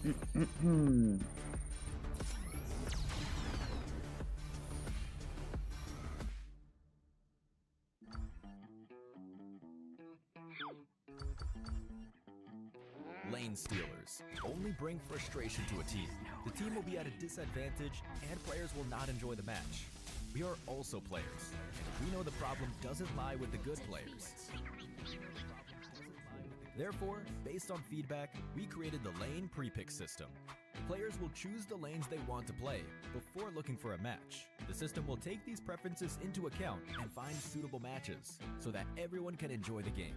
Lane stealers only bring frustration to a team. The team will be at a disadvantage and players will not enjoy the match. We are also players, and we know the problem doesn't lie with the good players. Therefore, based on feedback, we created the lane pre-pick system. Players will choose the lanes they want to play before looking for a match. The system will take these preferences into account and find suitable matches so that everyone can enjoy the game.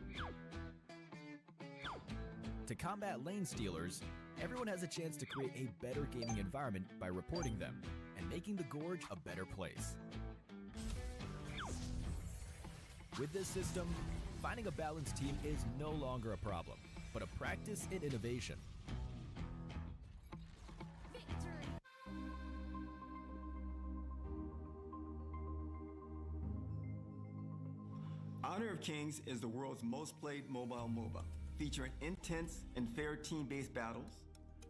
To combat lane stealers, everyone has a chance to create a better gaming environment by reporting them and making the Gorge a better place. With this system, finding a balanced team is no longer a problem, but a practice in innovation. Honor of Kings is the world's most played mobile MOBA, featuring intense and fair team-based battles,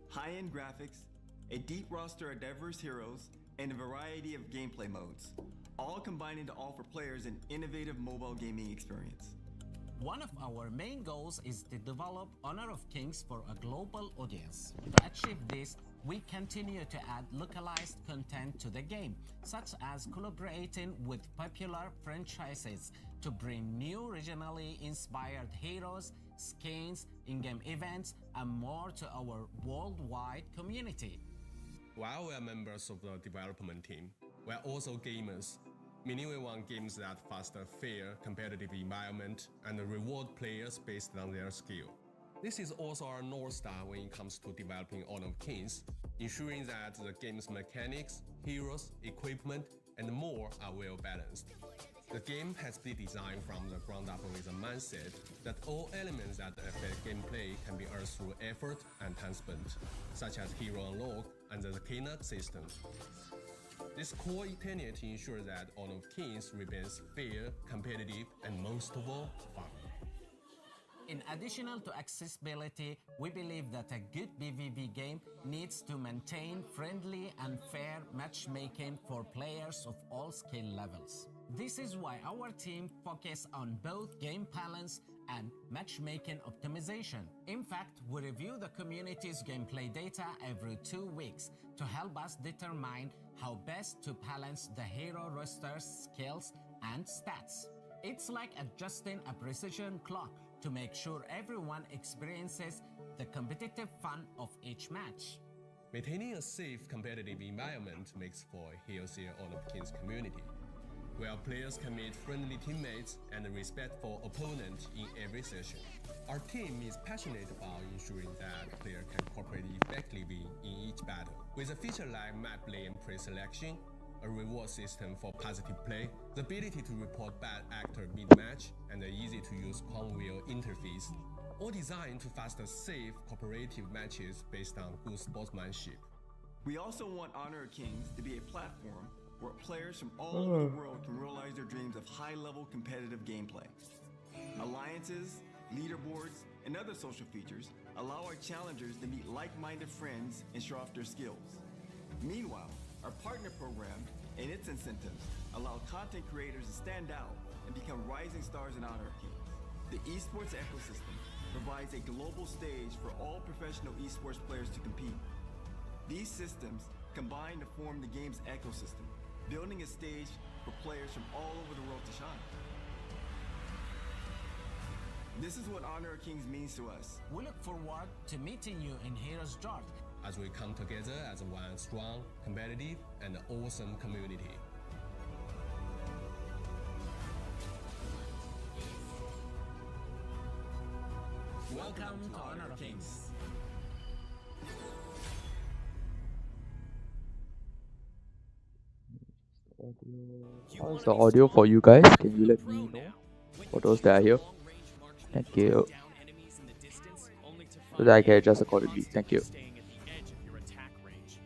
high-end graphics, a deep roster of diverse heroes, and a variety of gameplay modes, all combining to offer players an innovative mobile gaming experience. One of our main goals is to develop Honor of Kings for a global audience. To achieve this, we continue to add localized content to the game, such as collaborating with popular franchises to bring new regionally inspired heroes, skins, in-game events, and more to our worldwide community. While we are members of the development team, we are also gamers, meaning we want games that foster fair, competitive environment and reward players based on their skill. This is also our North Star when it comes to developing Honor of Kings, ensuring that the game's mechanics, heroes, equipment, and more are well balanced. The game has been designed from the ground up with a mindset that all elements that affect gameplay can be earned through effort and time spent, such as hero unlock and the Keynote system. This core tenet ensures that Honor of Kings remains fair, competitive, and most of all, fun. In addition to accessibility, we believe that a good PvP game needs to maintain friendly and fair matchmaking for players of all skill levels. This is why our team focuses on both game balance and matchmaking optimization. In fact, we review the community's gameplay data every 2 weeks to help us determine how best to balance the hero roster's skills and stats. It's like adjusting a precision clock to make sure everyone experiences the competitive fun of each match. Maintaining a safe, competitive environment makes for a healthier Honor of Kings community, where players can meet friendly teammates and respectful opponents in every session. Our team is passionate about ensuring that players can cooperate effectively in each battle. With a feature like map lane pre-selection, a reward system for positive play, the ability to report bad actor mid-match, and an easy-to-use palm wheel interface, all designed to foster safe, cooperative matches based on good sportsmanship. We also want Honor of Kings to be a platform where players from all over the world can realize their dreams of high-level competitive gameplay. Alliances, leaderboards, and other social features allow our challengers to meet like-minded friends and show off their skills. Meanwhile, our partner program and its incentives allow content creators to stand out and become rising stars in Honor of Kings. The esports ecosystem provides a global stage for all professional esports players to compete. These systems combine to form the game's ecosystem, building a stage for players from all over the world to shine. This is what Honor of Kings means to us. We look forward to meeting you in Heroes Jart as we come together as one strong, competitive, and awesome community. Welcome to Honor of Kings. How's the audio for you guys? Can you let me know? For those that are here. Thank you. So that I can adjust accordingly. Thank you.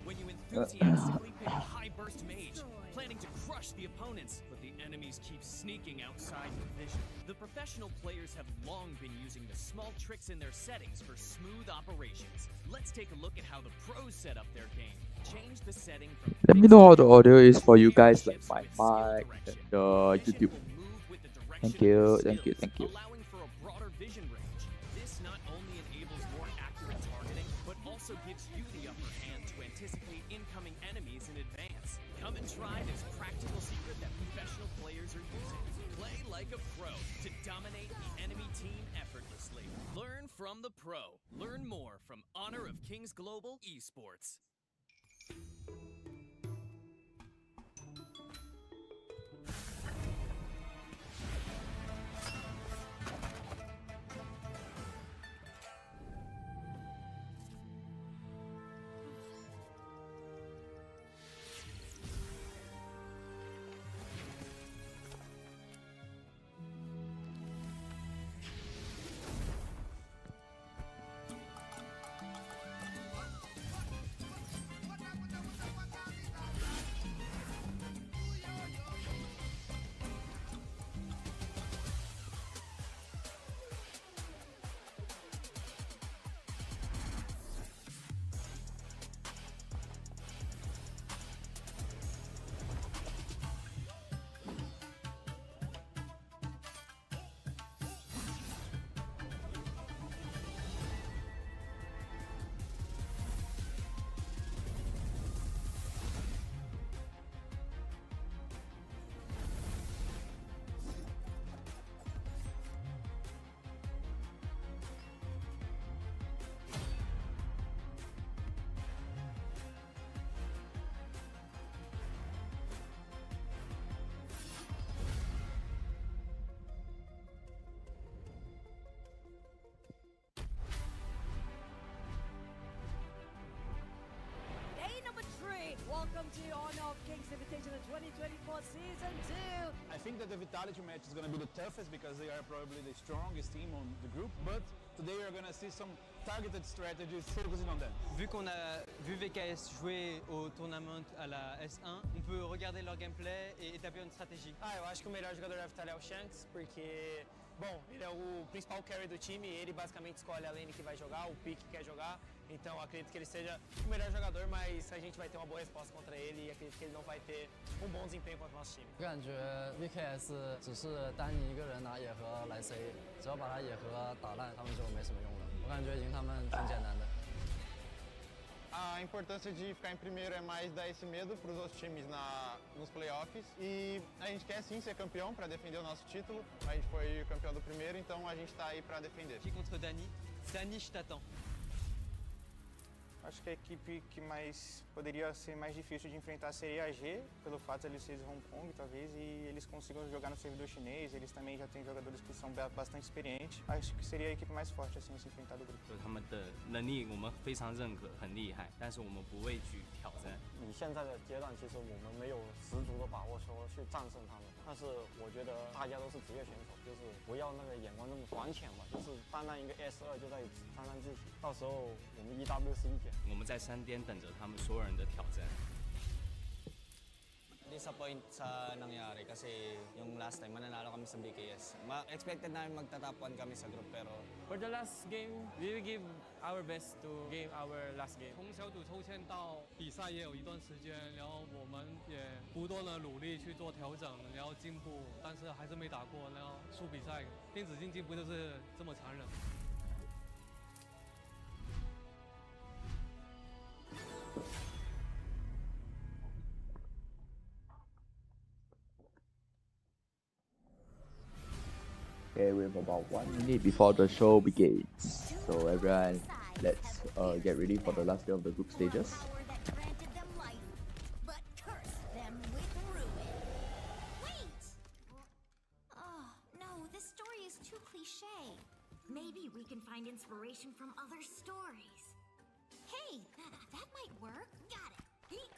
When you enthusiastically pick a high burst mage, planning to crush the opponents, but the enemies keep sneaking outside your vision. The professional players have long been using the small tricks in their settings for smooth operations. Let's take a look at how the pros set up their game. Change the setting from Let me know how the audio is for you guys, like my mic and the YouTube. Thank you. Allowing for a broader vision range. This not only enables more accurate targeting, but also gives you the upper hand to anticipate incoming enemies in advance. Come and try this practical secret that professional players are using. Play like a pro to dominate the enemy team effortlessly. Learn from the pro. Learn more from Honor of Kings Global Esports. Welcome to Honor of Kings Invitational 2024 Season 2. I think that the Vitality match is going to be the toughest because they are probably the strongest team on the group, but today you're going to see some targeted strategies focusing on them. Vu qu'on a vu VKS jouer au tournament à la S1, on peut regarder leur gameplay et établir une stratégie. Eu acho que o melhor jogador da Vitality é o Shanks, porque, bom, ele é o principal carry do time e ele basicamente escolhe a lane que vai jogar, o pick que quer jogar. Então acredito que ele seja o melhor jogador, mas a gente vai ter uma boa resposta contra ele e acredito que ele não vai ter bom desempenho contra o nosso time. 我感觉 VKS 只是单你一个人拿野盒来 C， 只要把他野盒打烂，他们就没什么用了。我感觉赢他们挺简单的。A importância de ficar em primeiro é mais dar esse medo para os outros times nos playoffs e a gente quer sim ser campeão para defender o nosso título. A gente foi campeão do primeiro, então a gente está aí para defender. Qui contre Dani? Dani, je t'attends. Acho que a equipe que poderia ser mais difícil de enfrentar seria a G, pelo fato de eles serem de Hong Kong, talvez, e eles consigam jogar no servidor chinês. Eles também já têm jogadores que são bastante experientes. Acho que seria a equipe mais forte assim se enfrentar do grupo. 他们的能力我们非常认可，很厉害，但是我们不畏惧挑战。以现在的阶段，其实我们没有十足的把握说去战胜他们，但是我觉得大家都是职业选手，就是不要那个眼光那么短浅嘛，就是单单一个 S2就在沾沾自喜，到时候我们 EW 是一点。我们在山巅等着他们所有人的挑战。 Disappoint sa nangyari kasi yung last time mananalo kami sa BKS. Expected namin magta-top 1 kami sa group pero for the last game, we will give our best to game our last game. 从小组抽签到比赛也有一段时间，然后我们也不断的努力去做调整，然后进步，但是还是没打过，然后输比赛。电子竞技不就是这么残忍？ Okay, we have about 1 minute before the show begins. So everyone, let's get ready for the last day of the group stages. Maybe we can find inspiration from other stories. Hey, that might work. Got it.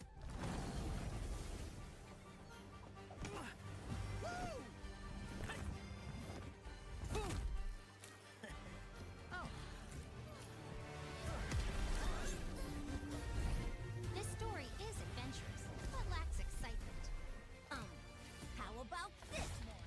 This story is adventurous, but lacks excitement. How about this one?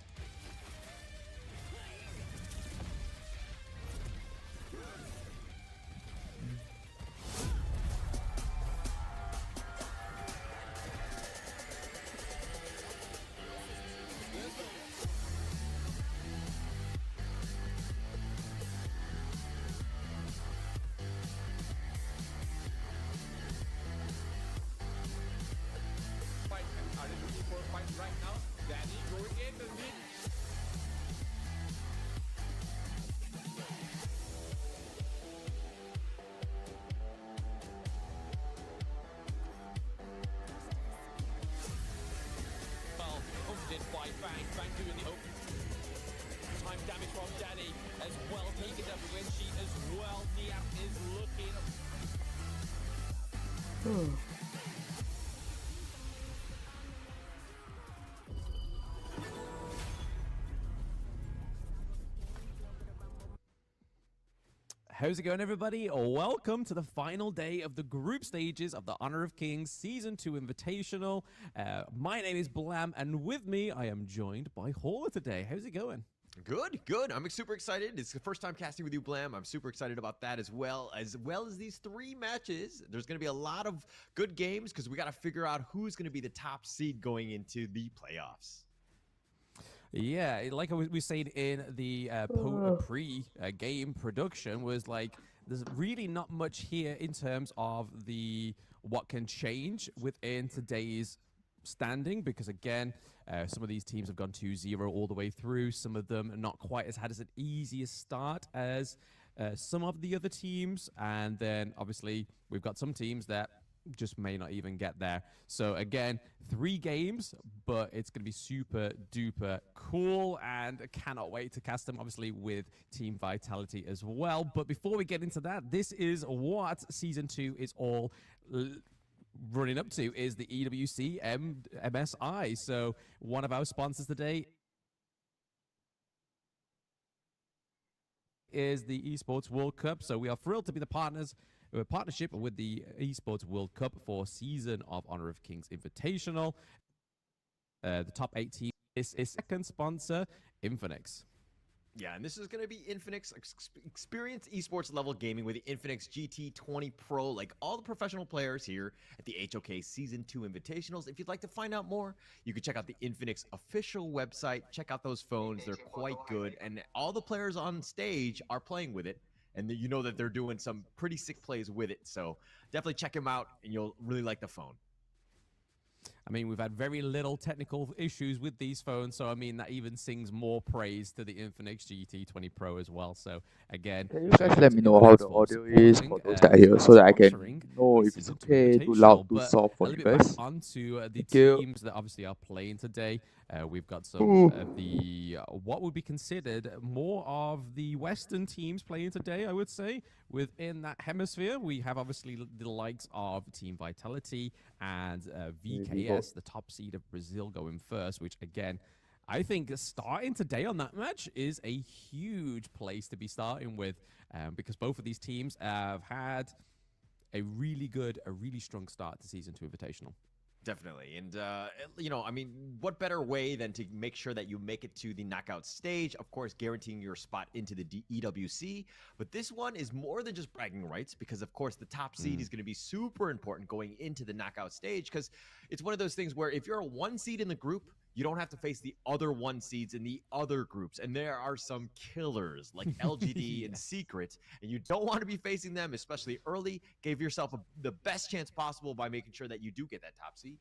doing the open. Time damage from Danny as well. Taking up Winchi as well. Niap is looking. How's it going, everybody? Welcome to the final day of the group stages of the Honor of Kings Season 2 Invitational. My name is Blam, and with me, I am joined by Holler today. How's it going? Good, good. I'm super excited. It's the first time casting with you, Blam. I'm super excited about that as well as these 3 matches. There's going to be a lot of good games because we got to figure out who's going to be the top seed going into the playoffs. Yeah, like I was saying in the pre-game production, was like there's really not much here in terms of what can change within today's standing, because again, some of these teams have gone 2-0 all the way through. Some of them not quite had as an easy start as some of the other teams, and then obviously we've got some teams that just may not even get there. So again, 3 games, but it's going to be super duper cool, and I cannot wait to cast them, obviously, with Team Vitality as well. But before we get into that, this is what Season 2 is all running up to, is the EWC MSI. So one of our sponsors today is the Esports World Cup. So we are thrilled to be the partnership with the Esports World Cup for season of Honor of Kings Invitational. The top 8 teams is second sponsor, Infinix. Yeah, and this is going to be Infinix experience esports level gaming with the Infinix GT20 Pro, like all the professional players here at the HOK Season 2 Invitationals. If you'd like to find out more, you can check out the Infinix official website. Check out those phones. They're quite good, and all the players on stage are playing with it. And you know that they're doing some pretty sick plays with it. So definitely check them out, and you'll really like the phone. I mean, we've had very little technical issues with these phones, so I mean, that even sings more praise to the Infinix GT20 Pro as well. So again, can you guys let me know how the audio is for those that are here, so that I can know if it's okay, too loud, too soft for you guys? On to the teams that obviously are playing today. We've got some of the what would be considered more of the Western teams playing today, I would say. Within that hemisphere, we have obviously the likes of Team Vitality and VKS, the top seed of Brazil, going first, which again, I think starting today on that match is a huge place to be starting with, because both of these teams have had a really strong start to Season 2 Invitational. Definitely. And, you know, I mean, what better way than to make sure that you make it to the knockout stage, of course, guaranteeing your spot into the EWC. But this one is more than just bragging rights, because, of course, the top seed is going to be super important going into the knockout stage, because it's one of those things where if you're a 1 seed in the group, you don't have to face the other 1 seeds in the other groups. And there are some killers like LGD and Secret, and you don't want to be facing them, especially early. Give yourself the best chance possible by making sure that you do get that top seed.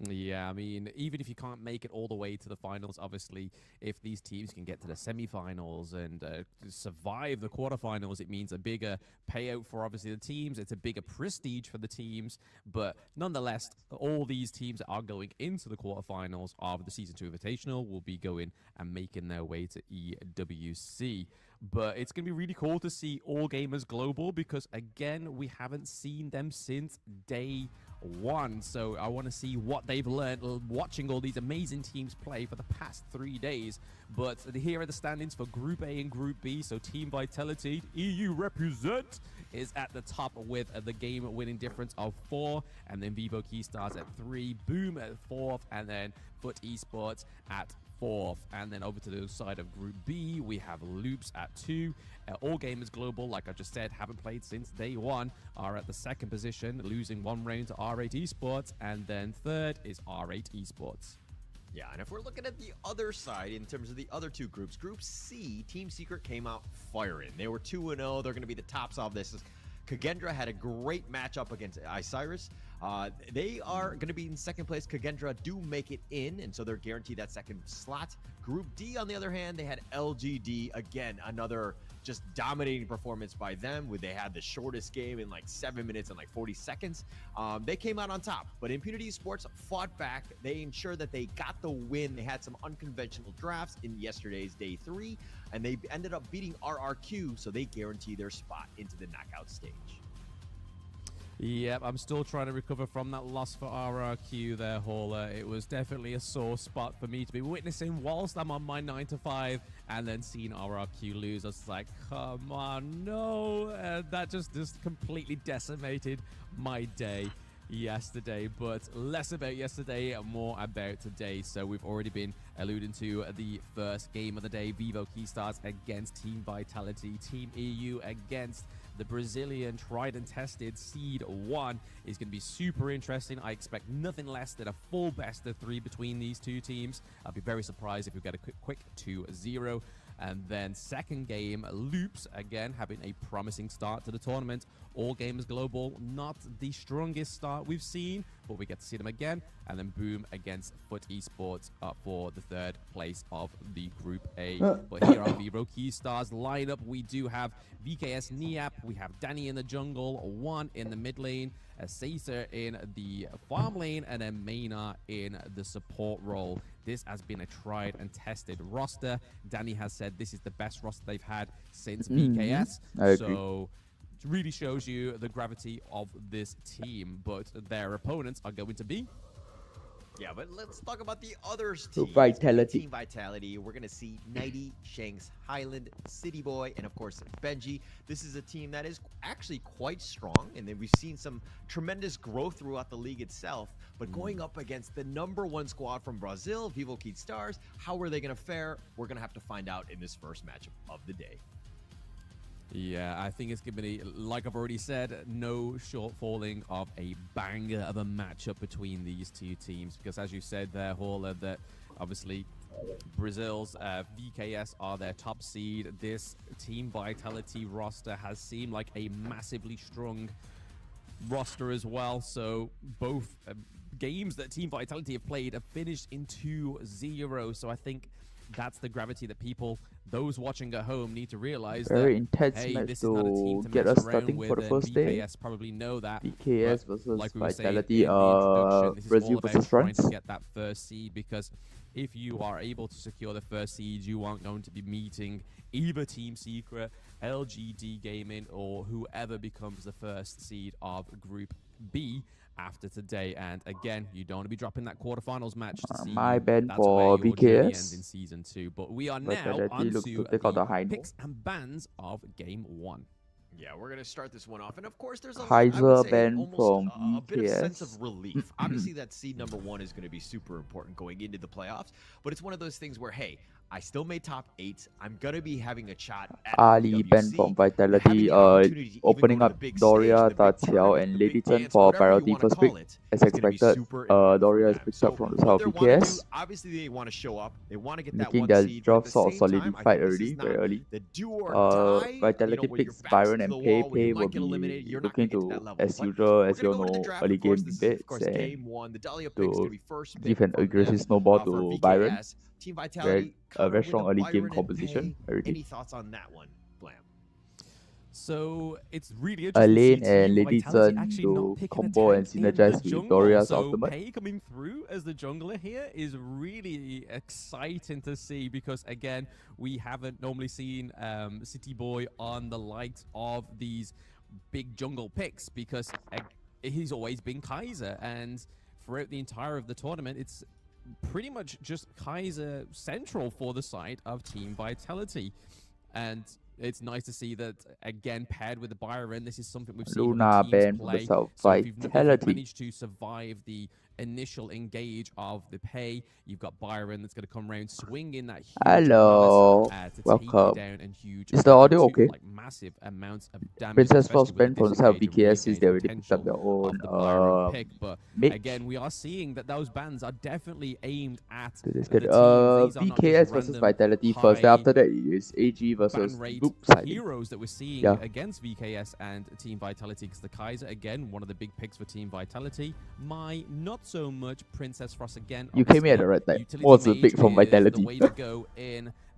Yeah, I mean, even if you can't make it all the way to the finals, obviously, if these teams can get to the semifinals and survive the quarterfinals, it means a bigger payout for, obviously, the teams. It's a bigger prestige for the teams. But nonetheless, all these teams that are going into the quarterfinals of the Season 2 Invitational will be going and making their way to EWC. But it's going to be really cool to see All Gamers Global, because, again, we haven't seen them since day 1. So I want to see what they've learned watching all these amazing teams play for the past 3 days. But here are the standings for Group A and Group B. So Team Vitality, EU represent, is at the top with the game-winning difference of 4. And then Vivo Keystars at 3, Boom at 4th, and then Foot Esports at 4th. And then over to the other side of Group B, we have Loops at 2. All Gamers Global, like I just said, haven't played since day 1, are at the 2nd position, losing 1 round to R8 Esports. And then 3rd is R8 Esports. Yeah, and if we're looking at the other side in terms of the other 2 groups, Group C, Team Secret came out firing. They were 2-0. They're going to be the tops of this. Kagendra had a great matchup against Osiris. They are going to be in 2nd place. Kagendra do make it in, and so they're guaranteed that 2nd slot. Group D, on the other hand, they had LGD. Again, another just dominating performance by them. Where they had the shortest game in like 7 minutes and like 40 seconds. They came out on top, but Impunity Esports fought back. They ensured that they got the win. They had some unconventional drafts in yesterday's day 3, and they ended up beating RRQ, so they guarantee their spot into the knockout stage. Yep, I'm still trying to recover from that loss for RRQ there, Hauler. It was definitely a sore spot for me to be witnessing whilst I'm on my 9 to 5 and then seeing RRQ lose. I was like, come on, no. That just completely decimated my day yesterday, but less about yesterday, more about today. So we've already been alluding to the first game of the day, Vivo Keystars against Team Vitality. Team EU against the Brazilian tried and tested Seed 1 is going to be super interesting. I expect nothing less than a full best of 3 between these two teams. I'll be very surprised if we get a quick 2-0. And then second game, Loops, again, having a promising start to the tournament. All Gamers Global, not the strongest start we've seen, but we get to see them again. And then Boom against Foot Esports for the 3rd place of the Group A. But here are Vivo Keystars lineup. We do have VKS Niap, we have Danny in the jungle, 1 in the mid lane, Caesar in the farm lane, and then Maynard in the support role. This has been a tried and tested roster. Danny has said this is the best roster they've had since VKS. I agree. So it really shows you the gravity of this team, but their opponents are going to be... Yeah, but let's talk about the others So teams. Vitality. Team Vitality. We're going to see Nighty, Shanks, Highland, City Boy, and of course Benji. This is a team that is actually quite strong, and then we've seen some tremendous growth throughout the league itself. But going up against the #1 squad from Brazil, Vivo Keystars, how are they going to fare? We're going to have to find out in this first matchup of the day. Yeah, I think it's going to be, like I've already said, no shortfalling of a banger of a matchup between these two teams. Because as you said there, Hauler, that obviously Brazil's VKS are their top seed. This Team Vitality roster has seemed like a massively strong roster as well. So both games that Team Vitality have played have finished in 2-0. So I think that's the gravity that people, those watching at home, need to realize. Very that, intense hey, match this is not a team to to get mess us around starting with, for the and first day. VKS probably know that. VKS but versus like we were saying Vitality, in the introduction, this is Brazil all about versus trying to France. get that first seed, because if you are able to secure the first seed, you aren't going to be meeting either Team Secret, LGD Gaming, or whoever becomes the first seed of Group B after today. And again, you don't want to be dropping that quarterfinals match to see my you. bad That's for where your journey VKS. ends in Season 2. But we are now Vitality looks onto to take out the the high note. picks and bans of Game 1. Yeah, we're going to start this one off. And of course, there's a Kaiser I would say, ban almost from a bit of sense VKS. of relief. Obviously, that seed #1 is going to be super important going into the playoffs. But it's one of those things where, hey, I still made top 8. I'm going to be having a shot at Ali ban WC, from having Vitality, the opportunity to even opening go to up the big Doria, stage, the big Tatiao, tournament, and the big Ladyton dance, for whatever you priority wanna first call pick. it, As it's gonna be expected, super important Doria for is them. picked So up from the what side they're of wanna do, VKS, obviously they want to show up. They want to get that making 1 their seed. But at draft the sort of same time, I solidified think this already, is very not early. the do or die. Vitality when your picks back's Byron to and the Pei. wall, when Pei you will might get eliminated, be you're not looking going to get to to, that level. as But usual, we're as you going to go into the know, draft. early Of course, game this is, of course, debates and game 1. The Dahlia pick is going to to be first pick give an from aggressive them, snowball for to Byron. VKS. Team Vitality, A very with strong a early Byron game and composition. Pei. Already. Any thoughts on that one, Blam? So it's really interesting Elaine to see and Team Vitality Ladyton actually to not picking a combo and tank in the synergize with jungle. Doria's So ultimate. Pei coming through as the jungler here is really exciting to see, because again, we haven't normally seen City Boy on the likes of these big jungle picks, because he's always been Kaiser, and throughout the entire of the tournament, it's pretty much just Kaiser central for the side of Team Vitality. And it's nice to see that, again, paired with the Byron, this is something we've seen Luna other teams ban from the play. side of So if you've Vitality. managed to survive the initial engage of the Pei, you've got Byron that's going to come around swinging that huge Hello, to take welcome. you down, and huge Is the audio okay? like massive amounts of damage. Princess especially Frost with ban from the side of disengage and VKS since they re-engage already picked up their potential own of the Byron pick. But mid. again, we are seeing that those bans are definitely aimed at So this the good. teams. These are not just VKS versus random Vitality first. Then high after that is AG versus ban rate Loops, I think. heroes that we're seeing Yeah. against VKS and Team Vitality, because the Kaiser, again, one of the big picks for Team Vitality. My not so much Princess Frost again. You came here at the right time. What's the pick from Vitality? The way to go in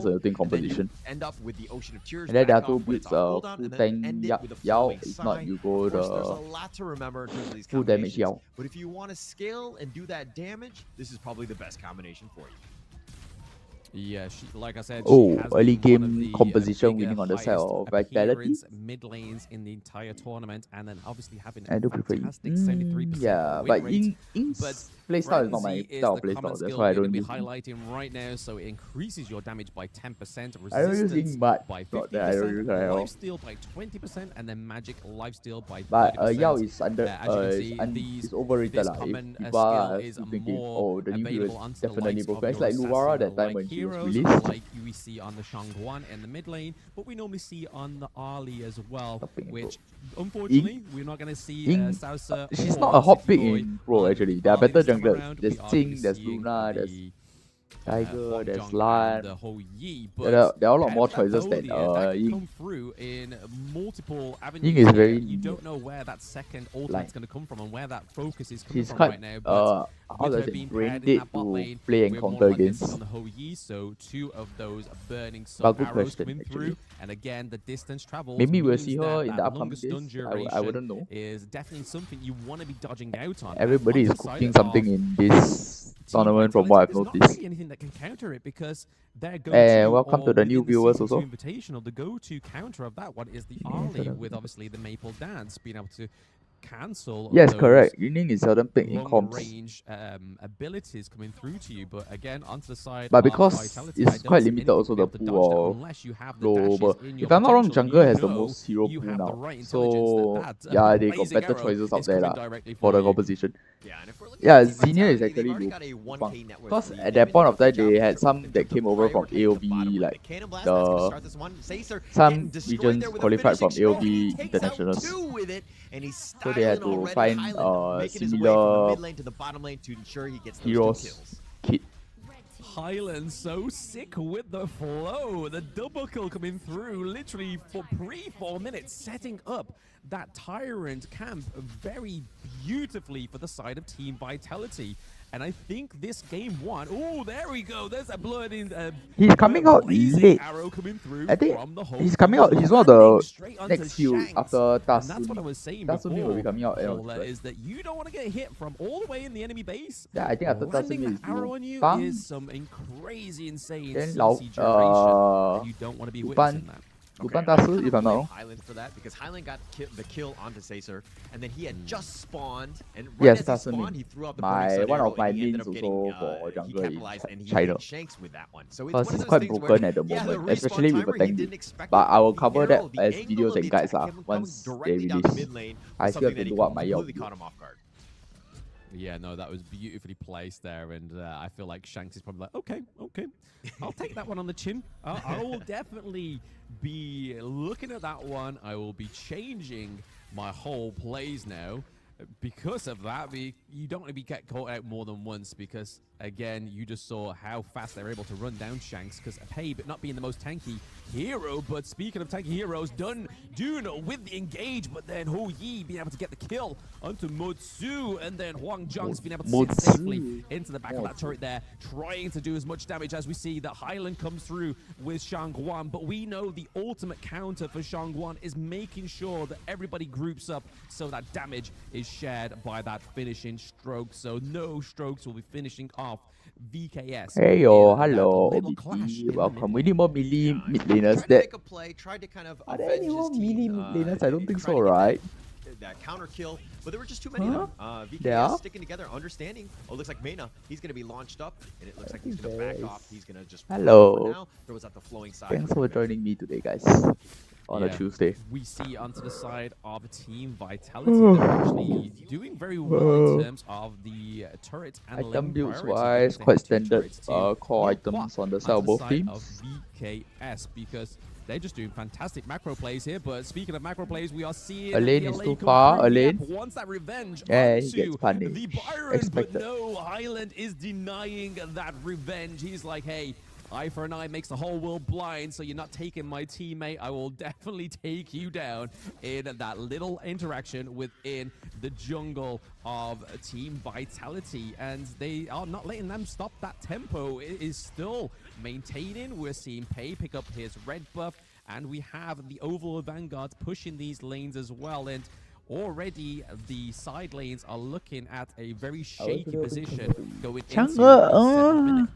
depends on your team composition. End up with the Ocean of Tears. And then there are back two off when it's builds, on cooldown, full and then tank end it Yao. with a Yao. flowing If not, sigh. you go Of course, there's a the lot to remember in terms of these full damage combinations. 了。 But if you want to scale and do that damage, this is probably the best combination for you. Yeah, like I said, Oh, she has early been one of game the, composition bigger, winning on the side highest of Vitality. mid lanes in the entire tournament, and then obviously having I a do prefer fantastic 73% yeah, win but rate. But playstyle is not my Frenzy is style the of playstyle. common That's skill why I we're going don't to be use. highlighting right now, so it increases your damage by 10%, I don't use resistance Ink by much. I don't use 50%, at all. lifesteal by 20%, and then magic lifesteal by 30%. But Yao is under as you can see, it's overrated this lah. common If people are skill is still thinking, more oh, the new hero available is onto the definitely likes broken. of It's like your Luara that time assassin-like when she was heroes, released. like we see on the Shangguan in the mid lane, but we normally see on the Ali as well, which unfortunately we're not going to see Saucer. She's not a hot pick in Pro actually. There are better junglers. There's Ting, there's Luna, there's Tiger, there's Lan. There are a lot more choices than that can Ying. come through in multiple avenues. Ying is here. very You don't know where that second ultimate's going to come from and where that focus is coming She's from quite right now. But how with do I her say, being brain paired in dead that bot to lane, play and we're more counter likely to against. see on the Hou-Yi, so 2 of those burning But sun good arrows question, coming actually. through, and again the distance traveled. Maybe we'll means see her that in the that upcoming longer stun days. duration I wouldn't know. is definitely something you want to be dodging out on. Everybody And is onto the side cooking something of in this tournament from Vitality, what I've there's not noticed. really anything that can counter it because their go-to And welcome to or the new within viewers Season 2 also. Invitational, the go-to counter of that one is the Ali with obviously the Maple Dance being able to cancel Yes, those correct. Yuning is seldom picked in comps. long-range abilities coming through to you, but again onto the side But of because Vitality, I it's don't quite see limited anything also to be the able to dodge that pool of unless you have the global. dashes in your If I'm not wrong, potential, jungle you has the know most hero you pool have the now. right So intelligence that yeah, they got blazing better arrow choices out is there coming lah directly for the you. composition. Yeah, and if we're looking Yeah, at Team Xenia is Vitality, actually they've already low. got a 1K net worth Because lead. at They've that been point doing of a good time, job they of had some in that terms came of over from prioritizing the bottom AOB, lane. like The Cannon Blast, that's gonna start the this one. Sacer some getting destroyed regions there with a qualified from finishing stroke, and he AOB takes out internationals. 2 with it, and he's So they had styling to already. find Highland making his way from the similar mid lane to the bottom lane to ensure he gets those 2 heroes kills. kit. Highland so sick with the flow. The double kill coming through literally for 4 minutes, setting up that Tyrant camp very beautifully for the side of Team Vitality. And I think this game 1, oh, there we go. There's a blood in. He's coming out late. Arrow coming through I think from the he's coming out. He's one of the next few after And Tasumi. that's what I was saying Tasumi before, will be coming out. Paula, is that you don't want to get hit from all the way in the enemy base. Yeah, I think after Landing Tasumi is that arrow on you Fang. is some crazy, insane Then CC duration, and you don't want to be witnessing that. Lupan Tasu, if I'm not wrong. Highland for that because Highland got the kill onto Sacer, and then he had just spawned, and right Yes, as he Tasumi. spawned, he threw out the burning sun One arrow, of my and he ended mains up getting, also for he jungle capitalized, and is he China. hit Shanks with that one. So it's Because one it's of those quite things broken where, at the yeah, moment, the especially with the respawn timer, he tank didn't build. expect But it. I will The cover arrow, that the as angle videos of the and guides attack coming once they directly down release. the mid lane I was still have something to that do up my completely Yao. caught him off guard. Yeah, no, that was beautifully placed there, and I feel like Shanks is probably like, okay, I'll take that one on the chin. I will definitely be looking at that one. I will be changing my whole plays now. Because of that, you don't want to be get caught out more than once because, again, you just saw how fast they're able to run down Shanks because Pabe not being the most tanky hero, but speaking of tanky heroes, Duno with the engage, but then Hou-Yi being able to get the kill onto Motsu, and then Huang Zhang's been able to sit safely into the back of that turret there, trying to do as much damage as we see that Highland comes through with Shangguan, but we know the ultimate counter for Shangguan is making sure that everybody groups up so that damage is shared by that finishing stroke, so no strokes will be finishing off VKS. Hey yo, hello, OBT, welcome. We need more melee mid laners. Tried to kind of Are there avenge any his more melee team, mid laners? I don't think try so, to get right? that counter kill, but there were just too many of them. There VKS are? sticking together, understanding. Oh, looks like Mena, he's going to be launched up, and it looks like he's going to back off. He's going to just Hello. now. Throws out the flowing side. Thanks for joining me today, guys. On a Tuesday. We see onto the side of Team Vitality, they're actually doing very well in terms of the turret and Item builds priority, wise, because they quite have two standard turrets to core get items on the onto side of both side teams. of VKS because they're just doing fantastic macro plays here. But speaking of macro plays, we are seeing Elaine the is LA too come far. through. Elaine. Yep, wants that revenge Yeah, he onto gets punished. the Byron, Expected. but no, Highland is denying that revenge. He's like, hey, eye for an eye makes the whole world blind, so you're not taking my teammate. I will definitely take you down in that little interaction within the jungle of Team Vitality. And they are not letting them stop that tempo. It is still maintaining. We're seeing Pei pick up his red buff, and we have the Oval Vanguard pushing these lanes as well. And already the side lanes are looking at a very shaky position going into Chang'e, the 7th minute.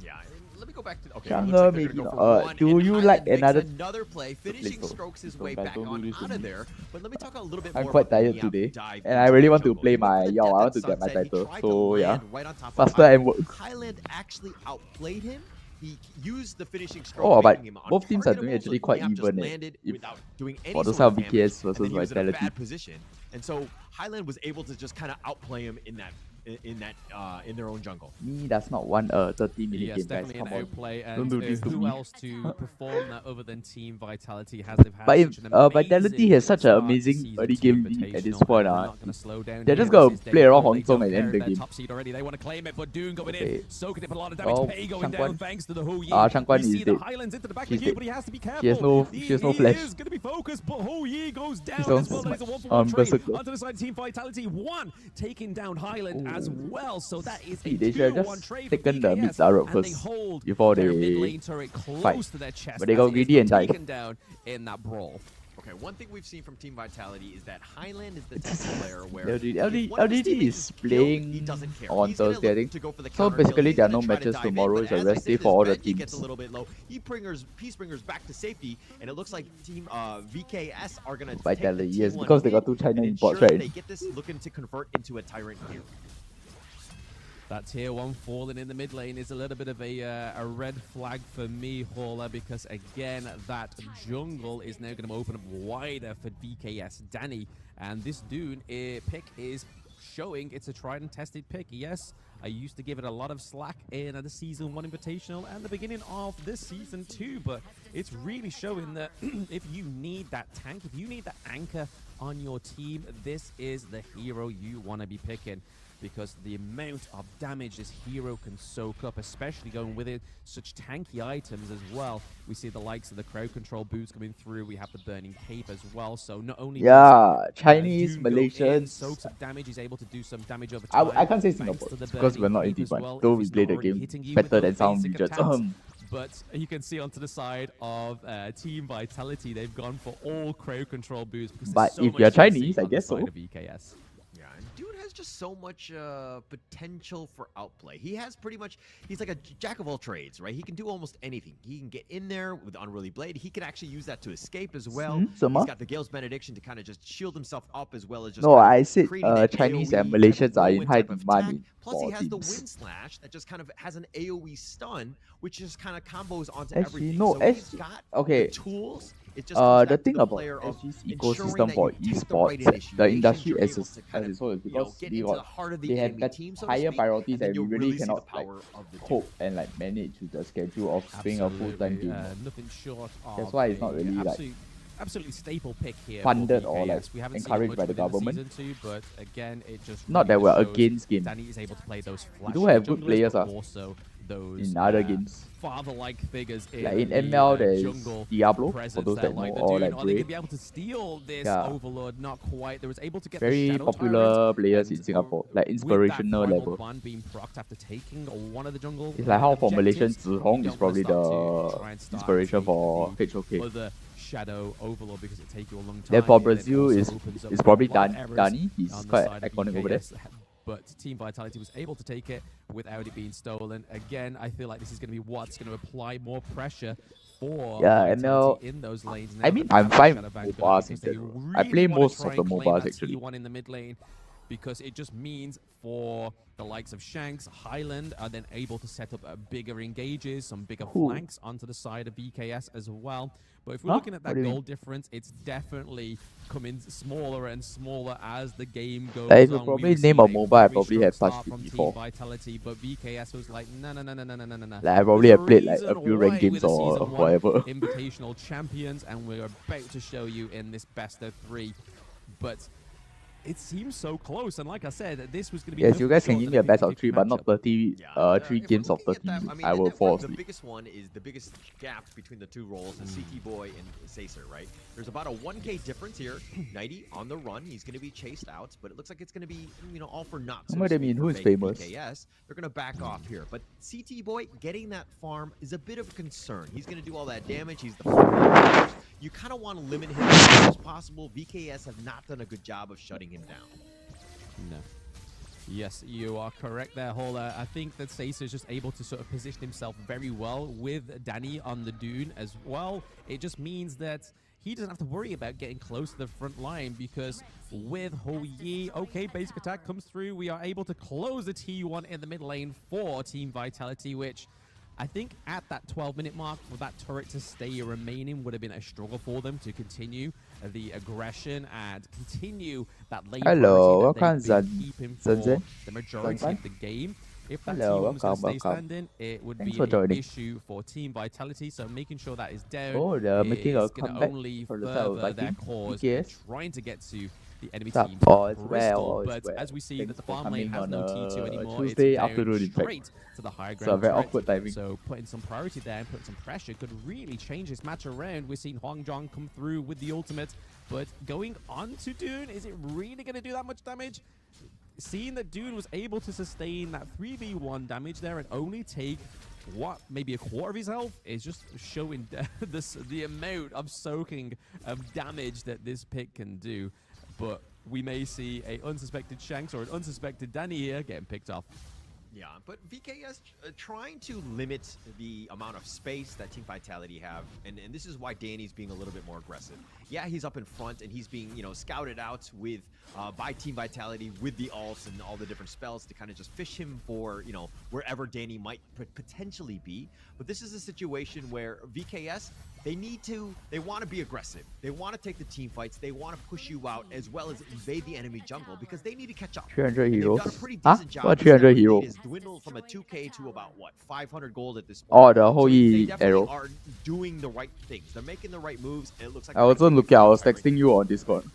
Yeah, let me go back to the, okay. Chang'e, Looks like they're maybe gonna go not. for one, Do and you Highland like makes another play, finishing so strokes his don't way guys back don't do on this to out of me. there. But let me talk a little bit I'm more quite about the tired Neap today, dive and I into really the want to jungle. play He went my for the Yao. I death want to at get my sunset. He title, tried so to yeah, land right on top of faster and Highland. work. Highland actually outplayed him. He used the finishing stroke, Oh, but making him both teams are doing untargetable, actually so quite Neap just even. landed without doing any For those sort kind of of damage, BKS and then versus he was in a Vitality. bad position. And so Highland was able to just kind of outplay him in their own jungle. Me does not want a 30-minute Yes, game, guys. definitely Come an on. outplay. Don't And do this to who me. else to perform that other than Team Vitality? Has they've had But if such an Vitality amazing has such an start to amazing season early 2 game lead at this Invitational, point, and they're not going to slow down they're here. just going This to is play day around 4. Hong They Kong don't and care end if the they're game. top seed already. They want to claim it, but Doon going Okay. in, soaking up a lot of damage. Oh, Pei going Shangguan. down thanks to the Hou Yi. Shangguan We see is the dead. Highlands into the back She's of the queue, dead. but he has to be careful. She has no flash. He is going to be focused, but Hou Yi goes down She's as well. on That is a 1-for-1 trade. Berserker. Onto the side, Team Vitality 1, taking down Highland as well. So that is a See, they should have 2-1 just trade for taken the mid BKS, turret and they first hold before their they mid lane turret close fight. to their chest. But they got as it is greedy and died. taken down in that brawl. Okay, one thing we've seen from Team Vitality is that Highland is the type of player where if one of his LDD teammates is killed, he playing doesn't care. on He's gonna Thursday, I look think. to go for the So counter kill. basically, He's there are gonna no try to matches dive in, tomorrow. but It's a as rest I day sit for in all his the bed, he gets teams. a little bit low. Peacebringers back to safety, and it looks like Team VKS are gonna take Vitality, the yes, T1 because they got hit two China and imports, ensure that right? they get this looking to convert into a Tyrant here. That tier 1 falling in the mid lane is a little bit of a red flag for me, Hauler, because again, that jungle is now going to open up wider for VKS Danny. And this Dune pick is showing it's a tried and tested pick. Yes, I used to give it a lot of slack in the Season 1 Invitational and the beginning of this Season 2, but it's really showing that if you need that tank, if you need that anchor on your team, this is the hero you want to be picking. Because the amount of damage this hero can soak up, especially going with it, such tanky items as well. We see the likes of the crowd control boots coming through. We have the burning cape as well. So not only Yeah, does, Chinese, Doom go in, Malaysians. soaks up damage, he's able to do some damage over time. I can't say thanks Singapore to the because we're burning not in cape as T1. well, Though if we he's play not the already game hitting you better with than those some basic regions. attacks. But you can see onto the side of Team Vitality, they've gone for all crowd control boosts. Because But so if much you're CC Chinese, I on the guess side so. of VKS. Yeah, and Dude has just so much potential for outplay. He has pretty much, he's like a jack of all trades, right? He can do almost anything. He can get in there with Unruly Blade. He can actually use that to escape as well. He's got the Gale's Benediction to kind of just shield himself up as well as just No, kind of I said creating that Chinese AoE and type of Malaysians are in whirlwind high type of demand attack. in Plus he for has the teams. Wind Slash that just kind of has an AoE stun, which just kind of combos onto Actually, everything. no, So he's got okay. the tools. It just comes The back to thing the about player of SG's ensuring ecosystem that for you take the right esports, the industry you're as able to kind a of, whole is because get they into the got heart of the they have enemy team, so to higher speak, priorities and then and we you'll really really see the cannot like power of the cope and like manage with the schedule of playing a full-time game. Nothing short of That's why it's not really like absolutely staple pick here. funded for or VKS. like We haven't encouraged seen by much the within government. Season 2, but again, it just Not that really we're shows against game. Danny is able to play those We flashy do have good junglers, players but also those in other games. father-like figures in Like in the, ML, there's jungle Diablo, for presence those there, that know, like the or Dune. like Are they Bray. going to be able to steal this Yeah. Overlord? Not quite. They was able to get Very the Shadow popular Tyrant, players and in Singapore, like with that inspirational primal level. bond being procced after taking one of the jungle It's like how for objectives, Malaysians, Zihong you is don't wanna probably start to the try and start inspiration take for the HOK. other Shadow Overlord because it takes you a long time. Then for and it Brazil also is opens up probably a lot of errors Dani. He's on the quite side of iconic over there. VKS. But Team Vitality was able to take it without it being stolen. Again, I feel like this is going to be what's going to apply more pressure for Vitality in those lanes. I mean, I'm fine with MOBAs in general. I play most of the MOBAs actually. T1 in the mid lane because it just means for the likes of Shanks, Highland are then able to set up bigger engages, some bigger flanks onto the side of VKS as well. But if we're looking at that goal difference, it's definitely coming smaller and smaller as the game goes If you on. probably name a MOBA, I probably have touched it before. Vitality, but VKS was like, no. Like I probably have played like a few ranked games or whatever. Invitational champions, and we're about to show you in this best of 3. But it seems so close, and like I said, this was going to be. Yes, you guys can give me a best of 3, but not 30. 3 games of 30. I will fall asleep. The biggest one is the biggest gap between the two roles, the CT Boy and Sacer, right? There's about a 1K difference here. Nighty on the run, he's going to be chased out, but it looks like it's going to be, all for naught. So What I mean, who is famous? BKS. They're going to back off here, but CT Boy getting that farm is a bit of a concern. He's going to do all that damage. He's the farm. you kind of want to limit him as much as possible. VKS have not done a good job of shutting him down. No. Yes, you are correct there, Holler. I think that Sasa is just able to sort of position himself very well with Danny on the Dune as well. It just means that he doesn't have to worry about getting close to the front line because with Hou-Yi, okay, basic attack comes through. We are able to close the T1 in the mid lane for Team Vitality, which I think at that 12-minute mark for that turret to stay remaining would have been a struggle for them to continue the aggression and continue that lane Hello, priority that welcome, they've been keeping for the majority of the game. If that Hello, team was going to stay welcome. standing, it would Thanks be for an joining. issue for Team Vitality. So making sure that is down Oh, they're making a is going to comeback only for the side of further their Viking. cause BKS. trying to get to the enemy What's up? team. Oh, it's Bristol, well, it's but well. as we see Thanks that the for farm lane coming has no on T2 anymore, Tuesday it's down afternoon, in fact. straight to the high It's a ground very turret. awkward timing. So putting some priority there and putting some pressure could really change this match around. We're seeing Huang Zhang come through with the ultimate, but going on to Dune, is it really going to do that much damage? Seeing that Dune was able to sustain that 3v1 damage there and only take what, maybe a quarter of his health, is just showing the amount of soaking of damage that this pick can do. But we may see a unsuspected Shanks or an unsuspected Danny here getting picked off. Yeah, but VKS trying to limit the amount of space that Team Vitality have, and this is why Danny's being a little bit more aggressive. Yeah, he's up in front, and he's being, scouted out with by Team Vitality with the ults and all the different spells to kind of just fish him for, wherever Danny might potentially be. But this is a situation where VKS, they want to be aggressive. They want to take the team fights. They want to push you out as well as invade the enemy jungle because they need to catch up. 300 And heroes. they've done a pretty Huh? decent job. What This 300 lead hero? is dwindled from a 2k to about, 500 gold at this point. Oh, the So Hou-Yi they definitely arrow. are doing the right things. They're making the right moves, and it looks like I wasn't looking, I was texting you on Discord.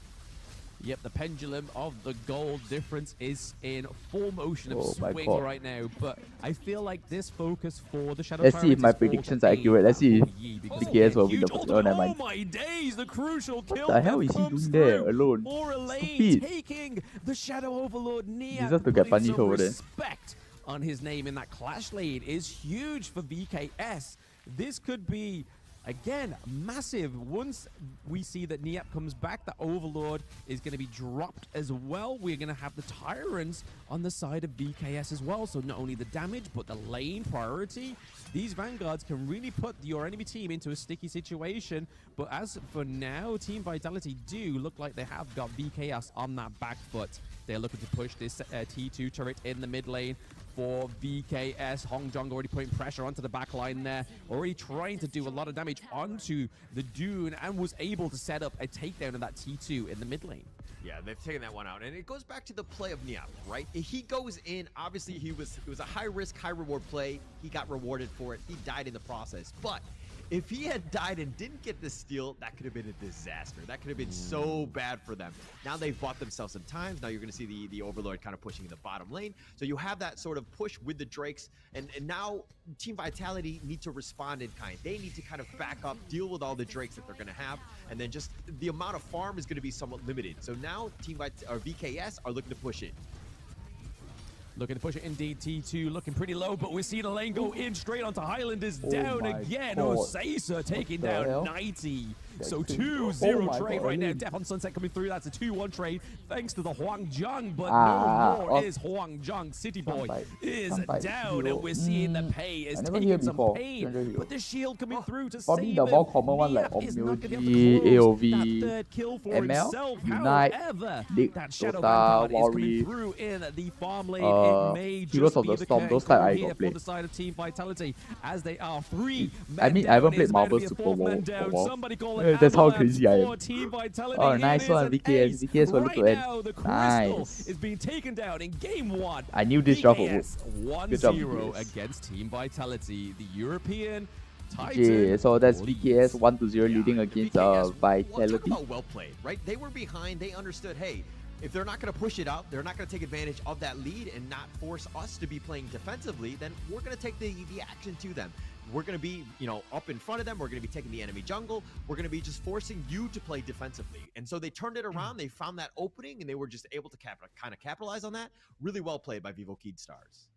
Yep, the pendulum of the gold difference is in full motion of Oh my swing God. right now, but I feel like this focus for the Shadow Let's see if Pirates my is all predictions are aimed accurate. Let's at see if Hou-Yi because BKS will win huge the first. ultimate. Oh, never Oh mind. my days, the crucial kill What the hell that is he comes doing there through alone? for a lane, Stupid. taking the Shadow Overlord Nia. Deserves to get Putting punished some over there. respect on his name in that clash lane is huge for VKS. This could be, again, massive. Once we see that Niap comes back, the Overlord is going to be dropped as well. We're going to have the Tyrants on the side of VKS as well. So not only the damage, but the lane priority. These Vanguards can really put your enemy team into a sticky situation. But as for now, Team Vitality do look like they have got VKS on that back foot. They're looking to push this T2 turret in the mid lane for VKS. Hong Jong already putting pressure onto the back line there. Already trying to do a lot of damage onto the Dune and was able to set up a takedown of that T2 in the mid lane. Yeah, they've taken that one out, and it goes back to the play of Niap, right? He goes in, obviously it was a high risk, high reward play. He got rewarded for it. He died in the process, but if he had died and didn't get the steal, that could have been a disaster. That could have been so bad for them. Now they've bought themselves some time. Now you're going to see the Overlord kind of pushing in the bottom lane. So you have that sort of push with the Drakes. And now Team Vitality need to respond in kind. They need to kind of back up, deal with all the Drakes that they're going to have. And then just the amount of farm is going to be somewhat limited. So now VKS are looking to push it. Looking to push it indeed. T2 looking pretty low, but we're seeing a lane go in straight onto Highlanders. Oh Down my again. God. Osasa taking the down hell? 90. So That's 2-0 oh my trade God, right now. Lin. Death on Sunset coming through. That's a 2-1 trade thanks to the Huang Zhang, but Ah, no more oh. is Huang Zhang. City Boy Sampai- is sampai down, hero. and we're seeing the Pei is I never hear taking some before, pain. 300 hero. But the shield coming through to Probably save the him. more common one like Niap is not gonna be able to Omyoji, close AOV, that third kill for ML, himself. Unite, However, League, that Shadow Dota, Vanguard is coming Warri, through in the farm lane. It may Heroes just of be the the Storm, curtain those type call I here got played. for the side of Team Vitality, as they are three I men mean, I haven't down. played It's about to Marvel be a Super fourth Bowl man for a down. while. Somebody call it That's how avalanche crazy I for am. Team Vitality. Oh, It nice is one, an VKS. ace. VKS will look Right to end. now, the Crystal Nice. is being taken down in game one. I knew this draft would work. VKS Good job, 1-0 VKS. against Team Vitality, the European Okay, Titan. so that's leads. VKS 1-0 leading against VKS, talk Vitality. about well played, right? They were behind. They understood, hey, if they're not going to push it out, they're not going to take advantage of that lead and not force us to be playing defensively, then we're going to take the action to them. We're going to be, up in front of them. We're going to be taking the enemy jungle. We're going to be just forcing you to play defensively. And so they turned it around. They found that opening, and they were just able to kind of capitalize on that. Really well played by Vivo Kid Stars.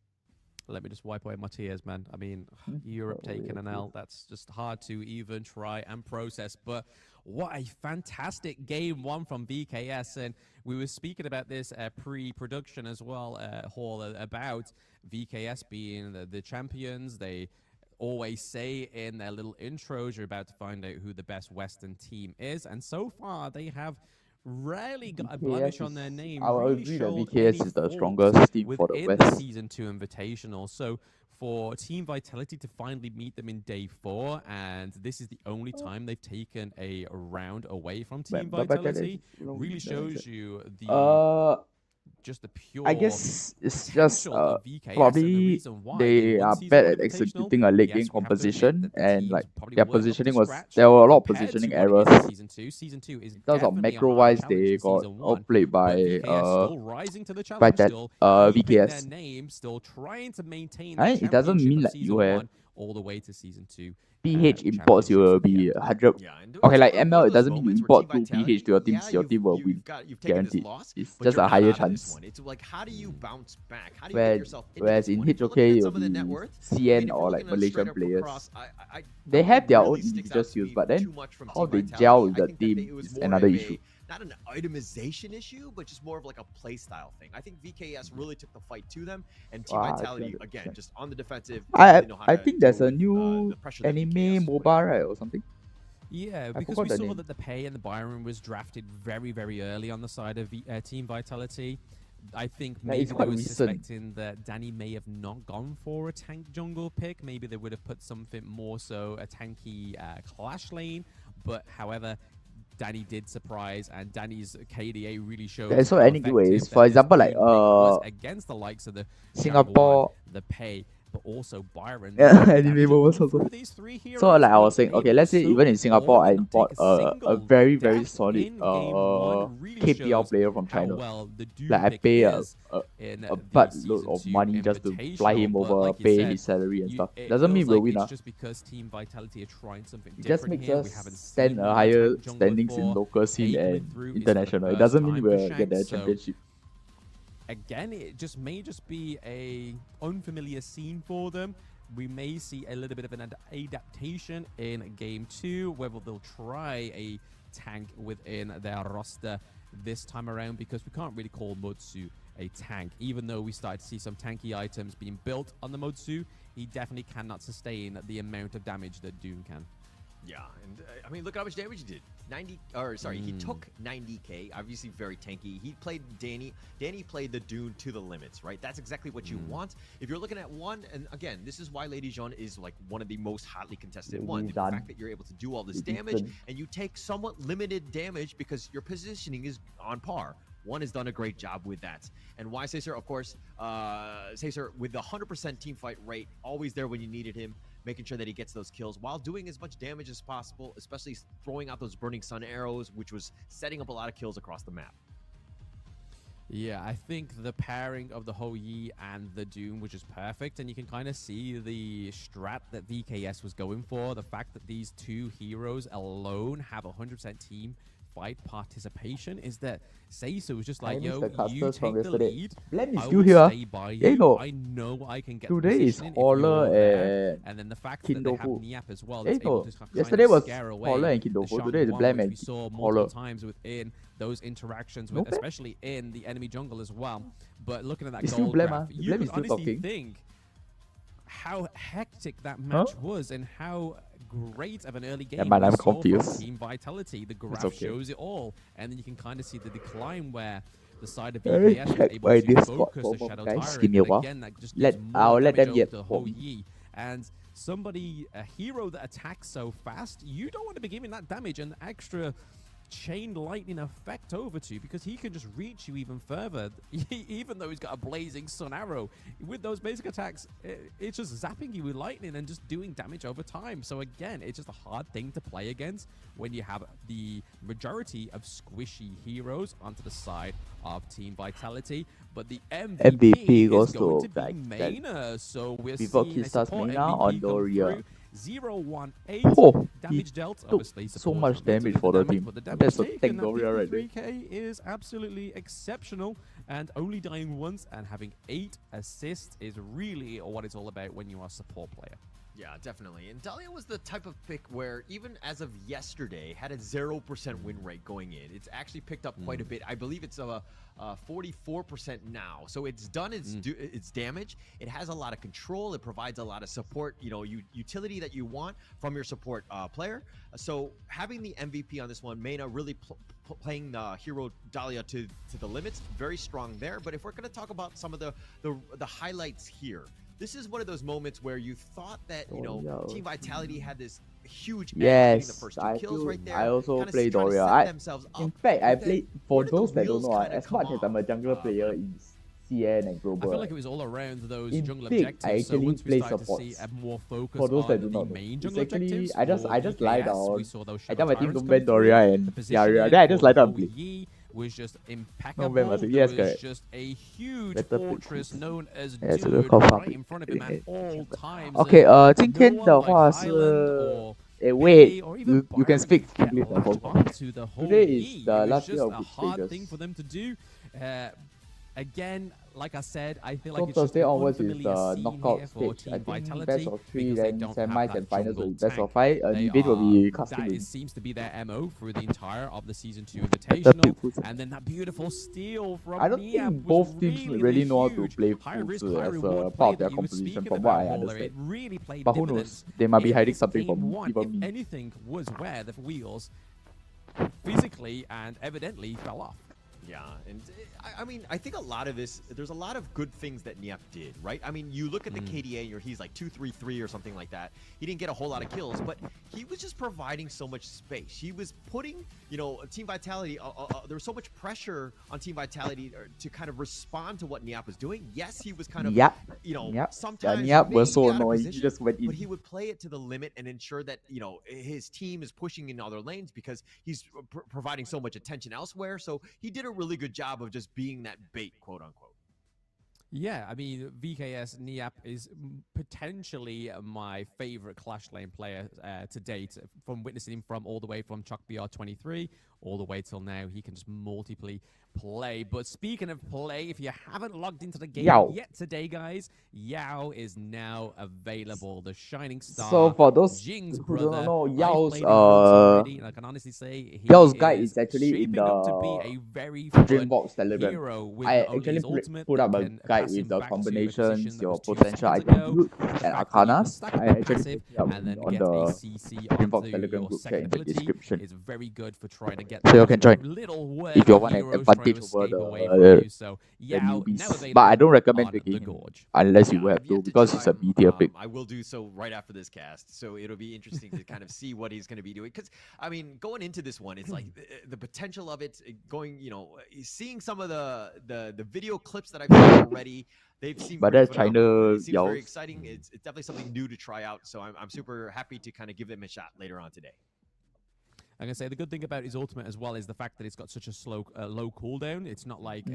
Let me just wipe away my tears, man. I mean, Europe taking an L, that's just hard to even try and process. But what a fantastic game one from VKS. And we were speaking about this pre-production as well, Hall, about VKS being the champions. They always say in their little intros, you're about to find out who the best Western team is. And so far, they have rarely got a blemish on their name. I will really agree that showed VKS any is the fault strongest team for the within the West. Season 2 Invitational. So for Team Vitality to finally meet them in day 4, and this is the only time they've taken a round away from Team Vitality, really shows you the just the pure. I guess it's just probably they are bad at executing a late game composition, and like their positioning was there were a lot of positioning errors. Season 2 is in terms of macro wise, they got outplayed by VKS. Name, still trying to maintain it doesn't mean like you have all the way to Season 2. PH imports, you will be 100. Okay, like ML, it doesn't mean you import 2 PH to your team, your team will win. Guaranteed. It's just a higher chance. It's like, how do you bounce back? How do you get yourself into whereas in HOK, it will be CN or like Malaysian players. They have their own individual skills, but then how they gel with the team is another issue. Not an itemization issue, but just more of like a play style thing. I think VKS really took the fight to them, and Team Vitality again just on the defensive. I think there's a new anime MOBA, right, or something. Yeah, because we saw that the Pei and the Byron was drafted very, very early on the side of Team Vitality. I think maybe they were suspecting that Danny may have not gone for a tank jungle pick. Maybe they would have put something more so a tanky clash lane. But however, Danny did surprise, and Danny's KDA really showed. So anyways, for example, like against the likes of the Singapore, the Pei, but also Byron. Anime was also. So like I was saying, okay, let's say even in Singapore, I import a very solid KPL player from China. Like I pay a buttload of money just to fly him over, pay his salary and stuff. Doesn't mean we'll win. Just because Team Vitality are trying something it just makes us stand a higher standings in local scene and international. It doesn't mean we'll get the championship. Again, it may just be a unfamiliar scene for them. We may see a little bit of an adaptation in Game 2, whether they'll try a tank within their roster this time around, because we can't really call Motsu a tank. Even though we started to see some tanky items being built on the Motsu, he definitely cannot sustain the amount of damage that Doom can. Yeah, and I mean, look how much damage he did. He took 90k. Obviously, very tanky. He played Danny. Danny played the Dune to the limits, right? That's exactly what you want. If you're looking at one, and again, this is why Lady Jean is like one of the most hotly contested ones. The fact that you're able to do all this damage and you take somewhat limited damage because your positioning is on par. One has done a great job with that. And why Caesar, of course, Caesar with the 100% team fight rate, always there when you needed him, making sure that he gets those kills while doing as much damage as possible, especially throwing out those burning sun arrows, which was setting up a lot of kills across the map. Yeah, I think the pairing of the HOK and the Doom was just perfect, and you can kind of see the strat that VKS was going for. The fact that these two heroes alone have 100% team fight participation is that Seisu was just like, yo, you take the lead, Blem is I still will here. stay by Yeah, you, no. I know I can get Today is Holler and then the fact that they have Kindofu. Niap as well, Yeah, that's able no. to kind Yesterday of was scare away Holler and the Kindofu. Today is Shang Blem Wan, and we saw Holler. multiple times within those interactions, with, Not bad. especially in the enemy jungle as well. But looking at that It's still gold Blem, graph, The you Blem could is still honestly talking. think how hectic that match was and how great of an early game man, we I'm saw from confused. Team Vitality. The graph okay. shows it all, and then you can kind of see the decline where the side of Let me VKS was check able my to Discord focus for the more, Shadow guys. Tyrant, Give me a and while. again, that just gives more I'll let them damage get over to for HOK. me. And somebody, a hero that attacks so fast, you don't want to be giving that damage and extra chain lightning effect over to, because he can just reach you even further. Even though he's got a blazing sun arrow, with those basic attacks, it's just zapping you with lightning and just doing damage over time. So again, it's just a hard thing to play against when you have the majority of squishy heroes onto the side of Team Vitality. But the MVP goes is going to to be like Maina. So we're Before seeing he a starts support Maina MVP on come Doria. through. 018 Oh, damage dealt. took Obviously, so supports much not meant to damage do for the team. but the damage That's a taken tank at Doria right there. 53k is absolutely exceptional, and only dying once and having 8 assists is really what it's all about when you are a support player. Yeah, definitely. And Dahlia was the type of pick where, even as of yesterday, had a 0% win rate going in. It's actually picked up quite a bit. I believe it's a 44% now. So it's done its damage. It has a lot of control. It provides a lot of support, utility that you want from your support player. So having the MVP on this one, Mena really playing the hero Dahlia to the limits, very strong there. But if we're going to talk about some of the highlights here, this is one of those moments where you thought that, Team Vitality had this huge edge getting the first 2 kills right there. I also kinda play trying to Doria. set themselves up. In fact, I But then played, for where did the those that don't wheels know, kinda as come much as I'm a jungle player in CN and Global, I feel like it was all around those in jungle big, objectives. I So actually once we play started to supports. see a more focus For those that do on the not know, main it's jungle actually, objectives, I just lie down. we saw those I tell my team Tyrants don't come ban through. Doria The and positioning then I just lie down and for play. Yi was just No impeccable. ban must be, There yes, was correct. just a huge Better pick. fortress known as Yeah, it's a Dude good call, right Fabi. in front of him at all times. ，OK， 今天 no 的 one 话 like 是 Highland or ，wait， or even you can Byron speak could get English now. latched onto the whole Today Yi. is the It was last day just of a group hard stages. thing for them to do. Again, like I said, I feel So like it's just Thursday an onwards is unfamiliar the scene knockout here for stage. Team I think Vitality best of 3, because they then don't semis have and that finals will jungle be best tank. of 5. They Debate will be that custom. seems to be their MO through the entire of the Season 2 pick Invitational. Fuzi. And then that beautiful steal from I don't Niap think was both teams really know how to huge. play High risk, Fuzi high as reward a play part of that their you were composition, speaking from what I about, Bowler. understand. It really played But who dividends. knows? They might be If hiding this something game from won, even if me. anything was where the wheels physically and evidently fell off. Yeah, and I mean, I think a lot of this, there's a lot of good things that Niap did, right? I mean, you look at the KDA, he's like 2-3-3 or something like that. He didn't get a whole lot of kills, but he was just providing so much space. He was putting, Team Vitality, there was so much pressure on Team Vitality to kind of respond to what Niap was doing. Yes, he was kind of, sometimes Niap was so maybe out of annoying. He position, just went in. but he would play it to the limit and ensure that, his team is pushing in other lanes because he's providing so much attention elsewhere. So he did a really good job of just being that bait, quote unquote. Yeah, I mean, VKS Niap is potentially my favorite Clash Lane player to date, from witnessing him from all the way from Chuck BR23 all the way till now. He can just multiply play. But speaking of play, if you haven't logged into the game yet today, guys, Yao is now available. The shining star. So for those Jing's who brother, don't know, I've Yao's played him once already, and I can honestly say Yao's guide is actually in shaping the up to be a very fun DreamVox hero Telegram. with I not only actually his ultimate put up that a can guide pass him with the back to a combinations, position that your was 2 potential seconds item ago, loot, the and fact that you can arcanas. stack I up actually passive put it up and then on get the a CC DreamVox onto Telegram your group chat second in the ability description. is very good for trying to get So you those can join little if you want an heroes trying to advantage over escape away from you. So the Yao now newbies. available But I don't recommend on picking the him Gorge. unless you Yeah, have I've to, yet because try it's a him. meteor pick. I will do so right after this cast, so it'll be interesting to kind of see what he's going to be doing. Because I mean, going into this one, it's like the potential of it going. Seeing some of the video clips that I've seen already, they've seemed But pretty that's phenomenal. China It seems very Yao's. exciting. It's definitely something new to try out. So I'm super happy to kind of give them a shot later on today. I'm gonna say the good thing about his ultimate as well is the fact that it's got such a low cooldown. It's not like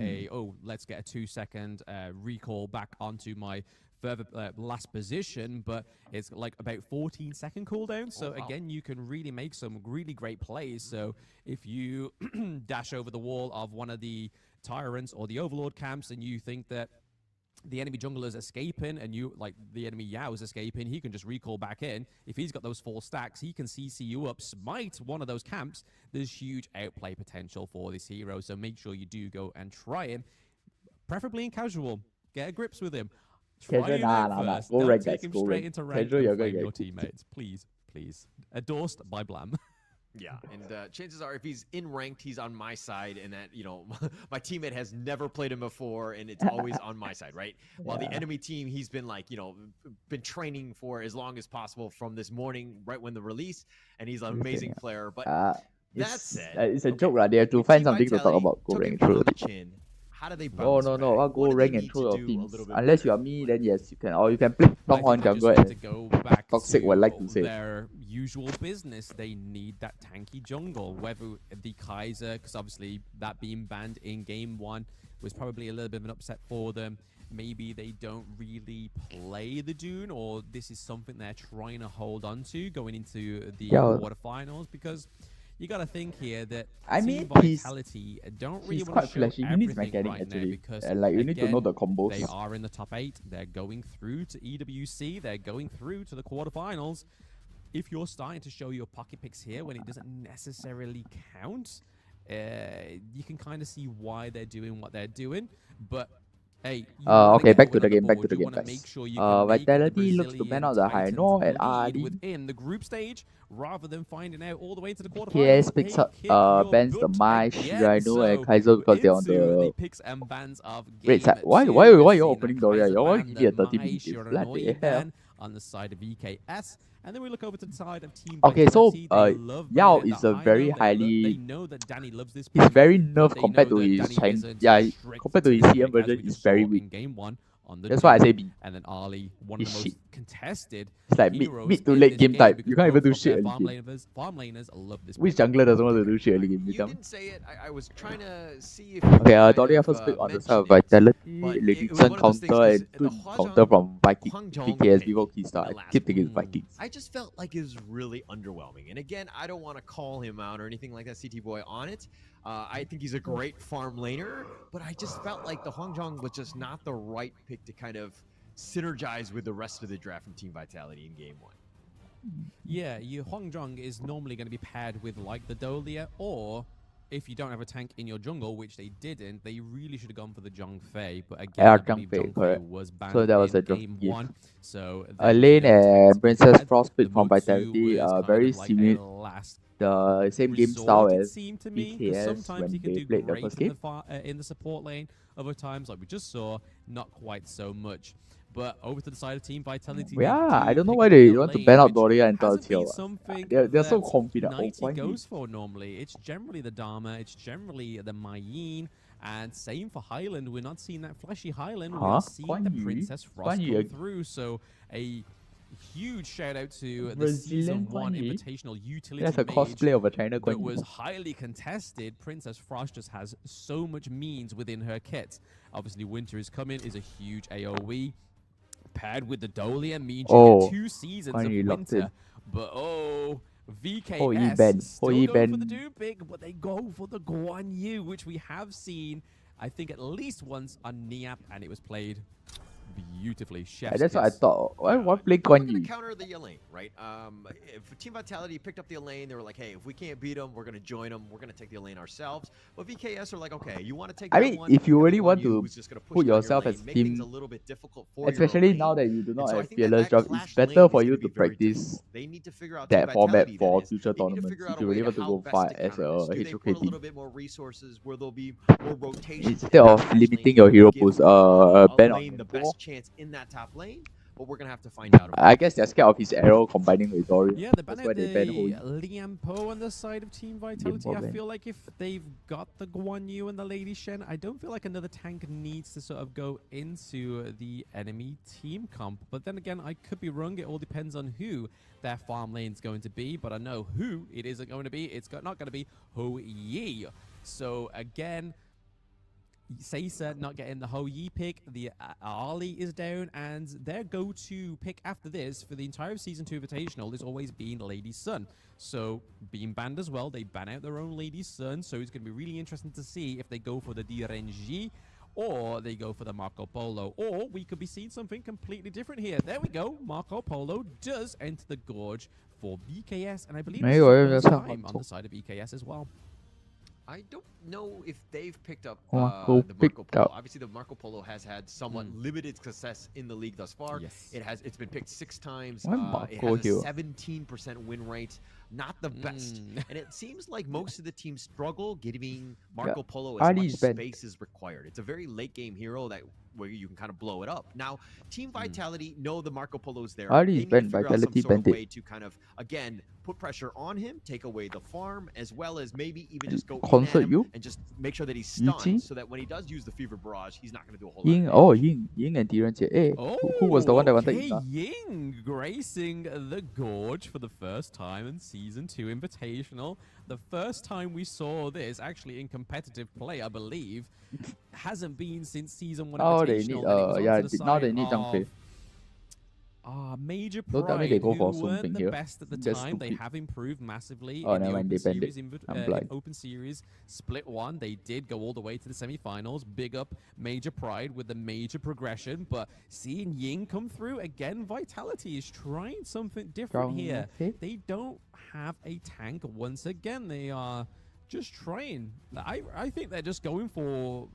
let's get a 2-second recall back onto my further last position, but it's like about 14-second cooldown. So again, you can really make some really great plays. So if you dash over the wall of one of the tyrants or the overlord camps and you think that the enemy jungler is escaping and you like the enemy Yao is escaping, he can just recall back in. If he's got those 4 stacks, he can CC you up, smite one of those camps. There's huge outplay potential for this hero, so make sure you do go and try him, preferably in casual. Get a grips with him. Try Casual, him out nah. first. Go Don't rank, take guys, him go straight rank. into rank Casual, and you're gonna flame get your cooked. teammates. Please. Endorsed by Blam. Yeah, and chances are if he's in ranked, he's on my side, and that, my teammate has never played him before, and it's always on my side, right? While the enemy team, he's been like, been training for as long as possible from this morning, right when the release, and he's an amazing player. But that said, it's a joke, right? They have to find something to talk about. Go took rank him on through the it. chin. how do they No, bounce back? I'll go What do they rank and need throw to your do a things. little bit Unless you better? are me, then yes, you can. Or you can play Longhorn jungle To and go back Toxic would like to say. their usual business, they need that tanky jungle. Whether the Kaiser, because obviously that being banned in game 1 was probably a little bit of an upset for them. Maybe they don't really play the Dune, or this is something they're trying to hold on to going into the quarterfinals, because you got to think here that Team Vitality don't really want to show everything right now, because you need to know the combos. They are in the top 8. They're going through to EWC. They're going through to the quarterfinals. If you're starting to show your pocket picks here when it doesn't necessarily count, you can kind of see why they're doing what they're doing. But hey, okay, back to the game, guys. Vitality looks to ban out the Haino and Ali. Within the group stage, rather than finding out all the way to the KS quarterfinals. picks up bans the Mai, Rhino, and Kaiser because they're on the picks and bans of red side. Why you opening Doria? You want to give me a 30 minutes? Bloody hell. On the side of VKS. And then we look over to the side of Team Okay, so Yao is a very highly. They know that Danny loves this. He's very nerfed compared to his Chinese. Yeah, compared to his CM version, he's very weak. Game 1 on the That's why I say B. And then Ali, one of the most contested. It's like mid to late game type. You can't even do shit Farm early game. laners love this. Which jungler doesn't want to do shit early game? You didn't say it. I was trying to see if. Okay, Doria first pick on the side of Vitality, Livingston counter and Toon counter from Viking PKS before Keystar. I keep thinking Vikings. I just felt like it was really underwhelming. And again, I don't want to call him out or anything like that, CT Boy, on it. I think he's a great farm laner, but I just felt like the Hongzhong was just not the right pick to kind of synergize with the rest of the draft from Team Vitality in game 1. Yeah, your Hongzhong is normally going to be paired with like the Dolia, or if you don't have a tank in your jungle, which they didn't, they really should have gone for the Zhongfei. But again, I believe Zhongfei was banned so that was a game 1. So Lane and Princess Frost pick from Vitality are very similar. The same game style as BKS when they played the first game. In the support lane, other times, like we just saw, not quite so much. But over to the side of Team Vitality. Yeah, I don't know why they want to ban out Doria and Taltiel. They're so confident. Why goes for normally. It's generally the Dharma, it's generally the Mayin, and same for Highland. We're not seeing that flashy Highland. We're seeing the Princess Frost come through. So a huge shout out to the Season 1 Invitational utility. That's a cosplay of a China that was highly contested. Princess Frost just has so much means within her kit. Obviously, Winter is Coming is a huge AoE. Paired with the Dolia means you get 2 seasons of Winter. But VKS still going for the Doom pick, but they go for the Guan Yu, which we have seen, I think, at least once on Niap, and it was played beautifully. Chef's that's what I thought. Why play Guan Yu? Counter the Elaine, right? If Team Vitality picked up the Elaine, they were like, hey, if we can't beat them, we're going to join them. We're going to take the Elaine ourselves. But VKS are like, okay, you want to take one? If you really want to put yourself as a team, especially now that you do not have Fearless Job, it's better for you to practice that format for future tournaments. If you really want to go far as a HOK team. A little bit more resources where there'll be more rotation. Instead of limiting your hero pools, ban on the best chance in that top lane, but we're gonna have to find out. I guess they're scared of his arrow combining with Dory. Yeah, that's why they ban Liam Poe on the side of Team Vitality. I feel like if they've got the Guan Yu and the Lady Shen, I don't feel like another tank needs to sort of go into the enemy team comp. But then again, I could be wrong. It all depends on who their farm lane's going to be. But I know who it isn't going to be. It's not going to be Ho Yi. So again, Seiza not getting the Ho Yi pick, the Ali is down, and their go-to pick after this for the entire Season 2 Invitational has always been Lady Sun. So, being banned as well, they ban out their own Lady Sun, so it's going to be really interesting to see if they go for the DRNG or they go for the Marco Polo, or we could be seeing something completely different here. There we go, Marco Polo does enter the Gorge for BKS, and I believe it's the first time on the side of BKS as well. I don't know if they've picked up the Marco Polo. Obviously, the Marco Polo has had somewhat limited success in the league thus far. Yes. It's been picked 6 times. It has a 17% win rate. Not the best. And it seems like most of the teams struggle giving Marco Polo as much space as required. It's a very late game hero that where you can kind of blow it up. Now, Team Vitality know the Marco Polo's there. How do They you need to ban figure out Vitality some sort of bandit? way to kind of, again, put pressure on him, take away the farm, as well as maybe even just go in at Concert him you? and just make sure that he's Yuqi? stunned, so that when he does use the Fever Barrage, he's not going to do a whole lot Ying, of oh, damage. Ying and Diren Jie. Who was the one that wanted Okay, Ying? Ying gracing the Gorge for the first time in Season 2 Invitational. The first time we saw this, actually in competitive play, I believe, hasn't been since Season 1 Now they Invitational. need, and it was yeah, onto the now they side need Zhang Fei. Major Don't tell me Pride, they go who for weren't something the here. best at the That's time. They stupid. have improved massively Oh, in the never mind, Open they banned it. Series. I'm In blind. Open Series Split 1, they did go all the way to the semifinals. Big up Major Pride with the major progression. But seeing Ying come through, again, Vitality is trying something different here. They don't have a tank once again. They are just trying. I think they're just going for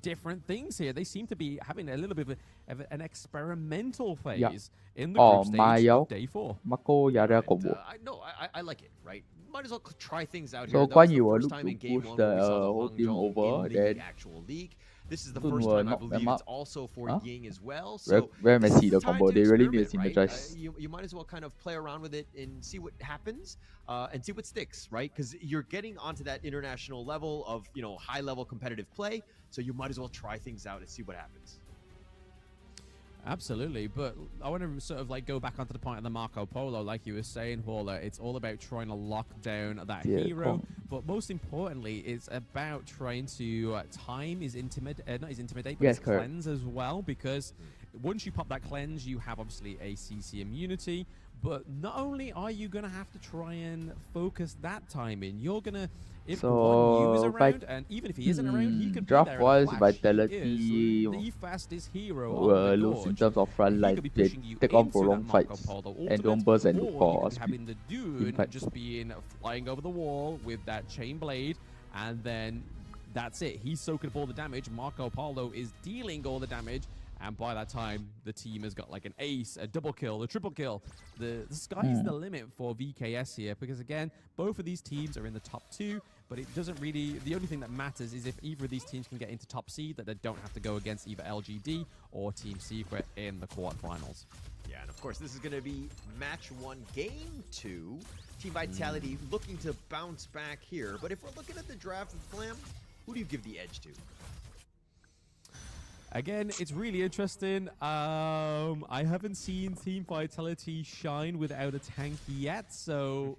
different things here. They seem to be having a little bit of an experimental phase in the group stage of day 4. Mako Yara combo. I like it, right? Might as well try things out So here. That Guan was Yu the will first look time to in game push 1 the where we saw the whole Wang team Zhong over, in the then actual league. This is the Sun first will time I knock believe them it's up. also for Huh? Ying as well. Very, So very this messy, is the time combo. to They really need to experiment, synergize. You might as well kind of play around with it and see what happens and see what sticks, right? Because you're getting onto that international level of, high level competitive play. So you might as well try things out and see what happens. Absolutely, but I want to sort of go back onto the point of the Marco Polo, like you were saying, Hauler. It's all about trying to lock down that hero, but most importantly, it's about trying to time his not his intimidate, but his cleanse as well. Because once you pop that cleanse, you have obviously a CC immunity. But not only are you gonna have to try and focus that time in, you're gonna if Guan Yu is around, and even if he isn't around, he could be there in a draft-wise, flash. Vitality He is the fastest hero will on the lose in Gorge. terms of front He line. could be They pushing you take on into that prolonged Marco fights Polo and don't ultimate, burst and look or you for could be speed. having the Dune Impact. just being flying over the wall with that chain blade, and then that's it. He's soaking up all the damage. Marco Polo is dealing all the damage. And by that time, the team has got like an ace, a double kill, a triple kill. The sky's the limit for VKS here, because again, both of these teams are in the top 2, but it doesn't really, the only thing that matters is if either of these teams can get into top seed, that they don't have to go against either LGD or Team Secret in the quarterfinals. Yeah, and of course, this is going to be match 1, game 2. Team Vitality looking to bounce back here. But if we're looking at the draft of Flam, who do you give the edge to? Again, it's really interesting. I haven't seen Team Vitality shine without a tank yet, so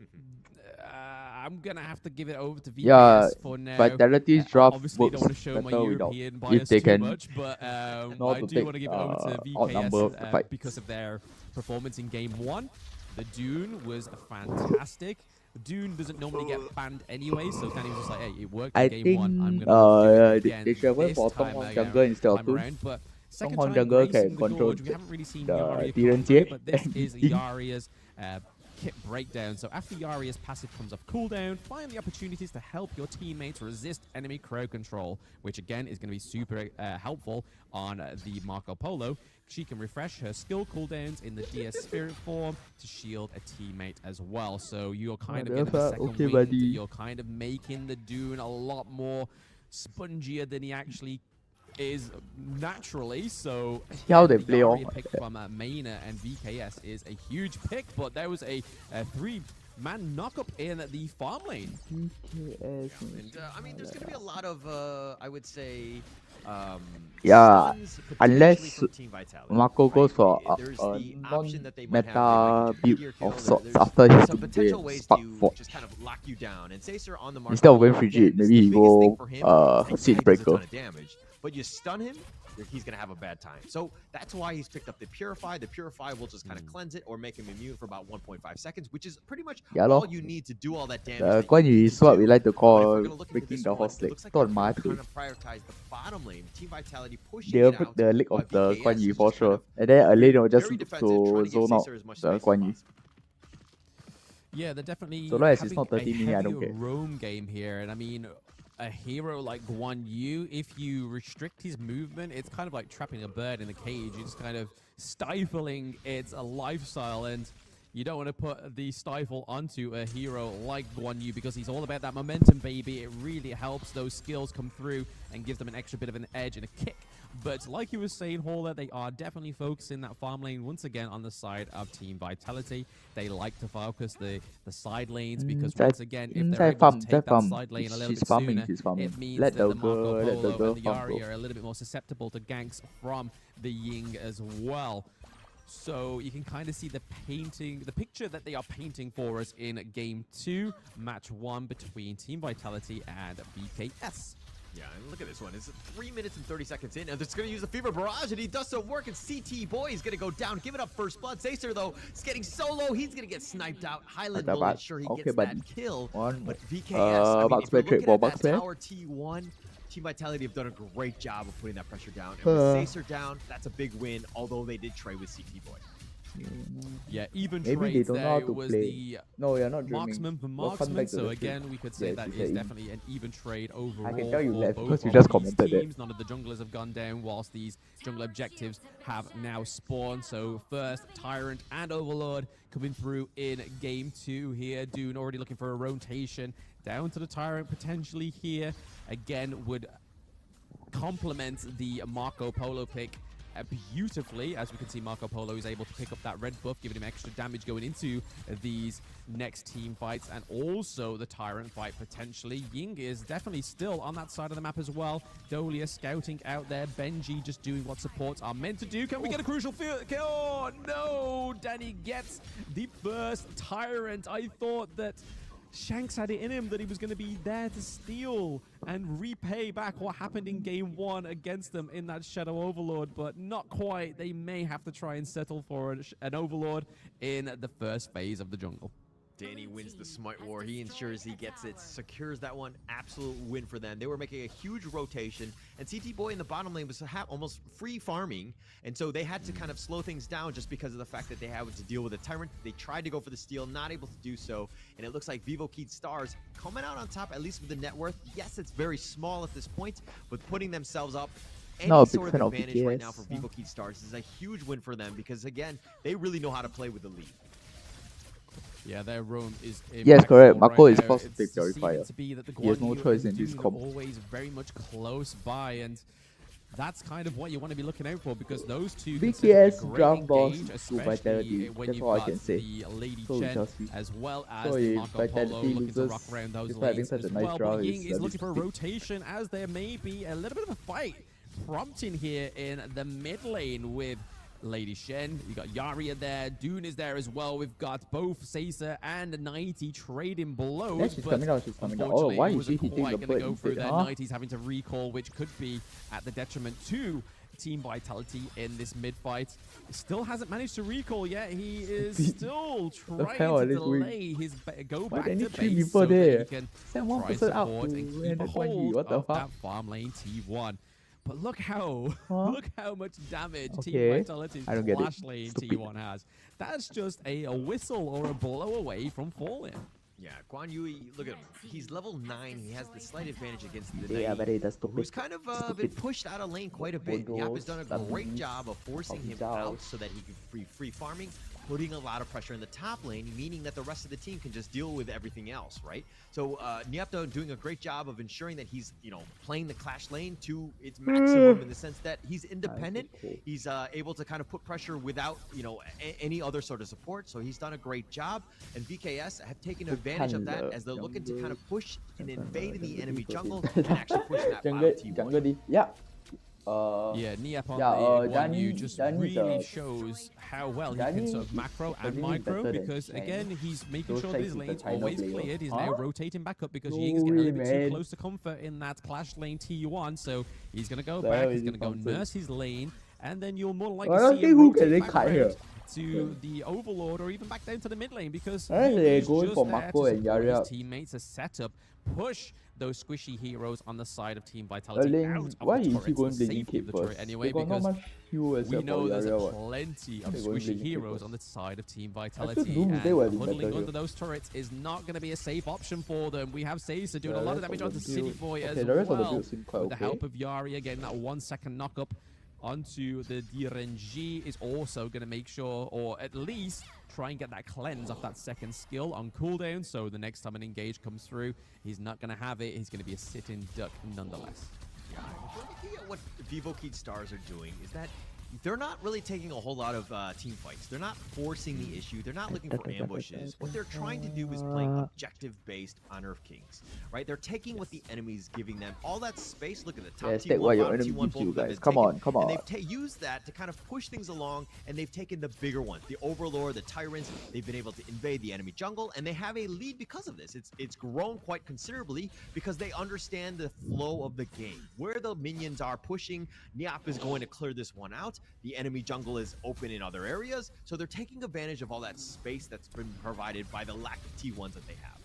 I'm gonna have to give it over to VKS for now. Vitality's draft obviously don't want to show my European bias too much, but I do want to give it over to VKS because of their performance in Game 1. The Dune was fantastic. Dune doesn't normally get banned anyway, so Danny was just like, hey, it worked in Game 1. I'm gonna give it again they should went for Tonghorn Jungle instead of Dune. Tonghorn Jungle can control we haven't really seen the Yaria Diren come, Jie. but this is Yaria's kit breakdown. So after Yaria's passive comes off cooldown, find the opportunities to help your teammates resist enemy crow control, which again is going to be super helpful on the Marco Polo. She can refresh her skill cooldowns in the DS Spirit form to shield a teammate as well. So you're kind of getting the second wind. You're kind of making the Dune a lot more spongier than he actually is naturally. So how they play on pick from Maina and VKS is a huge pick, but there was a 3-man knockup in the farm lane. And I mean, there's going to be a lot of, I would say, unless Marco goes for a non-meta build of sorts after his Spark Forge. Just kind of lock you down. And Sacer on the Instead of going Frigid, maybe he go Seed Breaker. But you stun him, he's going to have a bad time. So that's why he's picked up the Purify. The Purify will just kind of cleanse it or make him immune for about 1.5 seconds, which is pretty much all you need to do all that damage. Guan Yu is what we like to call breaking the horse leg. Don't mind to prioritize the bottom lane. Team Vitality pushing they'll break the leg of the Guan Yu for sure. And then a lane will just look to zone out the Guan Yu. Yeah, they're definitely so long as it's not 30 minutes, I don't care. Roam game here, and I mean, a hero like Guan Yu, if you restrict his movement, it's kind of like trapping a bird in a cage. You're just kind of stifling its lifestyle, and You don't want to put the stifle onto a hero like Guan Yu because he's all about that momentum, baby. It really helps those skills come through and gives them an extra bit of an edge and a kick. But like you were saying, Hauler, they are definitely focusing that farm lane once again on the side of Team Vitality. They like to focus the side lanes because once again, if they're able to take that side lane a little bit sooner, it means that the Marco Polo and the Yari are a little bit more susceptible to ganks from the Ying as well. So you can kind of see the picture that they are painting for us in Game 2, Match 1 between Team Vitality and BKS. Yeah, and look at this one. It's 3 minutes and 30 seconds in, and it's going to use the Fever Barrage, and he does some work, and CT Boy is going to go down, give it up first blood. Zacer, though, is getting so low, he's going to get sniped out. Highland will ensure he gets that kill, but VKS, I mean, if you're looking at that tower T1, Team Vitality have done a great job of putting that pressure down, and with Zacer down, that's a big win, although they did trade with CT Boy. Yeah, even maybe they don't know how to was play. The no, you're not marksman for marksman. So again, we could say that is definitely an even trade overall. I can tell you that because you just commented teams. None of the junglers have gone down, whilst these jungle objectives have now spawned. So first, Tyrant and Overlord coming through in Game 2 here. Dune already looking for a rotation down to the Tyrant potentially here. Again, would complement the Marco Polo pick beautifully. As we can see, Marco Polo is able to pick up that red buff, giving him extra damage going into these next team fights, and also the Tyrant fight potentially. Ying is definitely still on that side of the map as well. Dolia scouting out there. Benji just doing what supports are meant to do. Can we get a crucial kill? Oh, no! Danny gets the first Tyrant. I thought that Shanks had it in him, that he was going to be there to steal and repay back what happened in Game 1 against them in that Shadow Overlord, but not quite. They may have to try and settle for an Overlord in the first phase of the jungle. Danny wins the Smite War. He ensures he gets it, secures that one. Absolute win for them. They were making a huge rotation, and CT Boy in the bottom lane was almost free farming, and so they had to kind of slow things down just because of the fact that they had to deal with a Tyrant. They tried to go for the steal, not able to do so, and it looks like Vivo Keat Stars coming out on top, at least with the net worth. Yes, it's very small at this point, but putting themselves up any sort of advantage right now for Vivo Keat Stars is a huge win for them because, again, they really know how to play with the lead. Yeah, their roam is yes, correct. Marco right is supposed to take Purifier. He has no choice in this comp. Always very much close by, and that's kind of what you want to be looking out for because those two BKS DreamVox to Vitality. That's all I can say. The Lady so Chen as well as the Marco Polo looking to rock around those lanes as well. But Ying is looking for a rotation as there may be a little bit of a fight prompting here in the mid lane with Lady Shen. You got Yaria there. Dune is there as well. We've got both Caesar and 90 trading blows. Yeah, she's coming out. She's coming out. Oh, why is she hitting the bird? Go through there. 90's having to recall, which could be at the detriment to Team Vitality in this mid fight. Still hasn't managed to recall yet. He is still trying to delay his go back to base so that he can try and support and keep a hold of that farm lane T1. But look how much damage Team Vitality's flash lane T1 has. That's just a whistle or a blow away from falling. Yeah, Guan Yu, look at him. He's level 9. He has the slight advantage against the who's kind of been pushed out of lane quite a bit. Yap has done a great job of forcing him out so that he can be free farming, putting a lot of pressure in the top lane, meaning that the rest of the team can just deal with everything else, right? So Nyapto doing a great job of ensuring that he's, playing the Clash lane to its maximum in the sense that he's independent. He's able to kind of put pressure without, any other sort of support. So he's done a great job. And VKS have taken advantage of that as they're looking to kind of push and invade in the enemy jungle and actually push that bottom T1. Yeah. Niap on the Guan Yu just really shows how well he can sort of macro and micro because again he's making sure that his lane's always cleared. He's now rotating back up because Ying's getting a little bit too close to comfort in that Clash lane T1, so he's gonna go back, he's gonna go nurse his lane, and then you'll more likely see him rotate back around to the Overlord or even back down to the mid lane because he's just there to his teammates, a setup, push those squishy heroes on the side of Team Vitality out of why the is he going turrets, to the turret anyway, because we know there's plenty of squishy heroes on the side of Team Vitality, and huddling under those turrets is not going to be a safe option for them. We have Caesar doing a lot of damage onto City Boy as well, with the help of Yaria getting that 1 second knock up onto the DRNG is also going to make sure, or at least try and get that cleanse off that second skill on cooldown, so the next time an engage comes through, he's not going to have it. He's going to be a sit-in duck nonetheless. Yeah, if we're looking at what Vivokeed Stars are doing, is that they're not really taking a whole lot of team fights. They're not forcing the issue. They're not looking for ambushes. What they're trying to do is playing objective-based Honor of Kings, right? They're taking what the enemy's giving them, all that space. Look at the top take what T1, your bottom enemy T1, gives both you, of them guys. have Come taken, on, come and on. they've used that to kind of push things along, and they've taken the bigger ones, the Overlord, the Tyrants. They've been able to invade the enemy jungle, and they have a lead because of this. It's grown quite considerably because they understand the flow of the game. Where the minions are pushing, Niap is going to clear this one out. The enemy jungle is open in other areas, so they're taking advantage of all that space that's been provided by the lack of T1s that they have.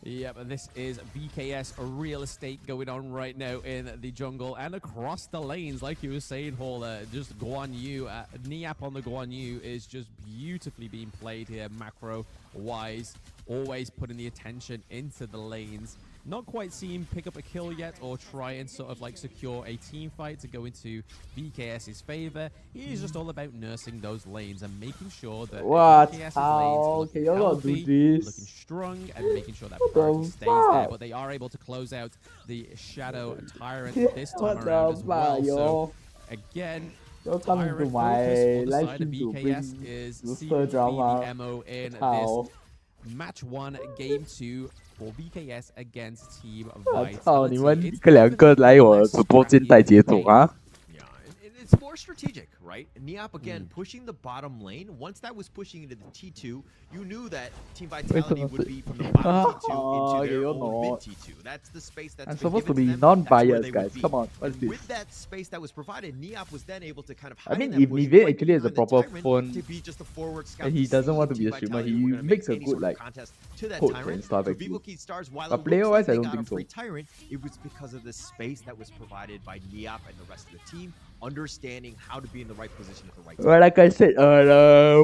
Yep, and this is VKS real estate going on right now in the jungle and across the lanes, like you were saying, Hauler. Just Guan Yu, Niap on the Guan Yu is just beautifully being played here, macro-wise, always putting the attention into the lanes. Not quite seen him pick up a kill yet or try and sort of like secure a team fight to go into VKS's favor. He is just all about nursing those lanes and making sure that VKS's lanes can you not do this? looking strong and making sure that priority stays there. But they are able to close out the Shadow Tyrant this time around as well. So again, Tyrant focus for the side of VKS is seeming to be the MO in this match 1, game 2. For VKS against Team Vitality. 操！你们一个两个来我直播间带节奏啊！ It's more strategic, right? Niap again pushing the bottom lane. Once that was pushing into the T2, you knew that Team Vitality would be from the bottom T2 into their own mid T2. That's the space that's I'm been supposed to given be them. That's where non-biased, they guys. would be. Come on, what is And this? with that space that was provided, Niap was then able to kind of I hide mean, in that if bush Nivea right actually has a behind the proper Tyrant phone, to be just a forward scout and he to doesn't see want to if be a Team streamer, Vitality he were gonna makes a make any good sort of like contest to that quotes Tyrant. and stuff For actually. Vivokeed Stars, while But it looks player-wise, like I they don't got a think so. free Tyrant, it was because of the space that was provided by Niap and the rest of the team, understanding how to be in the right position at the right time. Well, like I said,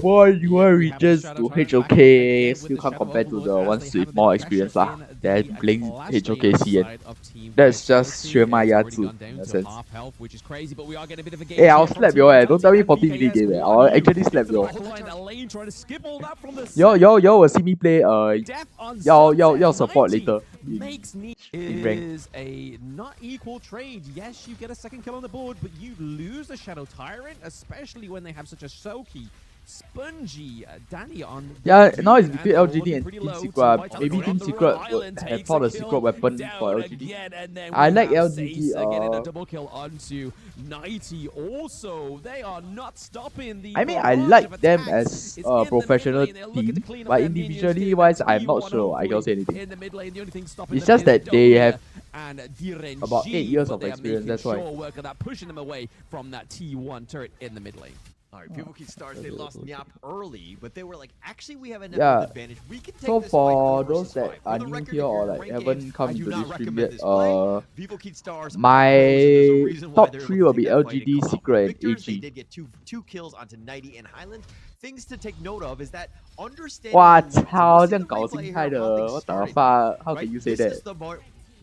more newer regions to HOK still can't compare to the ones with more experience lah. They're playing HOKC and that's just 血脉压制 in a sense. Hey, I'll slap your ass. Don't tell me 40-minute game. I'll actually slap your. Y'all will see me play. 要 support later. Is a not equal trade. Yes, you get a second kill on the board, but you lose the Shadow Tyrant, especially when they have such a soaky, spongy Danny on. Yeah, now it's between LGD and Team Secret. Maybe Team Secret would have thought a secret weapon for LGD. I like LGD. Getting a double kill onto 90. Also, they are not stopping the. I mean, I like them as a professional team, but individually wise, I'm not sure. I can't say anything. It's just that they have about 8 years of experience. That's why. Pushing them away from that T1 turret in the mid lane. All right, Vivokeed Stars, they lost Niap early, but they were like, actually, we have a network advantage. We can take so this for fight those that are new here or like haven't come to this stream yet, Vivokeed Stars, my top 3 will be LGD, Secret, and They AG. did get two kills onto 90 and Highland. Things to take note of is that understanding. 哇操，这样搞心态的，what the fuck? How can you say that?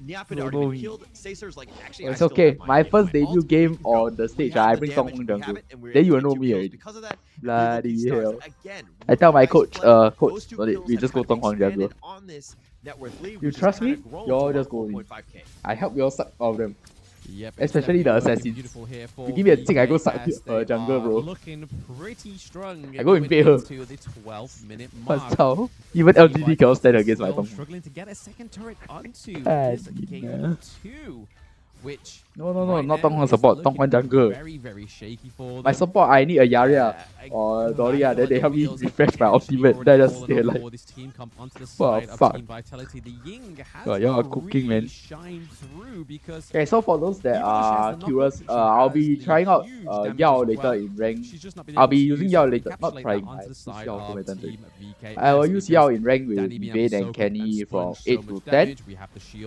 Niap had already been killed. Sacer's like, actually, It's okay. My first debut game on the stage, I bring Donghong jungle. Then you will know me already. Bloody hell. I tell my coach, we just go Donghong jungle. You trust me? Y'all just go in. I help y'all suck all of them. Yep, especially the assassins. You give me a tick, I go suck jungle, bro. Looking pretty strong. I go invade her. To the 12-minute What's mark. how? Even LGD cannot stand against my Donghong. Struggling to get a second turret onto this game 2. Which no, not Donghong support, Donghong jungle. Very, very shaky for my support, I need a Yaria or Doria, then they help me refresh my ultimate, then I just stay alive. Oh, fuck. Y'all are cooking, man. Okay, so for those that are curious, I'll be trying out Yao later in rank. I'll be using Yao later, not trying. I will use Yao in rank with Vayne and Kenny from 8 to 10.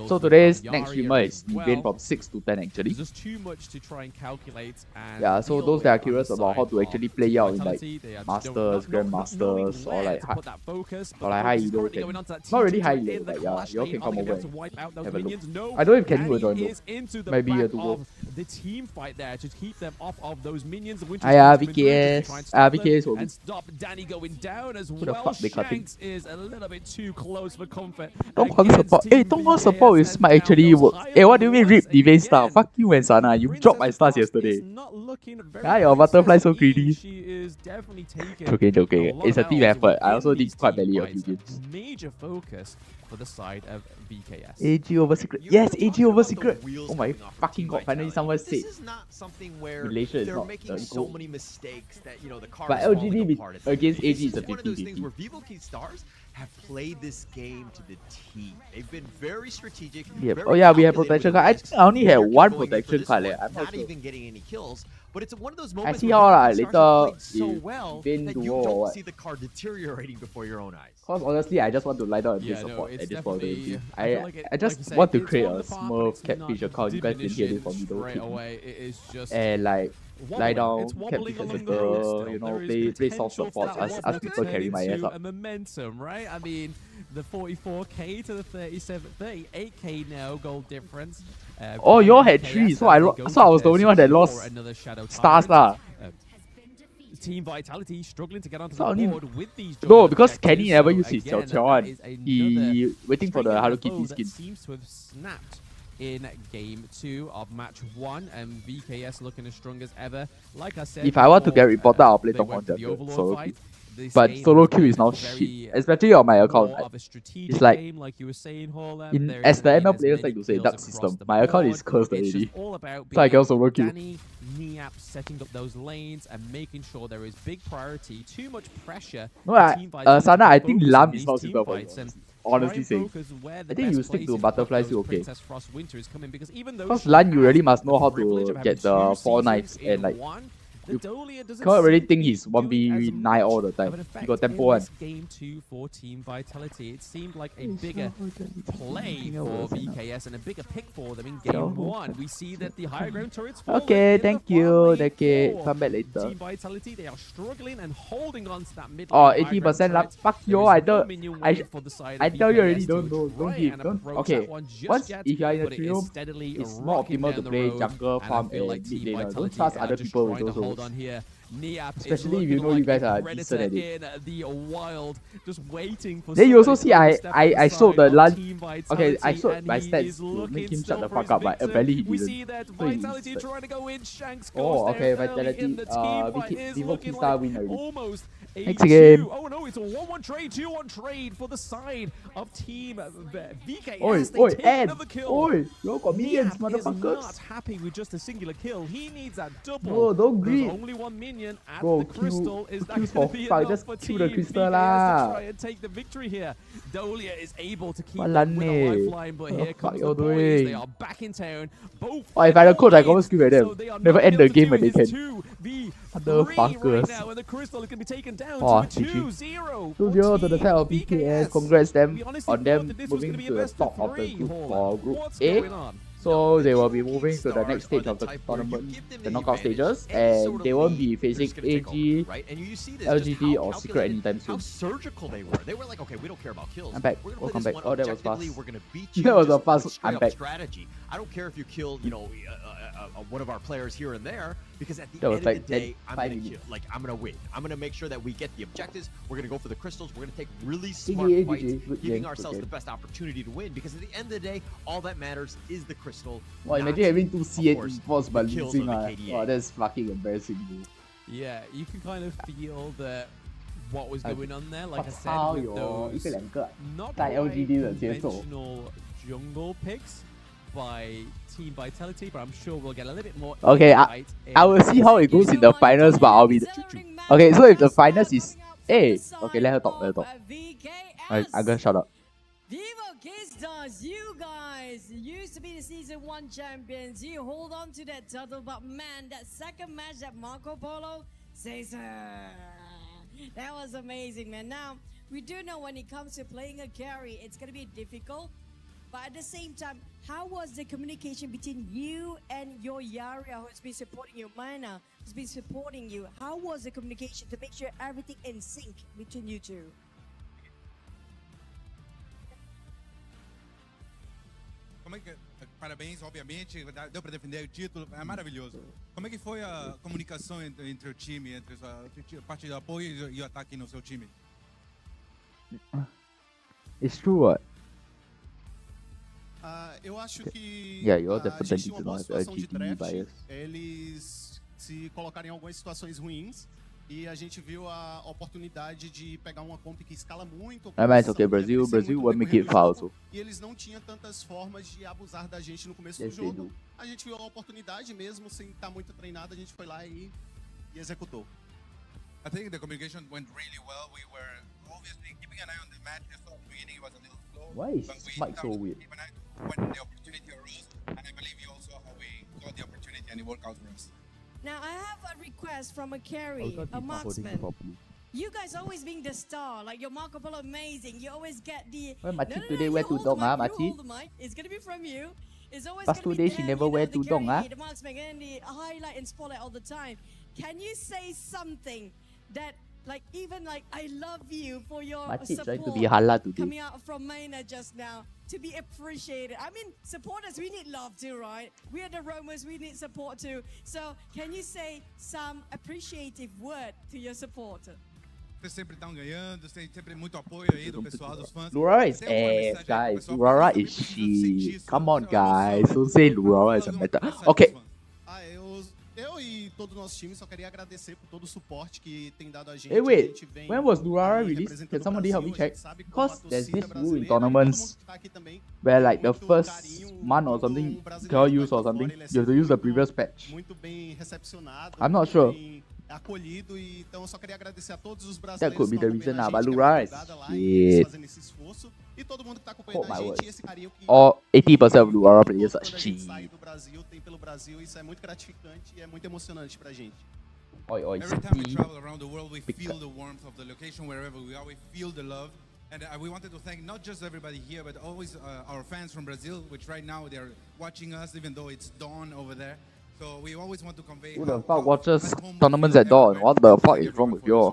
So today's next streamer is Vayne from 6 6 to 10 actually. There's just too much to try and calculate. And Yeah, so those that are curious about how to actually play out in like Masters, Grandmasters, or like high elo can, not really high elo, but yeah, you all can come over and have a look. I don't know if Kenny will join though. Maybe you have to go. The team fight there to keep them off of those minions. VKS will and stop Danny going down as well. Shanks is a little bit too close for comfort. Dongkwang support. Hey, Dongkwang support with Smite actually works. Hey, what do you mean rip defense star? Fuck you and Sana. You dropped my stars yesterday. Yeah, your butterfly so greedy. Joking. It's a team effort. I also did quite badly a few games. Major focus for the side of VKS. AG over Secret. Yes, AG over Secret. Oh my fucking god! Finally, someone said. This is not something where Malaysia they're making so many mistakes that the car but is LGD apart. against AG is a one of those 50-50. things where VKS Stars have played this game to the T. They've been very strategic. Yeah. Very Oh yeah, we have calculated protection card. I think I only had one protection card. I'm not even getting any kills. But it's one of those I moments see where how VKS later Stars have played so if well Vin that duo you or don't what. see the car deteriorating before your own eyes. Cause honestly, I just want to light out a bit support at this point of the game. I just want to create a Smurf catfish account. You guys didn't hear this from me, don't keep me. And like lie down, catfish as a girl, play soft supports, ask people carry my ass up. And momentum, right? I mean, the 44k to the 38k now goal difference. Oh, you all had 3, so I was the only one that lost stars lah. Team Vitality struggling to get onto So the board with these. No, because Kenny never used his Qiao Qiao one. He waiting for the Hello Kitty skin. Seems to have snapped in game 2 of match 1, and VKS looking as strong as ever. Like I said, If I want to get reported, I'll play Dongkwang solo queue. But solo queue is now shit, especially on my account. It's like, as the ML players like to say, dark system. My account is cursed already, so I cannot solo queue. Niap setting up those lanes and making sure there is big priority, too much pressure. No, Sana, I think Lam is not suitable for you. Honestly saying, I think you stick to butterflies, you okay. Because Lan, you really must know how to get the 4 knives and like. You can't really think he's 1v9 all the time. He got tempo one. Game 2 for Team Vitality. It seemed like a bigger play for VKS and a bigger pick for them in game 1. We see that the higher ground turrets fall. Okay, thank you. Okay, come back later. Team Vitality, they are struggling and holding on to that mid. Oh, 80% lap. Fuck you! I tell you already. Don't give. Okay, once if you are in a trio, it's more optimal to play jungle, farm, and mid laner. Don't trust other people with those roles. On here. Especially if you know you guys are decent at it. The wild, just waiting for. Then you also see I sold the lunch. Okay, I sold my stats to make him shut the fuck up, but apparently he didn't. We see that Vitality trying to go in. Shanks goes oh, okay, Vitality. DreamVox star win already. Almost. Next game. Oh no, it's a 1-1 trade, 2-1 trade for the side of Team VKS. Oi, they take Ed. another kill. Oi, you got minions, motherfuckers. Is not happy with just a singular kill. He needs that double. No, don't greed. There's only 1 minion at Bro, the crystal. Is that for going to be fuck, enough just for kill Team the crystal VKS lah. to try and take the victory here? Dolia is able to keep Walan them with a lifeline, but here comes the boys. doing? They are back in town. Both. Oh, if I had a coach, I go scream at them. So they are Never not end the able to game do when they it. It's can. 2v3 right now, and the crystal is going to be taken down to a 2-0. 2-0 to the side of BKS. Congrats them on them moving to the top of the group for Group A. So they will be moving to the next stage of the tournament, the knockout stages, and they won't be facing AG, LGD, or Secret anytime soon. How surgical they were. They were like, okay, we don't care about kills. I'm back. We're Welcome play back. this one Oh, that was fast. objectively. We're gonna beat you. That was a just fast. straight I'm up back. strategy. I don't care if you killed, one of our players here and there, because at the That was end like of the day, 5 I'm minutes. gonna win. I'm gonna make sure that we get the objectives. We're gonna go for the crystals. We're gonna take really smart GG, fights, good giving game, ourselves good the best opportunity to win. Because at the end of the day, all that matters is the crystal. Wow, not, imagine having 2 C8 of course, imports but the kills losing. of the KDA. Wow, that's fucking embarrassing, dude. Yeah, you can kind of feel that what was going on there. Like I said, How with your those 1-2not 在 quite LGD 的节奏 conventional jungle picks by Team Vitality, but I'm sure we'll get a little bit more. Okay, insight I will see how it goes in the finals, but I'll be. Okay, so if the finals is. Hey! Okay, let her talk. I'm gonna shut up. DreamVox Stars, you guys used to be the Season 1 champions. You hold on to that title, but man, that second match that Marco Polo says, that was amazing, man. Now, we do know when it comes to playing a carry, it's going to be difficult. But at the same time, how was the communication between you and your Yaria, who's been supporting you, Mana, who's been supporting you? How was the communication to make sure everything in sync between you two? Como é que, parabéns, obviamente, deu para defender o título, é maravilhoso. Como é que foi a comunicação entre o time, entre a parte de apoio e o ataque no seu time? It's true what? Eu acho que existe uma boa situação de draft, eles se colocarem em algumas situações ruins e a gente viu a oportunidade de pegar uma comp que escala muito. Mas okay, Brazil won't make it far also. E eles não tinham tantas formas de abusar da gente no começo do jogo. A gente viu a oportunidade mesmo, sem estar muito treinado, a gente foi lá e executou. I think the communication went really well. We were obviously keeping an eye on the match. Just at the beginning, it was a little slow. Why is Mike so weird? When the opportunity arose, and I believe you also how we got the opportunity and it worked out for us. Now I have a request from a carry, a marksman. You guys always being the star, like your Marco Polo amazing. You always get the. Well, Machi today wear tudong, Machi. It's gonna be from you. It's always Past gonna 2 be days she never wear tudong, the marksman and the highlight and spotlight all the time. Can you say something that, like, even like I love you for your Machi support trying to be halal today. coming out from Maina just now to be appreciated. I mean, supporters, we need love too, right? We are the roamers, we need support too. So can you say some appreciative word to your supporter? Vocês sempre estão ganhando, tem sempre muito apoio aí do pessoal, dos fãs. Lurara is ass, guys. Lurara is shit. Come on, guys. Don't say Lurara is a meta. Okay. Eu e todo o nosso time só queria agradecer por todo o suporte que tem dado a gente. Hey, wait. When was Lurara released? Can somebody help me check? Because there's this rule in tournaments where, like, the first month or something, you cannot use or something. You have to use the previous patch. Muito bem recepcionado. I'm not sure. Acolhido, e então eu só queria agradecer a todos os brasileiros That could be the reason, but Lurara is shit. fazendo esse esforço e todo mundo que tá acompanhando a gente, e esse carinho que Or 80% of Lurara players are shit. sai do Brasil, tem pelo Brasil, isso é muito gratificante e é muito emocionante pra gente. Oi, Every time we travel around the world, we feel the warmth of the location wherever we are. We feel the love. And we wanted to thank not just everybody here, but always our fans from Brazil, which right now they're watching us, even though it's dawn over there. So we always want to convey. Who the fuck watches tournaments at dawn? What the fuck is wrong with you?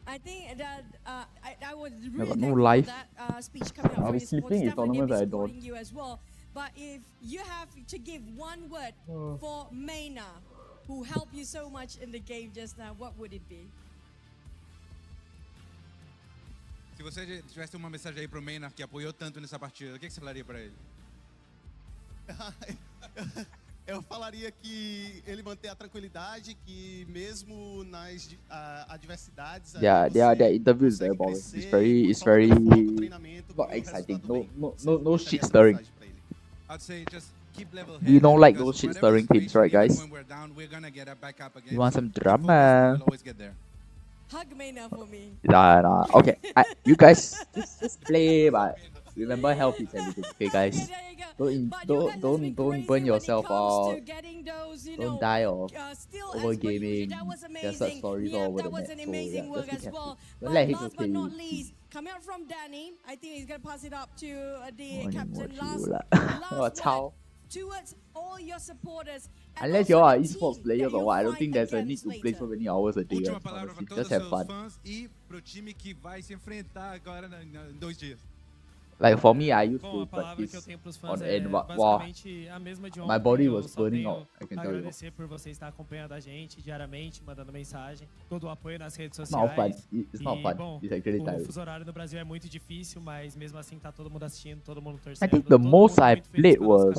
I think that I was I really got no thankful life. for that speech coming out I'll from be Esports. sleeping in Definitely tournaments be at dawn. supporting you as well. But if you have to give one word for Maina, who helped you so much in the game just now, what would it be? Se você tivesse uma mensagem aí pro Maynard que apoiou tanto nessa partida, o que você falaria para ele? Eu falaria que ele manter a tranquilidade, que mesmo nas adversidades... Yeah, their interview is very boring. It's very not exciting. No shit stirring. I'd say just keep level You don't like those shit stirring teams, right, guys? When we're down, we're gonna get back up again. You want some drama? We'll always get there. Hug Maina for me. Nah. Okay, you guys just play, but remember health is everything. Okay, guys. Don't burn yourself out. Don't die of over gaming. Just sad stories all over the net. So yeah, just be careful. Don't let hate okay you. Coming out from Danny, I think he's gonna pass it up to the captain. Last word towards all your supporters. Unless you are esports players or what, I don't think there's a need to play so many hours a day. Honestly, just have fun. Like for me, I used to practice on end, but wow, my body was burning out. I can tell you. Agradecer por você estar acompanhando a gente diariamente, mandando mensagem, todo o apoio nas redes It's not fun. sociais. It's not fun. Bom, It's actually o tiring. fuso horário no Brasil é muito difícil, mas mesmo assim tá todo mundo assistindo, todo mundo torcendo. I think the most I played was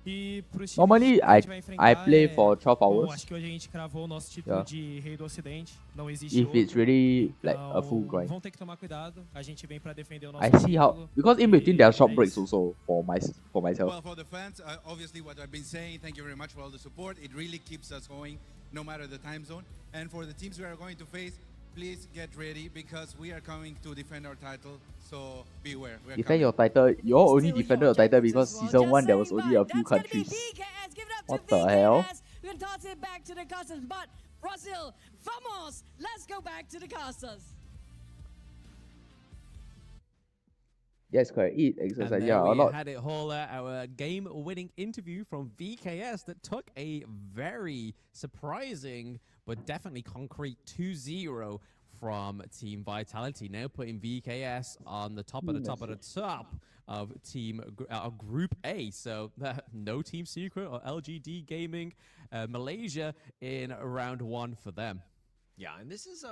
E pros times normally que a gente vai enfrentar I play for 12 Bom, hours. acho que hoje a gente cravou o nosso título Yeah. de Rei do Ocidente. Não existe If outro. it's really like a full Então, grind. vão ter que tomar cuidado. A gente vem pra defender o nosso I see how título. because in between there are short breaks also for myself. Well, for the fans, obviously what I've been saying, thank you very much for all the support. It really keeps us going, no matter the time zone. And for the teams we are going to face, please get ready because we are coming to defend our title. So beware. We are Defend coming. your title. You all only defended your title because season 1 there was only a few countries. What the hell? We're gonna toss it back to the casters, but Brazil, vamos! Let's go back to the casters. Yes, correct. Eat, And exercise. there Yeah, a we lot. had it, Hola, our game-winning interview from VKS that took a very surprising but definitely concrete 2-0 from Team Vitality, now putting VKS on the top of the top of the top of Group A. So no Team Secret or LGD Gaming Malaysia in round 1 for them. Yeah, and this is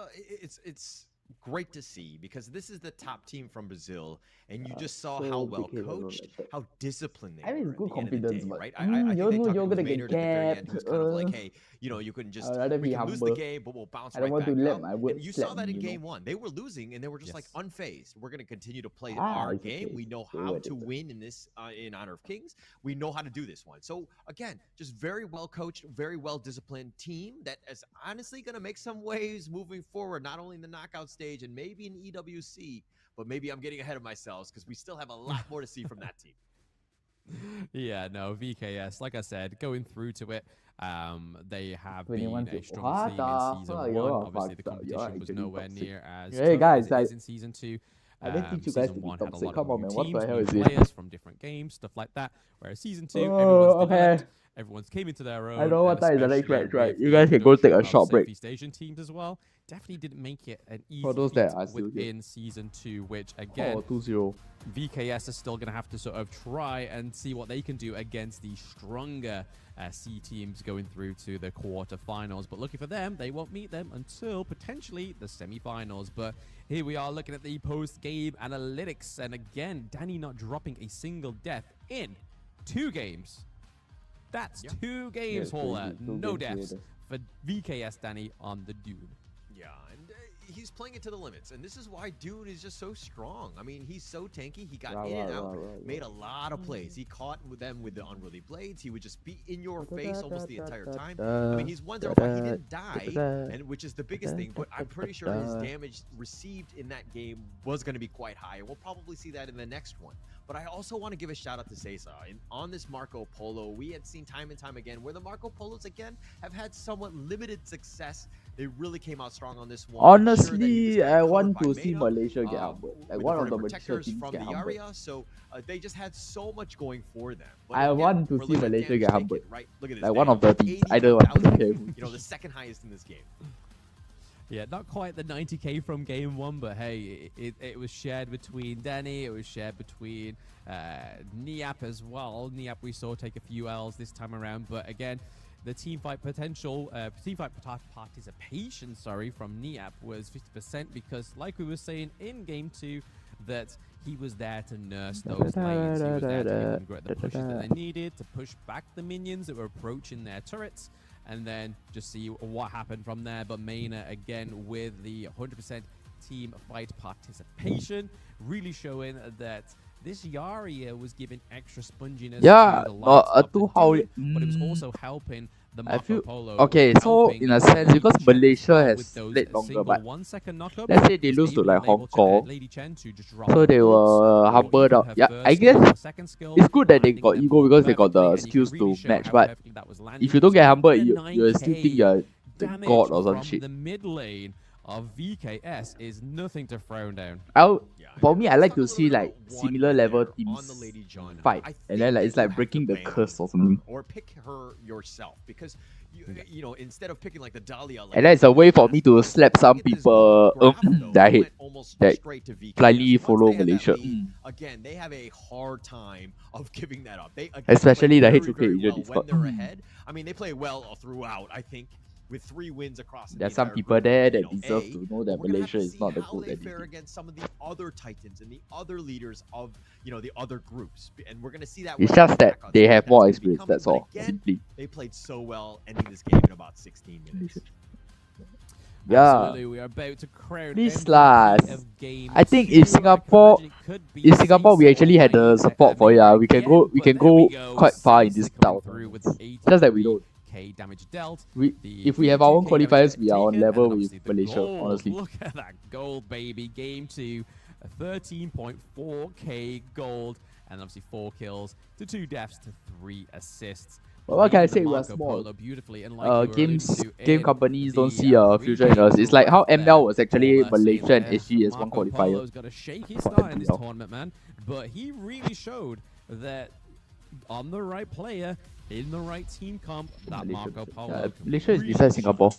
it's great to see because this is the top team from Brazil, and you just saw how well coached, how disciplined they were it's good at the end of the confidence, day, but right? I think you're talking gonna with get Maynard at the very end, capped. he was kind of like, hey, you know, you can just I'd rather we be can lose the humble. game, but we'll bounce I right don't want back to let up. my words And you saw slap that me, in you know. game 1. They were losing, and they were just like unfazed. We're gonna continue to play Ah, our it's game. okay. We know They how were to win in this in Honor of Kings. We know how to do this one. So again, just very well coached, very well disciplined team that is honestly gonna make some waves moving forward, not only in the knockout stage and maybe in EWC, but maybe I'm getting ahead of myself because we still have a lot more to see from that team. Yeah, no, VKS, like I said, going through to it, they have been 21 a to strong what team the in season fuck? 1. You're Obviously, the fucked up. You're competition was actually nowhere toxic. near as Hey tough guys, as it is in season 2. I didn't teach you guys to Season be 1 had a toxic. lot Come of on, new man. What the teams, hell new is this? players from different games, stuff like that. Whereas season 2, Oh, everyone's okay. developed, everyone's came into their own. I know what and time is the next especially match, right? with You the guys can go take a introduction short of break. Selfie Station teams as well. Definitely didn't make it an easy For those feat that are still here. within season 2, which again, 2-0. VKS is still going to have to sort of try and see what they can do against the stronger C teams going through to the quarterfinals. But lucky for them, they won't meet them until potentially the semifinals. But here we are looking at the post-game analytics. And again, Danny not dropping a single death in 2 games. That's 2 games, Hola. No deaths for VKS Danny on the Dune. Yeah, and he's playing it to the limits, and this is why Dune is just so strong. I mean, he's so tanky. He got in and out, made a lot of plays. He caught them with the unruly blades. He would just be in your face almost the entire time. I mean, he's 1-0. He didn't die, and which is the biggest thing, but I'm pretty sure his damage received in that game was going to be quite high, and we'll probably see that in the next one. But I also want to give a shout out to Cesar. On this Marco Polo, we had seen time and time again where the Marco Polos, again, have had somewhat limited success. They really came out strong on this one. Honestly, I want to see Malaysia get humbled. Like one of the Malaysia teams from get the humbled. area, so they just had so much going for them. But I again, want to we're see looking at Malaysia damage get taken, humbled. right? Look at this. Like one of the teams, either one. I don't care who. You know, the second highest in this game. Yeah, not quite the 90k from game 1, but hey, it was shared between Danny, it was shared between Niap as well. Niap we saw take a few L's this time around, but again, the team fight participation, from Niap was 50% because, like we were saying in game 2, that he was there to nurse those lanes. He was there to give them the pushes that they needed to push back the minions that were approaching their turrets, and then just see what happened from there. But Maynard, again, with the 100% team fight participation, really showing that this Yaria was giving extra sponginess to the likes of the Dune, but it was also helping the Marco Polo. Okay, so in a sense, because Malaysia has played longer, but let's say they lose to like Hong Kong, so they were humbled out. Yeah, I guess it's good that they got ego because they got the skills to match, but if you don't get humbled, you still think you're the god or some shit. The mid lane of VKS is nothing to frown down. For me, I like to see like similar level teams fight, and then like it's like breaking the curse or something. Or pick her yourself, because you know, instead of picking like the Dahlia, like, And that's a way for me to slap some people that I hate, that blindly follow Malaysia. Again, they have a hard time of giving that up. They Especially the play HOK very Asia well Discord. when they're ahead. I mean, they play well throughout, I think, with 3 wins across. There are some people there that deserve to know that Malaysia is not the good they at fare it. against some of the other titans and the other leaders of, you know, the other groups, and we're going to see that. It's just that they have more experience, that's all. Simply. They played so well, ending this game in about 16 minutes. Yeah. Absolutely, we are about to crown Please MVP last. of game I think 2. if Singapore, we actually had the support for it, we can go quite far in this town. Just that we don't. Damage dealt. If we have our own qualifiers, we are on level with Malaysia, honestly. Look at that gold, baby. Game 2, 13.4k gold, and obviously 4 kills to 2 deaths to 3 assists. what can I say? We are Marco small. Polo beautifully, and like you were alluding to Game in companies don't the, see a future in us. It's like how ML was actually Malaysia and SG as one Marco qualifier. Polo's got a shaky start in this tournament, man, but he really showed that on the right player, in the right team comp, that Marco Polo. Malaysia is beside Singapore.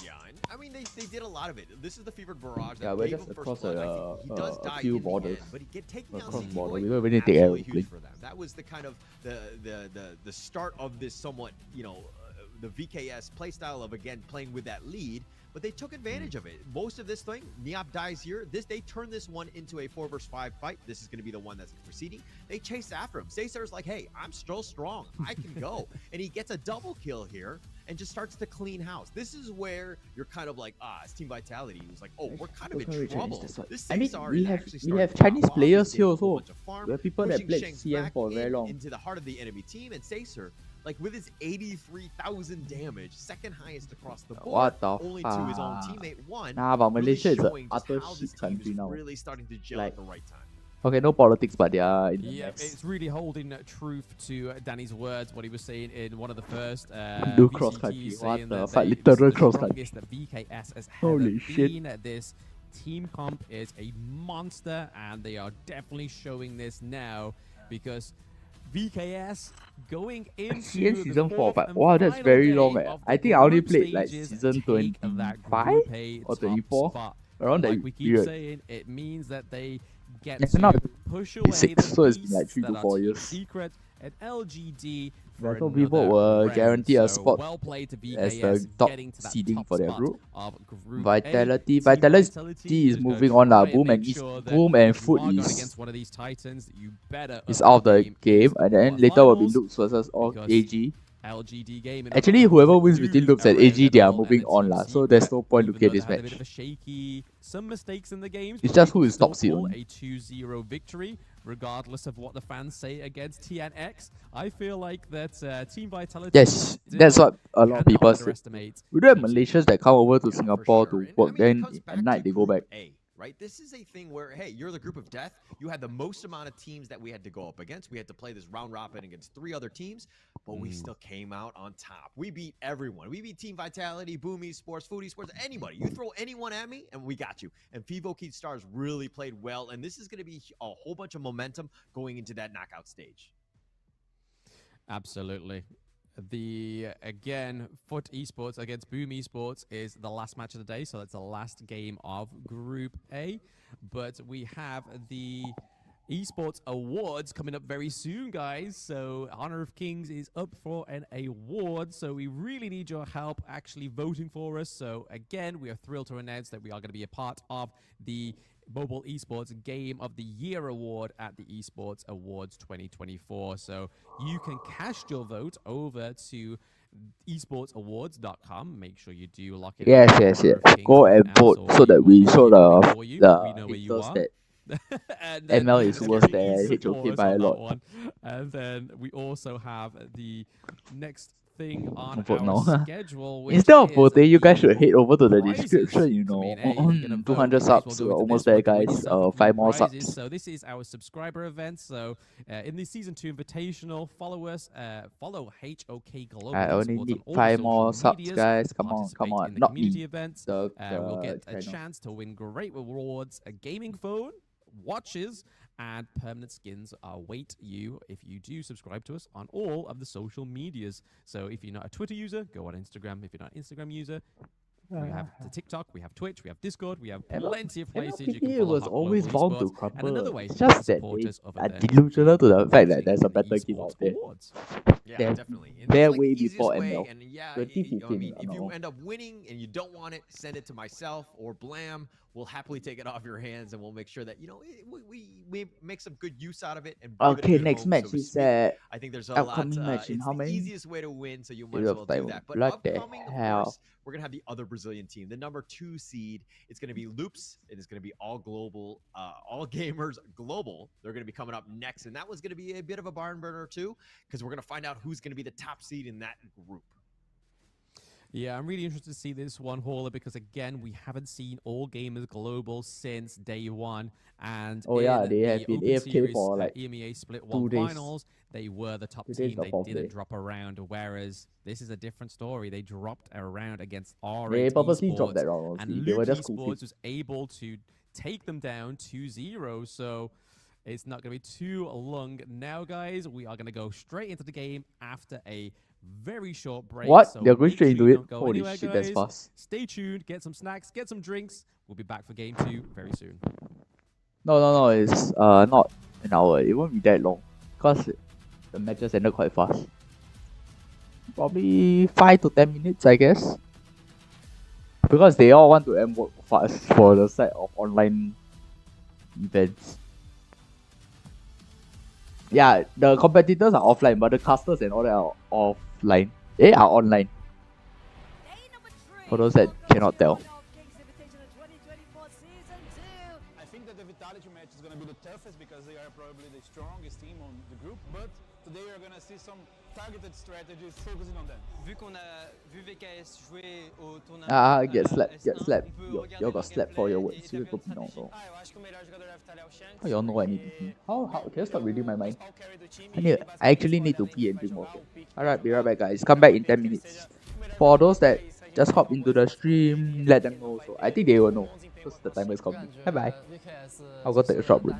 Yeah, I mean, they did a lot of it. This is the fevered barrage. Yeah, That we're gave just him across first blood. He does die few in borders. the end, but he taking out Across CT border. Boy, We don't even need to take absolutely airplane. huge for them. That was the kind of the start of this somewhat, the VKS playstyle of, again, playing with that lead, but they took advantage of it. Most of this thing, Niop dies here. They turn this one into a 4 versus 5 fight. This is going to be the one that's proceeding. They chase after him. Cesar's like, hey, I'm still strong. I can go. And he gets a double kill here and just starts to clean house. This is where you're kind of like, it's Team Vitality. He was like, oh, we're kind of in trouble. This I mean, Cesar we is have actually Chinese starting to players here pop off. also. He's doing a bunch of We have people that pushing played Shanks CM back for very long. into the heart of the enemy team, and Caesar, like with his 83,000 damage, second highest across the board, What the only to his own teammate one. Nah, but really Malaysia is an showing just utter how shit this team country is now. really starting to gel Like- at the right time. Okay, no politics, but they are in the Yeah, mess. it's really holding truth to Danny's words, what he was saying in one of the first Do VCTs, cross country. saying What the that fuck? this is Literal the cross country. strongest that VKS has Holy ever shit. been. This team comp is a monster, and they are definitely showing this now because VKS going into CN the season 4, fourth but and wow, that's final very long. game of I the think I only group played like stages, season take that 25 Group A or top 24, spot. around Like that we keep period. saying, it means that they get It's to not push away 6, the so it's been like beasts 3 to that 4 are Team years. Secret and LGD Yeah, for so people another were round. guaranteed a So spot well played to as VKS the top getting to that seeding top for their spot group. of Group A. Vitality Team Vitality is just gonna moving on try now. and Boom make and sure that Boom and if you Foot are going is against one of these titans, you better is up out of the game game, into and the then later will be quarterfinals Lux versus because AG. LGD game. Actually, whoever wins between Lux and AG, they are moving on lah. So there's no point looking at this They had a match. bit of a shaky, some mistakes in the games. It's but just they who could is top still seed pull only. a 2-0 victory, regardless of what the fans say against TNX. I feel like that Team Vitality. Yes, still that's what a lot of cannot people say. underestimate. We do have Malaysians that come over to Singapore to work, then at night they go back. A, right? This is a thing where, hey, you're the group of death. You had the most amount of teams that we had to go up against. We had to play this round robin against 3 other teams, but we still came out on top. We beat everyone. We beat Team Vitality, Boom Esports, Food Esports, anybody. You throw anyone at me, and we got you. And Fivo Keith Stars really played well, and this is going to be a whole bunch of momentum going into that knockout stage. Absolutely. Again, Foot Esports against Boom Esports is the last match of the day, so that's the last game of Group A. But we have the Esports Awards coming up very soon, guys. So Honor of Kings is up for an award, so we really need your help actually voting for us. So again, we are thrilled to announce that we are going to be a part of the Mobile Esports Game of the Year Award at the Esports Awards 2024. So you can cast your vote over to esportsawards.com. Make sure you do lock it. Yes, yes, yes. Go and vote so that we show the haters that ML is worse than HOK by a lot. And then we also have the next thing on Vote our now. schedule. which Instead of is voting, you guys should head over to the prizes. description, you know. 200 subs, we're almost there, guys. 5 more subs. So this is our subscriber event. So in the Season 2 Invitational, follow us, follow HOK Global I only Esports need on all 5 more social subs, medias, guys. Come on, participate come on. in the Not community me. events. The, We'll get a channel. chance to win great rewards, a gaming phone, watches, and permanent skins await you if you do subscribe to us on all of the social medias. So if you're not a Twitter user, go on Instagram. If you're not an Instagram user, we have the TikTok, we have Twitch, we have Discord, we have plenty of places you can MLPT follow was HOK always Global bound to Esports. And crumble. another way It's to just that support they us over are there. delusional to the fact that there's a better Esports game out there. Awards. Yeah, They're definitely. And their it's like way the easiest before way, ML. and yeah, 2015, I mean, if you no. end up winning and you don't want it, send it to myself or Blam. We'll happily take it off your hands, and we'll make sure that we make some good use out of it. And give it a Okay, good next home, match so to is speak. I think there's a lot. upcoming match in It's how the many? easiest way to win, so you might Period as of well do time. that. But What the upcoming, of hell? course, we're gonna have the other Brazilian team, the number 2 seed. It's gonna be Loops. It is gonna be all global, all gamers global. They're gonna be coming up next, and that was gonna be a bit of a barn burner too, because we're gonna find out who's gonna be the top seed in that group. Yeah, I'm really interested to see this one, Hauler, because again, we haven't seen All Gamers Global since day one. And Oh yeah, in they the have been Open AFK Series for like EMEA Split 2 1 days. finals, they were the top Today's team. the They 4th didn't day. drop a round, whereas this is a different story. They dropped a round against R8 They purposely dropped Esports, that round, and honestly. They Luke were just goofy. Esports was able to take them down 2-0. So it's not going to be too long now, guys. We are going to go straight into the game after a very short break. What? So They're going make straight sure into you it? don't go Holy anywhere, shit, guys. that's fast. Stay tuned, get some snacks, get some drinks. We'll be back for game 2 very soon. No, it's not an hour. It won't be that long. Because the matches ended quite fast. Probably 5 to 10 minutes, I guess. Because they all want to end work fast for the side of online events. Yeah, the competitors are offline, but the casters and all that are offline. They are online. For those that cannot tell. I think that the Vitality match is going to be the toughest because they are probably the strongest team on the group, but today we are going to see some targeted strategies focusing on them. Vu qu'on a vu VKS jouer au tournoi Get slapped. You got slapped for your words. You got no. How y'all know anything? How can you stop reading my mind? I actually need to pee and drink water. Alright, be right back, guys. Come back in 10 minutes. For those that just hop into the stream, let them know. So I think they will know. Because the timer is coming. Bye bye. I'll go take a short break.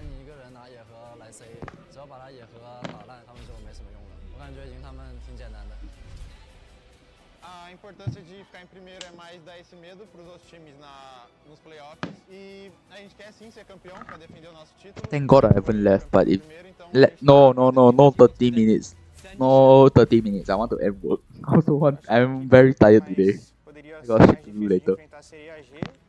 A importância de ficar em primeiro é mais dar esse medo para os outros times nos playoffs. E a gente quer sim ser campeão para defender o nosso título. Thank God I haven't left, but if no 30 minutes. No 30 minutes. I want to end work. I'm very tired today. I got shit to do later.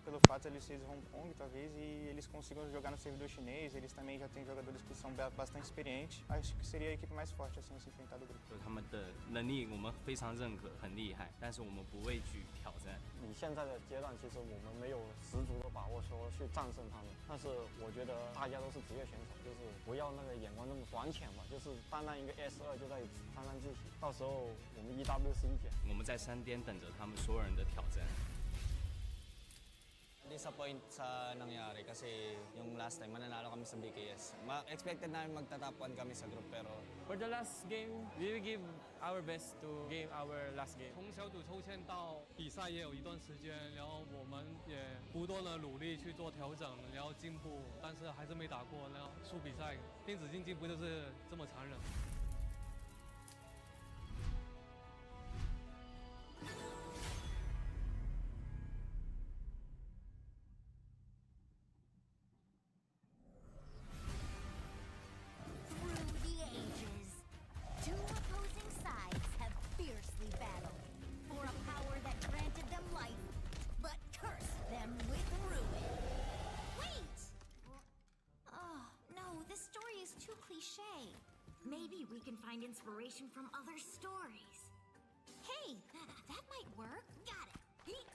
Pelo fato de eles serem de Hong Kong, talvez, e eles consigam jogar no servidor chinês, eles também já têm jogadores que são bastante experientes. Acho que seria a equipe mais forte assim a se enfrentar do grupo. 他们的能力我们非常认可，很厉害，但是我们不畏惧挑战。以现在的阶段，其实我们没有十足的把握说去战胜他们，但是我觉得大家都是职业选手，就是不要那个眼光那么短浅嘛，就是单单一个 S2就在沾沾自喜，到时候我们 EW 是一点。我们在山巅等着他们所有人的挑战。 Disappoint sa nangyari kasi yung last time mananalo kami sa BKS. Expected namin magta-top 1 kami sa group pero for the last game, we will give our best to game our last game. 从小组抽签到比赛也有一段时间，然后我们也不断的努力去做调整，然后进步，但是还是没打过，然后输比赛。电子竞技不就是这么残忍？ Maybe we can find inspiration from other stories. Hey, that might work. Got it.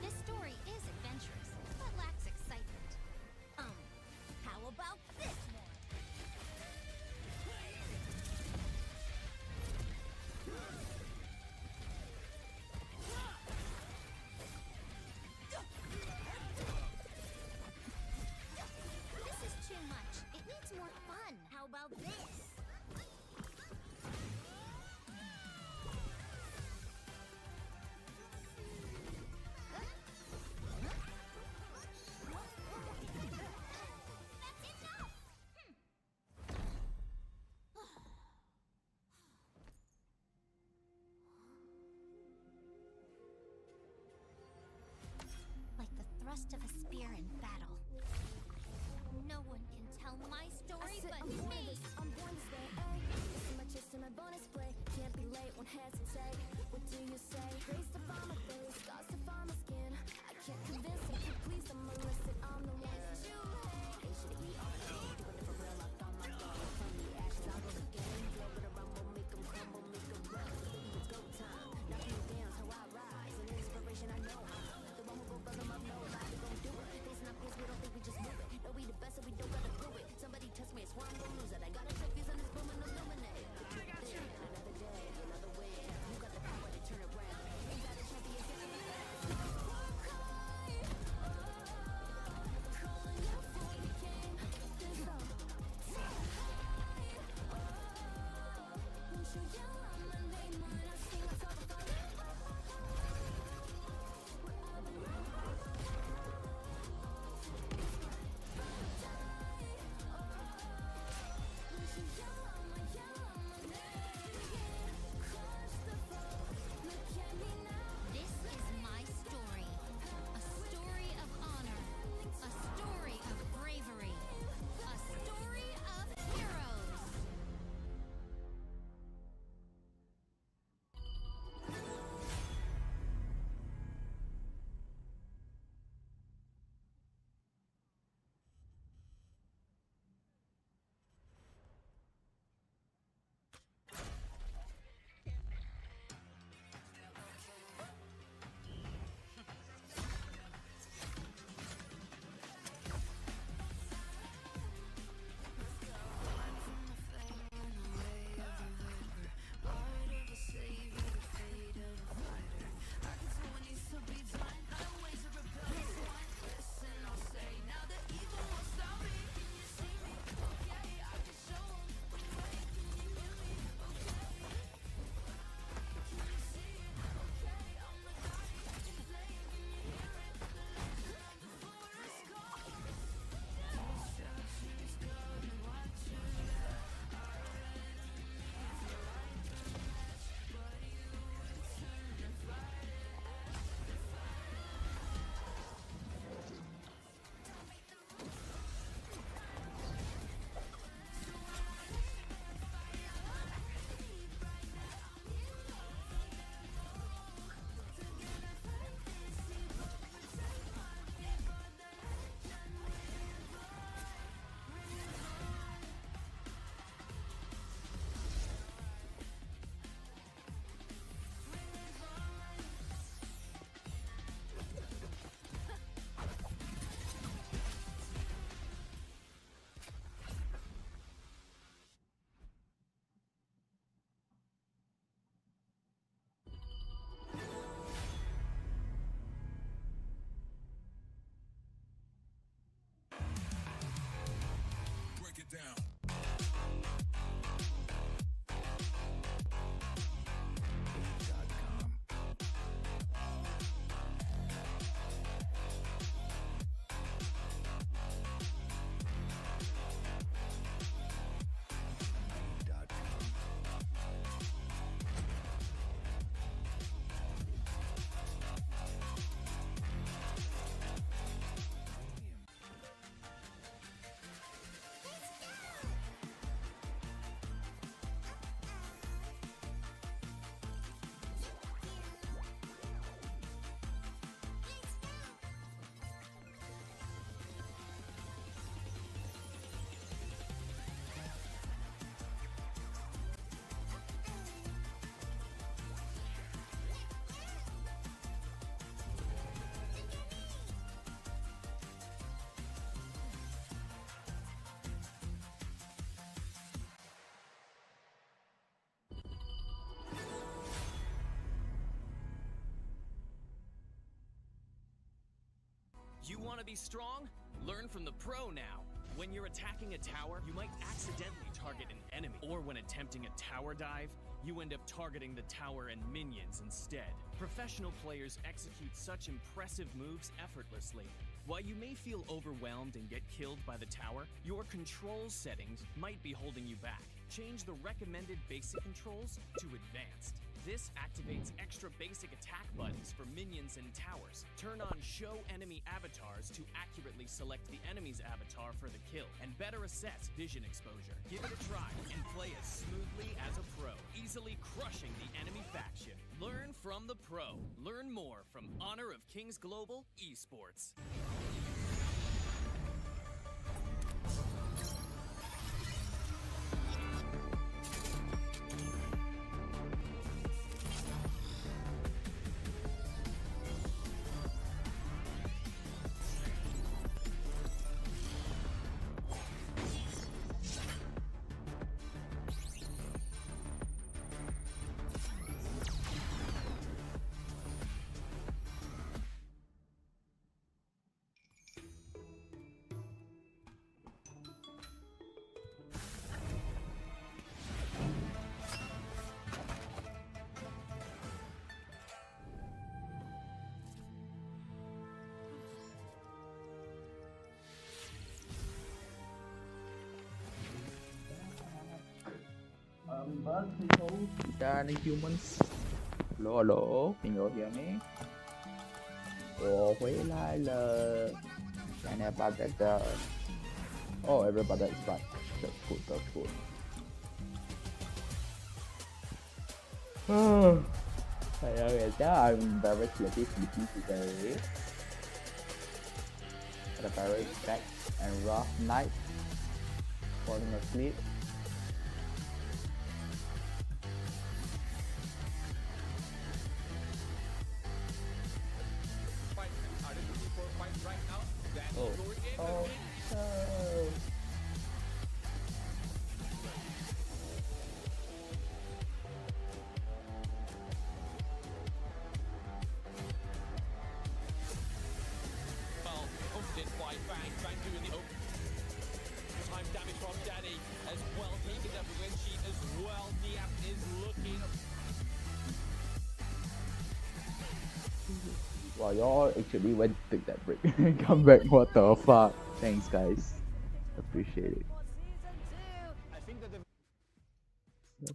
This story is adventurous, but lacks excitement. How about this one? More fun. How about this? Like the thrust of a spear in battle. No one can tell my story but me. I'm born to stay, this is my chest and my bonus play. Can't be late, won't hesitate. What do you say? Grace to find my face, scars to find my skin. I can't convince them to please them unless that I'm the one. It's too late. Patiently on doing it for real. I found my goal. From the ashes, I go again. Flow with a rumble, make them crumble, make them run. It's go time. Nothing dance how I rise. An inspiration I know. You want to be strong? Learn from the pro now. When you're attacking a tower, you might accidentally target an enemy. Or when attempting a tower dive, you end up targeting the tower and minions instead. Professional players execute such impressive moves effortlessly. While you may feel overwhelmed and get killed by the tower, your controls settings might be holding you back. Change the recommended basic controls to advanced. This activates extra basic attack buttons for minions and towers. Turn on show enemy avatars to accurately select the enemy's avatar for the kill, and better assess vision exposure. Give it a try and play as smoothly as a pro, easily crushing the enemy faction. Learn from the pro. Learn more from Honor of Kings Global Esports. But people, any humans? Hello, hello, can you hear me? 我回来了 Can I back at the... Oh, everybody is back. That's good, that's good. I'm very sleepy today. Had a very back and rough night. Falling asleep. Wow, y'all actually went to take that break and come back. What the fuck? Thanks, guys. Appreciate it.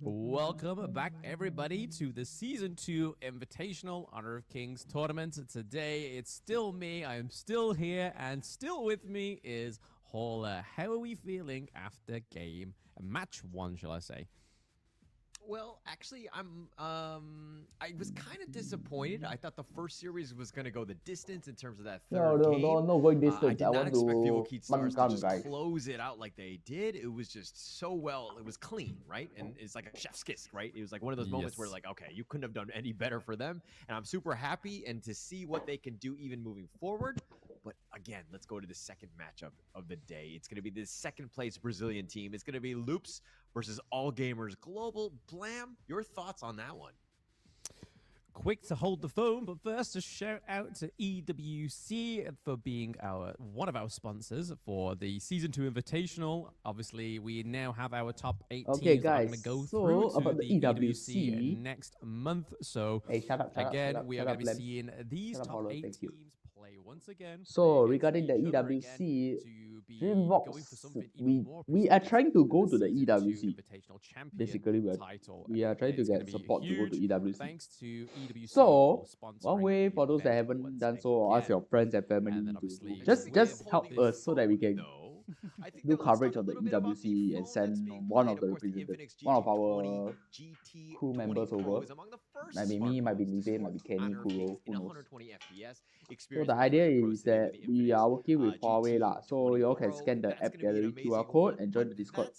Welcome back, everybody, to the Season 2 Invitational Honor of Kings tournament. Today, it's still me. I'm still here, and still with me is Holler. How are we feeling after match 1, shall I say? Well, actually, I was kind of disappointed. I thought the first series was going to go the distance in terms of that third game. No going distance. I did not want expect to VOK Stars to just guys. close it out like they did. It was just so well. It was clean, right? And it's like a chef's kiss, right? It was like one of those moments where, like, okay, you couldn't have done any better for them. And I'm super happy and to see what they can do even moving forward. But again, let's go to the second matchup of the day. It's going to be the second place Brazilian team. It's going to be Loops versus All Gamers Global. Blam, your thoughts on that one? Quick to hold the phone, but first a shout out to EWC for being one of our sponsors for the Season 2 Invitational. Obviously, we now have our top 8 teams that are going to go through to about the EWC next month. So again, we are going to be seeing these top 8 teams play once again. So regarding the EWC, DreamVox, we are trying to go to the EWC. Basically, we are trying to get support to go to EWC. Thanks to EWC. So one way for those that haven't done so, ask your friends and family to just help us so that we can do coverage of the EWC and send one of our crew members over. Might be me, might be Nive, might be Kenny, Kuro, who knows. So the idea is that we are working with Huawei lah, so you all can scan the app gallery QR code and join the Discord.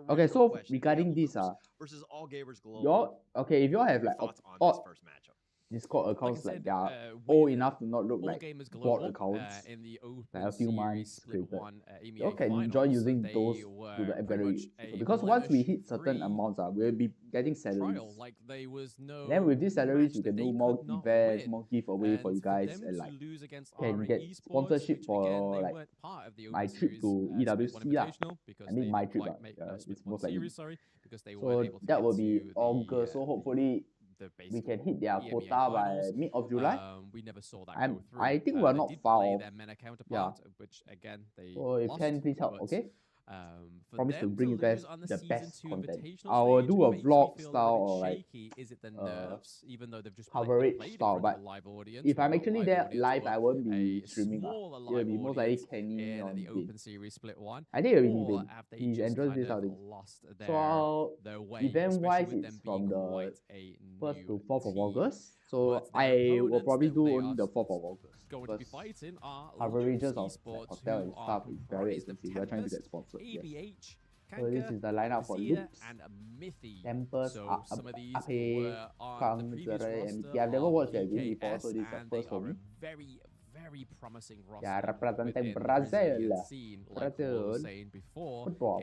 Okay, so regarding this versus All Gamers Global. Y'all, okay, if y'all have like thoughts on this first matchup. Discord accounts like I like said, they are with old enough to not look All like Gamers bot Global accounts. in the Open Like a few Series months Split created. 1 You all EMEA can enjoy finals, using they those to were the pretty very much a because once we hit certain blemish-free amounts, we'll be getting salaries. trial. Like there was no And then with these salaries, match you that can they do more could not events, win. more giveaway for you And for guys, them and to like lose against can RE get Esports, sponsorship which for again they like weren't part of the my Open trip Series to Split 1 EWC lah. Invitational because I mean they my didn't trip quite make it's Split 1 most likely. series, sorry, because they So weren't able to that get will be to August. So hopefully the we can basic hit their EMEA quota by finals. mid of July. We never saw that I'm- go through. I think we're they not did far play off. their MENA Yeah. counterpart, which again they So if lost. Ken, please help, but, okay? For Promise to them bring you guys lose on the season best 2 content. invitational I will stage do a makes me vlog feel style a or bit like shaky. Is it the nerves, even though they've just coverage played in style, front but of a live audience? if well, I'm not actually live there audience, live, but I won't be a streaming. smaller It'll live be most likely audience Kenny in on the Vin. Open Series Split 1. I think it'll be Or Vin. have they He just enjoys kind this of out of lost So their way, event-wise, especially with them it's from being the quite a 1st to new 4th of team. August. So But their I will opponents probably that do they only are the 4th of August. going to be because fighting are coverages Lux of like, Esports, hotel who and are stuff is very comprised of expensive. We're trying to get Tempest, sponsored. Yes. ABH, So this is the lineup for Brazier, Loops, and Mythy. Tempest, So some of these Ape, were on Kang, the previous Zerai, and roster Mickey. I've never of watched their game before, PKS, so this is the and they first for are me. a very, very promising Yeah, roster represent within the Brazil. Brazilian scene. Like Paul Brazil. was saying before, Football.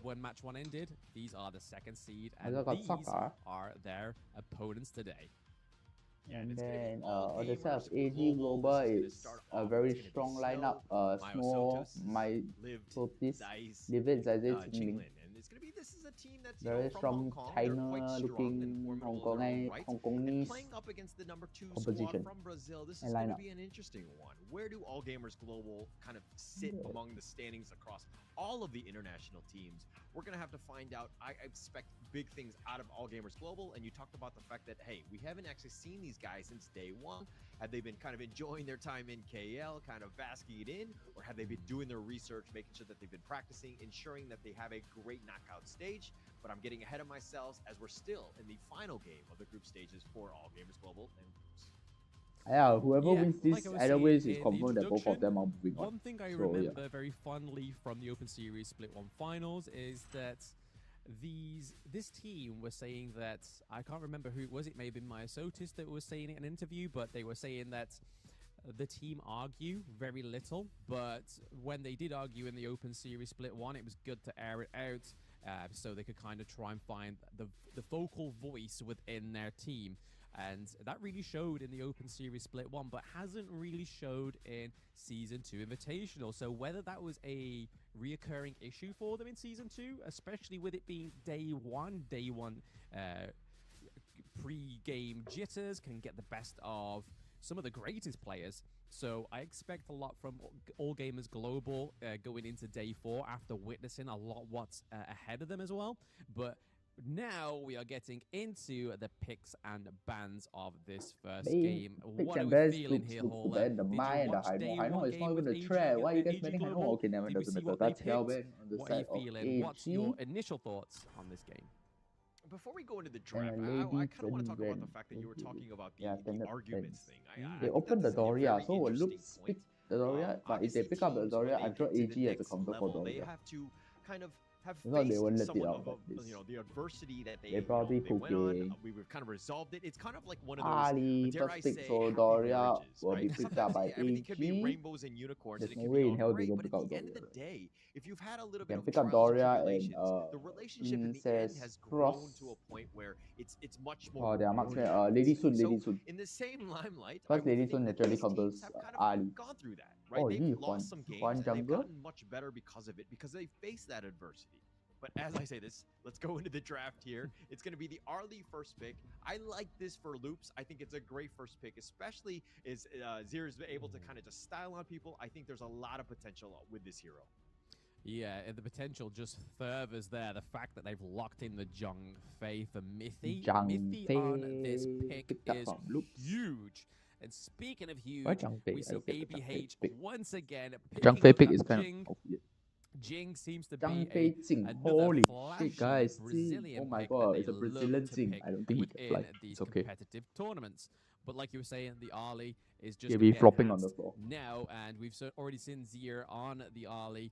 when match 1 ended, these are the second seed, and I got these soccer. are their opponents today. And then on the side of AG Global, it's a very strong lineup. Snow, My Sotis, Livid, Zazé, Qingling. This is a team that's Very strong China-looking Hong Kongese playing up against the number 2 opposition squad from Brazil. This is and going to lineup. be an interesting one. Where do All Gamers Global kind of sit among the standings across all of the international teams? We're going to have to find out. I expect big things out of All Gamers Global, and you talked about the fact that, hey, we haven't actually seen these guys since day one. Have they been kind of enjoying their time in KL, kind of basking it in, or have they been doing their research, making sure that they've been practicing, ensuring that they have a great knockout stage? But I'm getting ahead of myself as we're still in the final game of the group stages for All Gamers Global and Groups. Yeah, whoever wins this, like either ways, saying it's in confirmed the that both of them are moving one on. thing I So, remember very fondly from the Open Series Split 1 finals is that this team was saying that, I can't remember who it was, it may have been Maya Sotis that was saying it in an interview, but they were saying that the team argue very little, but when they did argue in the Open Series Split 1, it was good to air it out so they could kind of try and find the vocal voice within their team. And that really showed in the Open Series Split 1, but hasn't really showed in Season 2 Invitational. So whether that was a reoccurring issue for them in Season 2, especially with it being day one pre-game jitters can get the best of some of the greatest players. So I expect a lot from All Gamers Global going into day 4 after witnessing a lot what's ahead of them as well. But now we are getting into the picks and bans of this first game. What are we feeling here, Hauler? The Did Mai you and the watch day Haino. Haino 1 is not game even with a AG, threat. Why are you guys AG banning Haino? Global? Okay, never Did mind, we doesn't see matter. what they That's hell, picked? man. On the What are you side of feeling? What's your AG. initial thoughts on this game? Before we go into the draft, And I Lady kind of want to talk about Chen the fact that you were talking about the standard arguments plans. thing. I They think opened the that this is a Doria, very so will interesting Loops point. pick the Doria, but if they pick up the Teams, when Doria, they I'm sure get to AG the has a next counter for level, they Doria. have to kind of have If not, they faced won't let it somewhat out of like this. the adversity that They probably they went on. cooking. We've kind of resolved it. It's kind of like one of those, Ali, dare first I pick, say, so happy Doria marriages, will right? be picked up Sometimes by everything can be AG. rainbows and unicorns, There's and it no can way be in all hell they great. don't But pick at up the end of Doria. the day, if you've had a little You bit can of pick up trials and Doria and tribulations, the relationship in the end Princess has grown Cross. to a point where it's much more. Oh, they are marksmen. rewarding, I would Lady say. Sun, So Lady Sun. in the same limelight, I Because would Lady think Sun that naturally these teams counters have kind of Ali. gone through that, right? Oh, They've Yi lost some games Huan and they've jungle. gotten much better because of it, because they faced that adversity. But as I say this, let's go into the draft here. It's going to be the Arlie first pick. I like this for Loops. I think it's a great first pick, especially as Zir is able to kind of just style on people. I think there's a lot of potential with this hero. Yeah, and the potential just furthers there. The fact that they've locked in the Zhang Fei for Mythy. Mythy on this pick is huge. And speaking of huge, we see ABH once again Zhang Fei picking pick up is kind Jing. of weird. Jing seems to Zhang be Fei Jing. another Holy flashy shit, guys. Jing. Brazilian Oh my pick god, that it's a they Brazilian love to Jing. pick I don't think he can within fly. these It's okay. competitive tournaments. But like you were saying, the Ali is just He'll gonna be flopping on the enhanced floor. now, and we've already seen Zier on the Ali,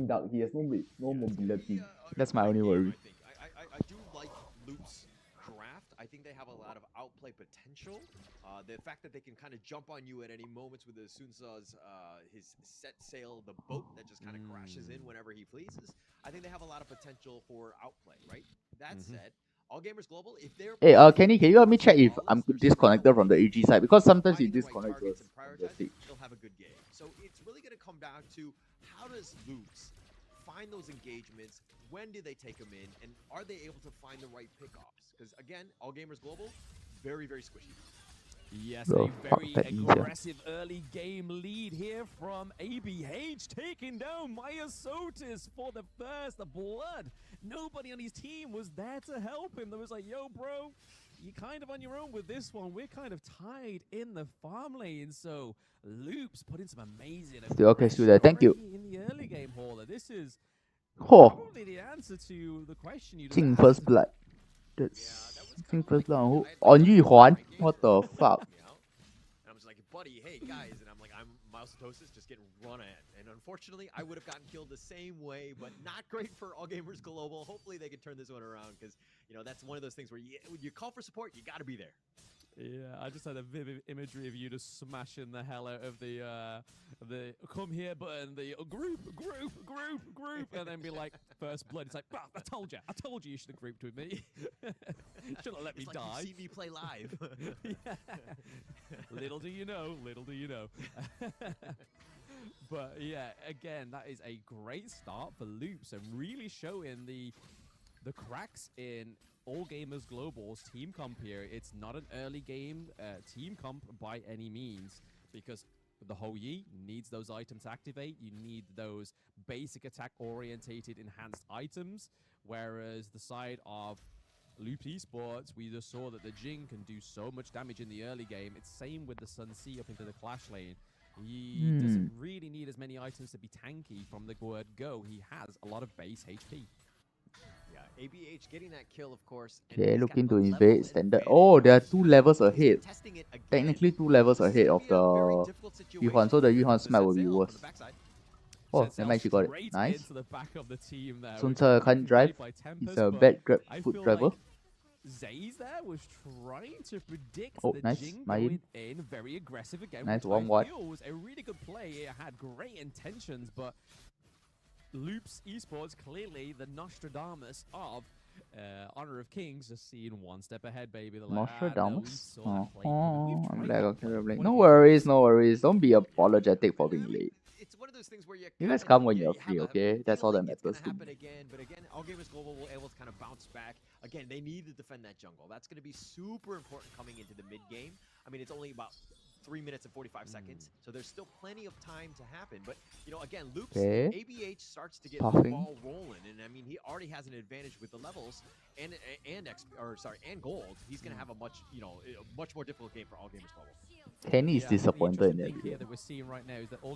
Dark, he has no mobility. That's my only worry. I do like Loop's draft. I think they have a lot of outplay potential. The fact that they can kind of jump on you at any moments with Sunsa's his set sail, the boat that just kind of crashes in whenever he pleases. I think they have a lot of potential for outplay, right? That said, All Gamers Global, if they're Hey, Kenny, can you help me check if I'm disconnected from the AG side? Because sometimes you disconnect us from the stage. they'll have a good game. So it's really going to come down to how does Loops find those engagements? When do they take them in? And are they able to find the right pickoffs? Because again, All Gamers Global, very, very squishy. Yes, Bro, a very aggressive early game lead here from ABH, taking down Myosotis for the first blood. Nobody on his team was there to help him. There was like, yo, bro, you're kind of on your own with this one. We're kind of tied in the farm lane. So Loops put in some amazing Still okay, still there. Thank you. in the early game, Hauler. This is Oh, probably the answer to the question you just Jing asked. first blood. That's Jing first blood. Who? On Yu Huan? What the fuck? And I was like, buddy, hey guys, and I'm like, I'm Myosotis, just getting run at. And unfortunately, I would have gotten killed the same way, but not great for All Gamers Global. Hopefully they can turn this one around, because you know that's one of those things where you call for support, you got to be there. Yeah, I just had a vivid imagery of you just smashing the hell out of the come here button, the group, and then be like, first blood. It's like, bah, I told you should have grouped with me. Should have let me It's die. like you see me play live. Yeah. Little do you know. But yeah, again, that is a great start for Loops and really showing the cracks in All Gamers Global's team comp here. It's not an early game team comp by any means, because the Ho Yi needs those items to activate. You need those basic attack orientated enhanced items, whereas the side of Loop Esports, we just saw that the Jing can do so much damage in the early game. It's same with the Sun C up into the Clash lane. He doesn't really need as many items to be tanky from the word go. He has a lot of base HP. Yeah, ABH getting that kill, of course. Okay, looking to invade standard. Oh, there are 2 levels ahead. Technically 2 levels ahead of the Yu Huan, so the Yu Huan smite will be worse. Oh, never mind, she got it. Nice. Sun Ce can't drive. He's a bad foot driver. Zaze there was trying to predict Oh, the nice. Jing Mayin. going in very aggressive again. Nice, Which I 1-1. feel was a really good play. It had great intentions, but Loops Esports, clearly the Nostradamus of Honor of Kings, just seeing one step ahead, baby. They're like, Nostradamus? no, I'm like, okay, no worries, no worries. Don't be apologetic for being late. It's one of those things where You guys come when you're free, okay? That's all that matters to me. But again, All Gamers Global will able to kind of bounce back. Again, they need to defend that jungle. That's going to be super important coming into the mid game. I mean, it's only about 3 minutes and 45 seconds, so there's still plenty of time to happen. But you know, again, Loops, ABH starts to get the ball rolling, and I mean, he already has an advantage with the levels and gold. He's going to have a much more difficult game for All Gamers Global. Kenny is disappointed in that video.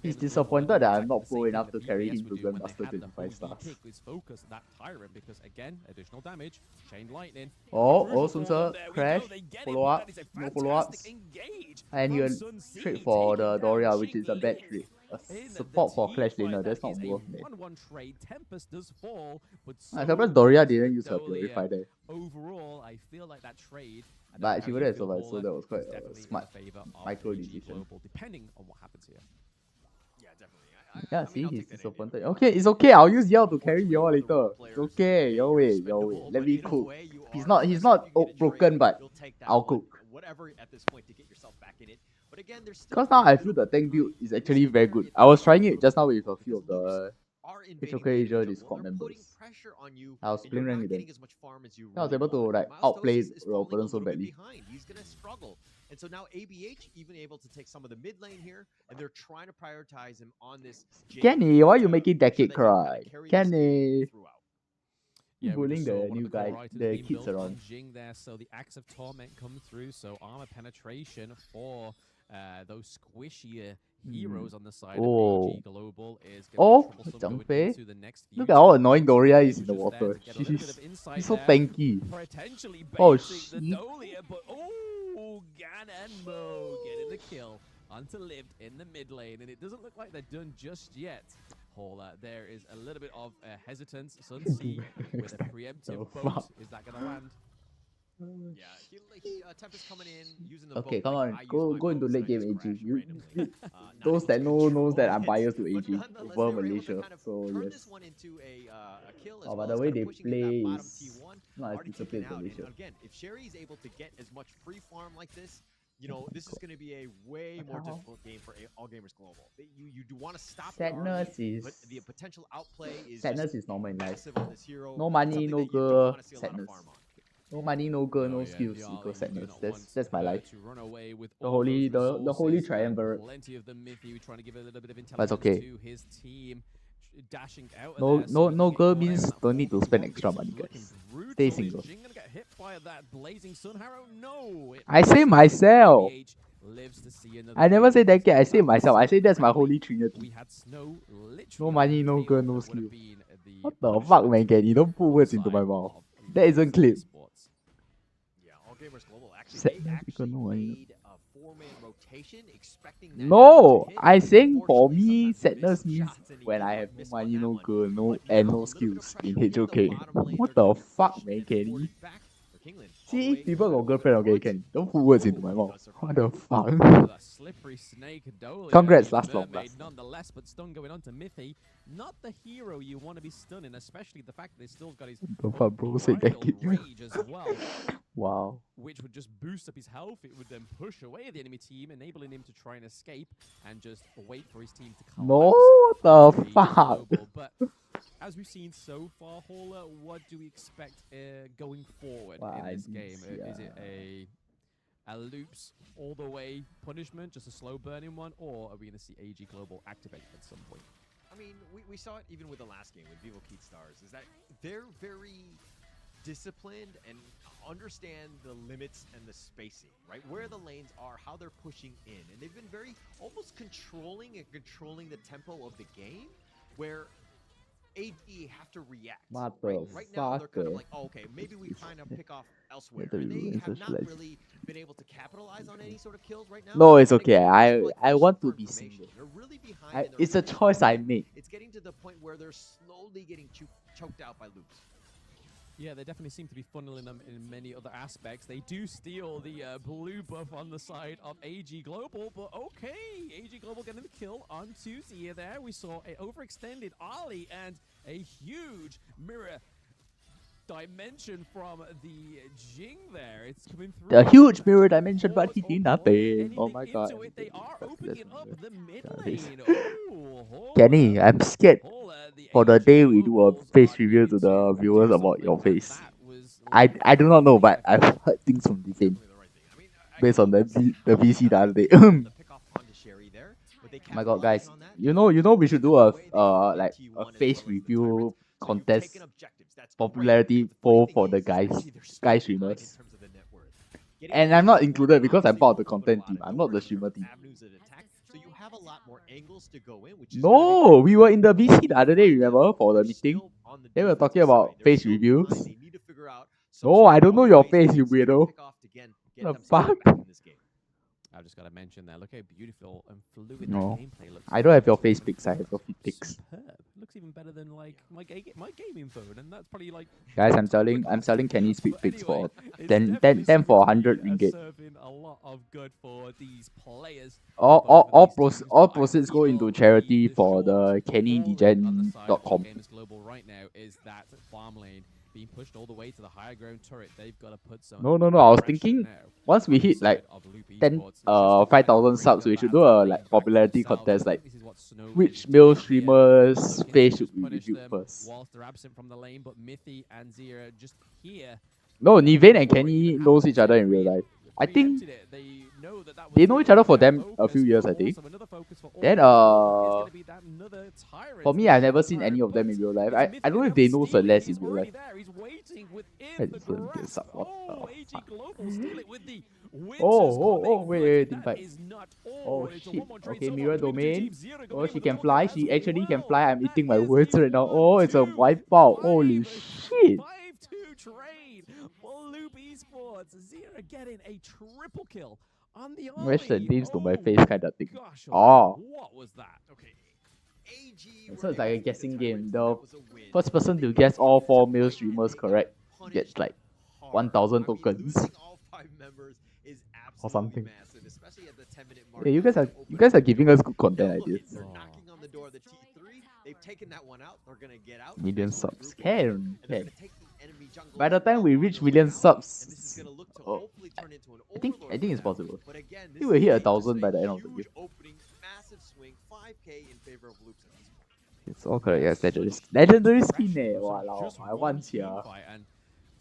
He's disappointed that I'm not pro enough to carry him to Grandmaster 25 stars. Is focus that tyrant, because again, additional damage, chain lightning. Oh, Sun Ce crash, follow up, no follow ups. And he will trade for the Doria, which is a bad trade. A support for Clash laner, that's not worth it. 1-1 trade. Tempest does fall, but I'm surprised Doria didn't use her Purify there. Overall, I feel like that trade. But she would have survived, so that was quite a smart micro decision. Depending on what happens here. Yeah, definitely. Yeah, see, he's disappointed. Okay, it's okay. I'll use Yao to carry y'all later. It's okay. Your way. Let me cook. He's not broken, but I'll cook. Whatever at this point to get yourself back in it. But again, there's still Because now I feel the tank build is actually very good. I was trying it just now with a few of the HOK Asia Discord members. I was playing rank with them. I was able to like outplay the opponent so badly. He's gonna struggle. And so now ABH even able to take some of the mid lane here, and they're trying to prioritize him on this. Kenny, why are you making Decade cry? Kenny. Bullying the new guy, the kids around. Jing there, so the Axe of Torment come through, so armor penetration for those squishier heroes on the side of AG Global is Zhang Fei. Look at how annoying Doria is in the water. He's so tanky. Oh shit. Gan and Mo getting the kill. Hunter lived in the mid lane, and it doesn't look like they're done just yet. There is a little bit of hesitance. Sun C with a preemptive boat. Is that going to land? Tempest coming in, using the Okay, boat come like on, I use my go into boats, late I game just AG. crash You, randomly. Not those able that to knows that control I'm it, biased to but AG nonetheless, over they were able to Malaysia. kind of So turn yes. this one into a kill as Oh, but well the as way kind they of pushing in play that bottom is T1, not as already kicking disciplined as out. And Malaysia. again, if Sherry is able to get as much free farm like this, you know, this is going to be a way more difficult game for All Gamers Global. You do want to stop the army, but the potential outplay is Sadness just is normal in life. massive on this hero. No It's money, something no that you don't girl, want to see a lot of sadness. farm on. No money, no girl, no yeah, skills Diali, equals you do sadness. not want That's my her life. to run away with The all holy those the holy resources, and triumvirate. plenty of the Mythy trying to give a little bit of But it's intelligence okay. to his team, dashing out No of there. no girl means don't need to spend extra money, guys. Stay single. Is Jing gonna get hit by that blazing sun arrow? No. I say myself. Lives to see another I never game. say that kid, I say myself. I say that's my holy trinity. We had snow No literally money, on the no field girl, no that would have skill. been the What the fuck, man, Kenny? Don't put words into my mouth. That isn't clip. Yeah, All Gamers Global actually Sadness equal no money. made a 4-man rotation, expecting that No, to hit. I saying for me, Unfortunately, sadness means when I have no money, no girl, no and no skills in HOK. What the fuck, man, Kenny? See, if people got girlfriend, okay, Kenny. Don't put words into my mouth. What the fuck? That slippery snake Dolia, Congrats, the last long, mermaid last long. nonetheless, but stun going on to Mythy. Not the hero you want to be stunning, especially the fact that he's still got his The fuck, bro? Say that kid. rage as well. Wow. Which would just boost up his health. It would then push away the enemy team, enabling him to try and escape and just wait for his team to collapse. No, what the Very fuck? global. But as we've seen so far, Hauler, what do we expect going forward in this game? Is it a loops all the way punishment, just a slow burning one, or are we going to see AG Global activate at some point? I mean, we saw it even with the last game with Vivo Keat Stars, is that they're very disciplined and understand the limits and the spacing, right? Where the lanes are, how they're pushing in. And they've been very almost controlling the tempo of the game, where AD have to react. Right now, they're kind of like, oh, okay, maybe we kind of pick off elsewhere. And they have not really been able to capitalize on any sort of kills right now. No, it's And okay. again, I want to be single. they're really behind. It's a choice I made. It's getting to the point where they're slowly getting choked out by loops. Yeah, they definitely seem to be funneling them in many other aspects. They do steal the blue buff on the side of AG Global, but okay, AG Global getting the kill on Tuesday there. We saw an overextended Ali and a huge mirror dimension from the Jing there. It's coming through. A huge mirror dimension, but he did nothing. Oh my god. They are opening up the mid lane. Kenny, I'm scared for the day we do a face review to the viewers about your face. I do not know, but I've heard things from the same. Based on the VC the other day. Oh my god, guys. You know we should do a like a face review contest popularity poll for the guy streamers. And I'm not included because I'm part of the content team. I'm not the streamer team. No, we were in the VC the other day, remember, for the meeting? They were talking about face reviews. No, I don't know your face, you weirdo. What the fuck? I've just got to mention that. Look how beautiful and fluid No, that gameplay looks. I don't have your face pics. I have your feet pics. Superb. Looks even better than like my gaming phone, and that's probably like. Guys, I'm selling Kenny's feet pics for 10 for 100 ringgit. Serving a lot of good for these players. All proceeds go into charity for the KennyDegen.com. Gamers Global right now is that farm lane being pushed all the way to the higher ground turret. They've got to put some. No. I was thinking once we hit like 5,000 subs, we should do a like popularity contest, like which male streamers' face should we review first. Whilst they're absent from the lane, but Mythy and Zira just here. No, Nivane and Kenny knows each other in real life. I think they know each other for a few years, I think. Then for me, I've never seen any of them in real life. I don't know if they know Celeste in real life. Wait, team fight. Oh shit. Okay, mirror domain. Oh, she can fly. She actually can fly. I'm eating my words right now. Oh, it's a wipeout. Holy shit. 5-2 trade for Loop Esports. Zira getting a triple kill on the army. Where's the names to my face kind of thing? Oh. What was that? Okay. So it's like a guessing game. The first person to guess all 4 male streamers correct gets like 1,000 tokens all 5 members is or absolutely something. massive, especially at the 10-minute mark. Yeah, you guys are giving us good content ideas. They're knocking on the door of the T3. They've taken that one out. They're gonna get out. Million next to the subs. group Can. and they're gonna take the enemy jungle By the as time well we on reach their way million out, subs, and this is gonna look to oh, hopefully turn into an I think overlord it's for them. possible. But again, I this think we'll hit is just 1,000 by the end of the huge year. opening, massive swing, 5K in favor of Loops at this point. It's all correct. Yes, legendary skin eh. Walao, I want here. And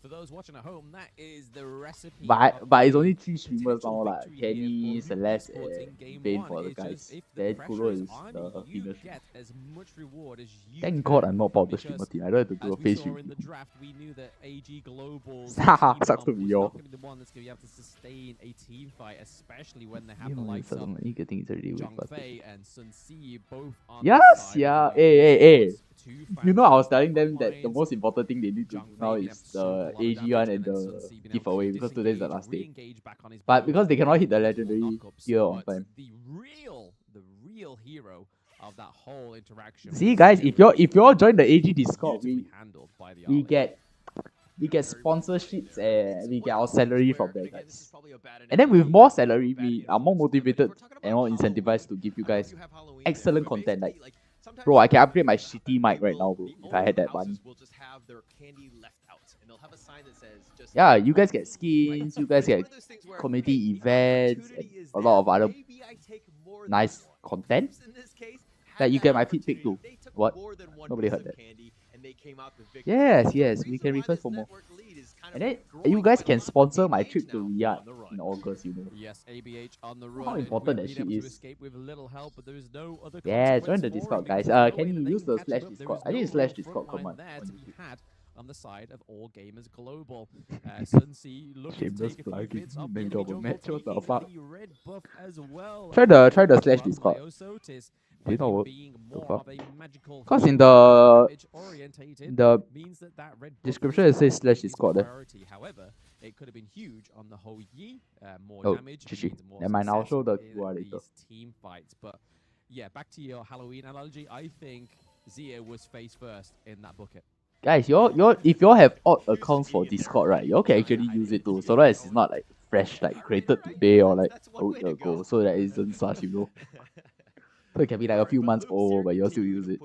for those watching at home, that is the recipe. But of it's a only 3 streamers now, like victory here Kenny, for Celeste, Esports in and game Bane one. for the It's just guys. if the Then pressure Kuro is is on, the you female get as much reward as you Thank can. God I'm not part of the streamer Because team. I don't have to do a as we face saw in review. the draft, we knew that AG Global's Haha, team sucks to comp be was y'all. not going to be the one that's going to be able to sustain a team fight, especially when they have the likes of I think it's already with Zhang us. Fei and Sun Si both on Yes, the side yeah. of Hey. Esports. Two You know, I was telling them fans that the most important thing they need to do now is the AG one and the giveaway because today is the last day. But because they cannot hit the legendary tier on time. The real hero of that whole interaction. See guys, if you're join the AG Discord, we get sponsorships and we get our salary from there, guys. And then with more salary, we are more motivated and more incentivized to give you guys excellent content. Like, bro, I can upgrade my shitty mic right now, bro, if I had that money. Yeah, you guys get skins, you guys get community events, and a lot of other nice content. Like you get my feed pick too. What? Nobody heard that. Yes, we can request for more. And then you guys can sponsor my trip to Riyadh in August, you know. Yes, ABH on the run. How important that Being shit able to is. escape with a little help, but there is no other Yeah, join the consequence for Discord, it guys. because Can the you way use that the they can slash catch up, Discord? there I think is it's no slash real Discord front line command. there to be had on the side of All Gamers Global. Sun Si looking to Shameless take a few plugging. bits off the Main enemy job of jungle, match, what the taking fuck? the red buff as well. Try the slash From Discord. Myosotis, Did with not him work. being The more fuck? of a magical Cause in hero, damage orientated, the means that red buff description is it says not slash his Discord there. priority. However, it could have been huge on the whole Yi. More Oh, damage, GG. means more Never mind, I'll success show the in QR later. these team fights. But yeah, back to your Halloween analogy. I think Zia was face first in that bucket. Guys, if y'all have odd accounts for Discord, right, y'all can actually use it too, so that it's not like fresh, like created today or like a week ago, so that it isn't sus, you know. So it can be like a few months old, but you'll still use it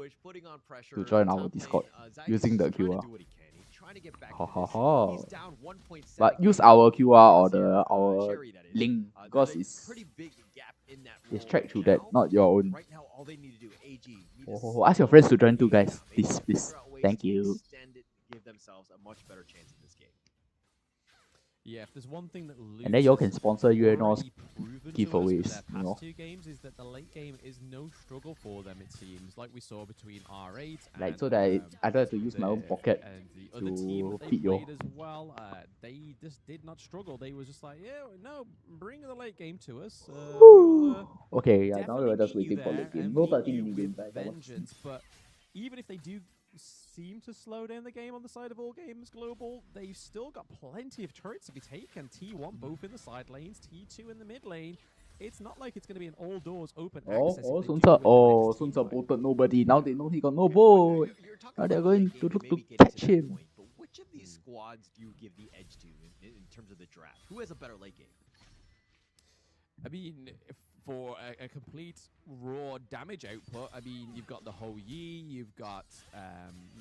to join our Discord using the QR. Ha ha ha. But use our QR or our link because it's tracked through that, not your own. Oh, ask your friends to join too, guys. Please. Thank you. Give themselves a much better chance in this game. Yeah, if there's one thing that And then y'all can Lutz sponsor has UNO's already proven to us with giveaways, their you know. past two games is that the late game is no struggle for them, it seems, like we saw between R8 Like and so that I don't have to use my own pocket and the other team to that they feed y'all. played as well. They just did not struggle. They was just like, yeah, no, bring the late game to us. Okay, yeah, now we're just definitely meet you waiting for there the game. and No meet 13 you mini games, with guys. vengeance. But even if they do seem to slow down the game on the side of All Games Global, they've still got plenty of turrets to be taken. T1 both in the side lanes, T2 in the mid lane. It's not like it's going to be an all doors open access. if they do win the next team fight. Sunsa nobody. Now they know he got no boat. Now they're going to look to catch him. But which of these squads do you give the edge to in terms of the draft? Who has a better late game? I mean, for a complete raw damage output, I mean, you've got the Ho Yi, you've got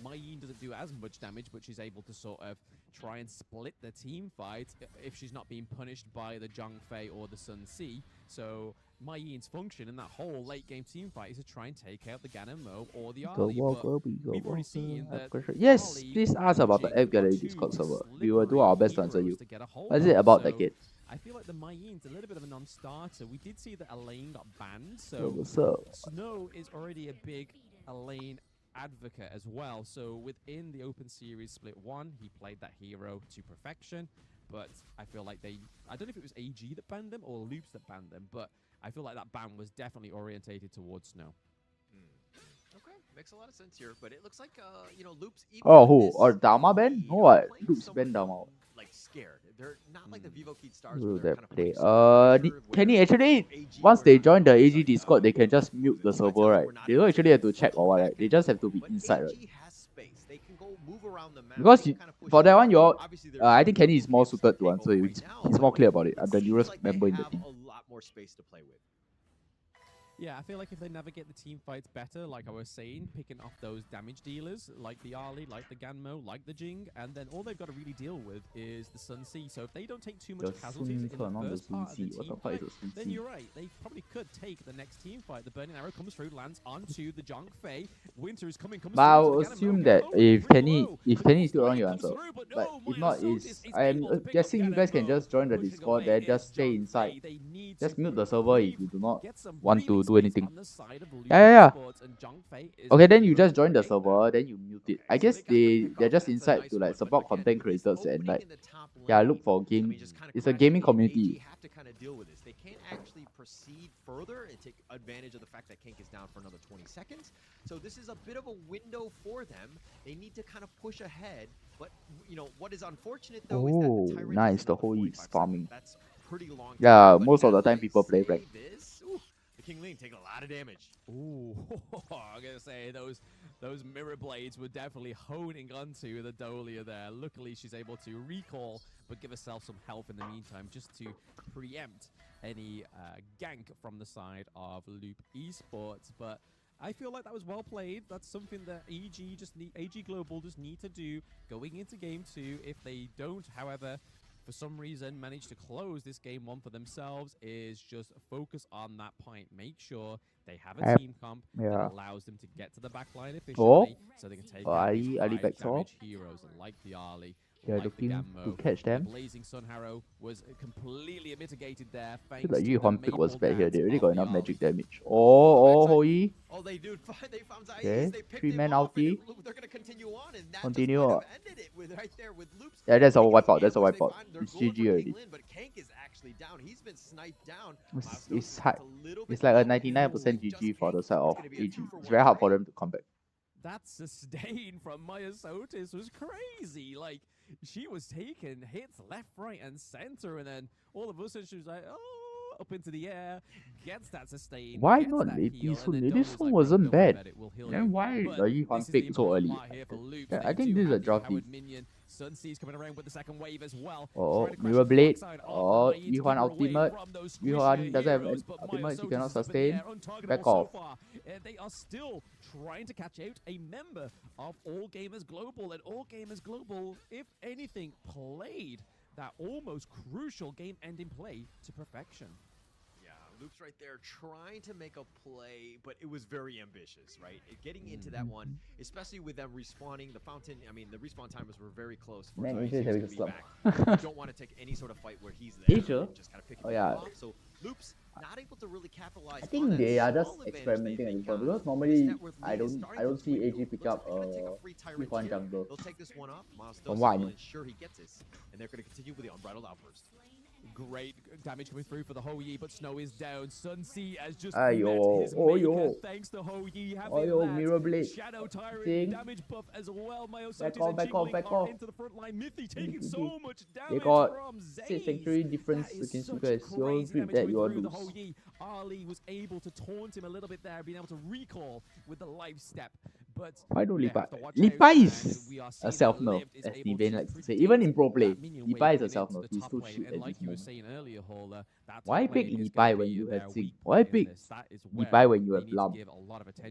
Mai Yin doesn't do as much damage, but she's able to sort of try and split the team fight if she's not being punished by the Zhang Fei or the Sun Si. So Mai Yin's function in that whole late game team fight is to try and take out the Ganon Mo or the Ali. But we've already seen that Yes, Ali please ask about the watching App Gallery two Discord server. We will do our best to answer you. to get a hold What is it of. about So that kid? I feel like the Mai Yin's a little bit of a non-starter. We did see that Elaine got banned, Yo, so what's up? Snow is already a big Elaine advocate as well. So within the Open Series Split 1, he played that hero to perfection. But I feel like I don't know if it was AG that banned them or Loops that banned them, but I feel like that ban was definitely orientated towards Snow. Okay, makes a lot of sense here, but it looks like Loops. Oh, who? Or Dama Ben? No, what? Loops Ben Dama. Like scared. They're not like the Vivo Kid stars. Who Where they're that kind of play? Can he actually, once they join the AG Discord, they can just mute the server, right? They don't actually have to check or what, right? They just have to be inside, right? move around the map. Because for that one, Obviously, I think Kenny is more suited to answer. He's more clear about it. I'm the newest member in the team. a lot more space to play with. Yeah, I feel like if they navigate the team fights better, like I was saying, picking off those damage dealers, like the Ali, like the Ganmo, like the Jing, and then all they've got to really deal with is the Sun C. So if they don't take too much casualties in the first part of the team fight, then you're right. They probably could take the next team fight. The Burning Arrow comes through, lands onto the Jong Fei. Winter is coming, comes But through. I'll assume that if Kenny is still on your answer, but if not, I'm guessing you guys can just join the Discord there, just stay inside. Just mute the server if you do not want to do anything. Yeah. Okay, then you just join the server, then you mute it. I guess they're just inside to like support content creators and like look for game. It's a gaming community. Have to kind of deal with this. They can't actually proceed further and take advantage of the fact that Kenk is down for another 20 seconds. So this is a bit of a window for them. They need to kind of push ahead. But you know what is unfortunate though is that the Tyrant nice. The whole is farming. That's pretty long. Yeah, most of the time people play right. King Lean taking a lot of damage. Ooh, I'm gonna say those mirror blades were definitely honing onto the Dolia there. Luckily, she's able to recall, but give herself some health in the meantime, just to preempt any gank from the side of Loop Esports. But I feel like that was well played. That's something that AG Global just need to do going into game 2. If they don't, however, for some reason manage to close this game 1 for themselves, is just focus on that point. Make sure they have a team comp that allows them to get to the back line efficiently, so they can take out these 5 damage heroes like the Ali. They're looking to catch them. The Blazing Sun Harrow was completely mitigated there. I feel like Yuan pick was bad here. They already got enough magic damage. Hoi. Oh, they found Zai's. Okay, They picked 3-man him off, ulti. They're gonna continue on, and that Continue. just kind of ended it with right there with Loops. Yeah, that's a wipeout. That's a wipeout. It's GG already. But Kenk is actually down. He's been sniped down. It's hard. It's like a 99% GG for the side of AG. It's very hard for them to come back. That sustain from Maya Sotis was crazy. Like, she was taking hits left, right, and center, and then all of a sudden she was like, oh, up into the air, gets that sustain. Why not this one? This one wasn't bad. Then why are you on pick so early? Yeah, I think this is a draft lead. Sun C's coming around with the second wave as well. Oh, Mirror Blade. Oh, Yuan ultimate. Yuan doesn't have an ultimate, he cannot sustain. Back off. They are still trying to catch out a member of All Gamers Global, and All Gamers Global, if anything, played that almost crucial game-ending play to perfection. Loops right there trying to make a play, but it was very ambitious, right? Getting into that one, especially with them respawning the fountain. I mean, the respawn timers were very close. For Man, Zai AJ having a to be slump. back. You don't want to take any sort of fight where he's there. AJ? Just kind of pick Oh yeah. off. So Loops not able to really capitalize. I think they are just experimenting at this point, because normally I don't see AG pick up Yuan jungle. They'll take this one off. Miles From what I know. ensure he gets this, and they're going to continue with the unbridled outburst. Great damage coming through for the Ho Yi, but Snow is down. Sun C has just Ayo, met his maker, thanks to Ho Yi. Mirror Blade. Shadow Tyrant Sing. damage buff as well. Back off. Into the front line. Mythy taking so much damage They got from Zay. 6 sanctuary difference against you guys. You'll grip that, you'll lose. Ali was able to taunt him a little bit there, being able to recall with the life step. But why don't Lipai? Lipai is a self-nerf, as Niven likes to say. Even in pro play, Lipai is a self-nerf. He's too shit at this moment. Why pick Lipai when you have Zing? Why pick Lipai when you have Lam?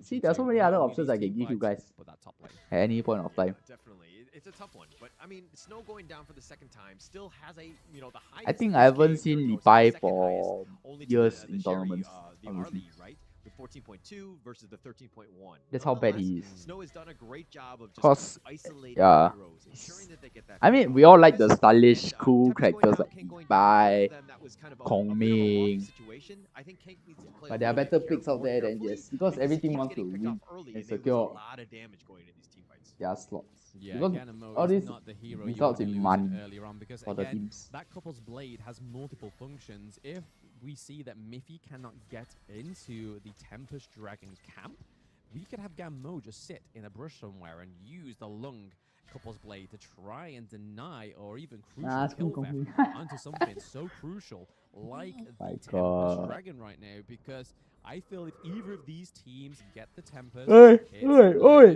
See, there are so many other options I can give you guys at any point of time. Definitely, it's a tough one. But I mean, Snow going down for the second time still has a the highest. I think I haven't seen Lipai for years in tournaments. Right? With 14.2 versus the 13.1. That's how bad he is. Snow has done a great job of just isolating heroes, ensuring that they get that. I mean, we all like the stylish, cool characters like Lipai, Kong Ming. But there are better picks out there than yes, because every team wants to win and secure their slots. Yeah, because all is this not the hero results in money earlier on, because for the again, teams. that couple's blade has multiple functions. If we see that Miffy cannot get into the Tempest Dragon camp, we could have Gammo just sit in a bush somewhere and use the Lung couple's blade to try and deny or even crucial kill theft onto something so crucial like the Tempest Dragon right now, because I feel if either of these teams get the Tempest, it's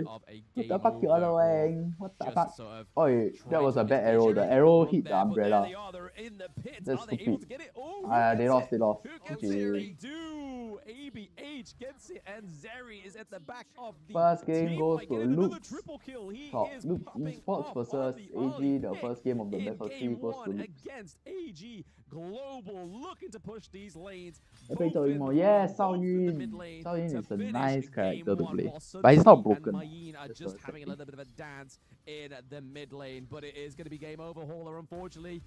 of a What game the fuck, you over or hollowing? What the just fuck? sort of Oh, that trying was to a bad mitigate arrow. The anything arrow from hit the there, but there umbrella. they are. They're in the pits. That's Are they able stupid. to get it? Oh, who They gets lost it? it off. Who gets GG. it? They do. ABH gets it, and Zeri is at the back of the First game team goes fight, to getting another Loops. triple kill. He Top is Loops popping Esports off versus on the AG. The pick first game of the in best of three game goes to 1 Loops. against AG Global, looking to push these lanes. Yeah, Sao Yun. Sao Yun is a nice character to play. But he's not broken. Mayin are just having a little bit of a dance in the mid lane, but it is going to be game over. Hauler, unfortunately,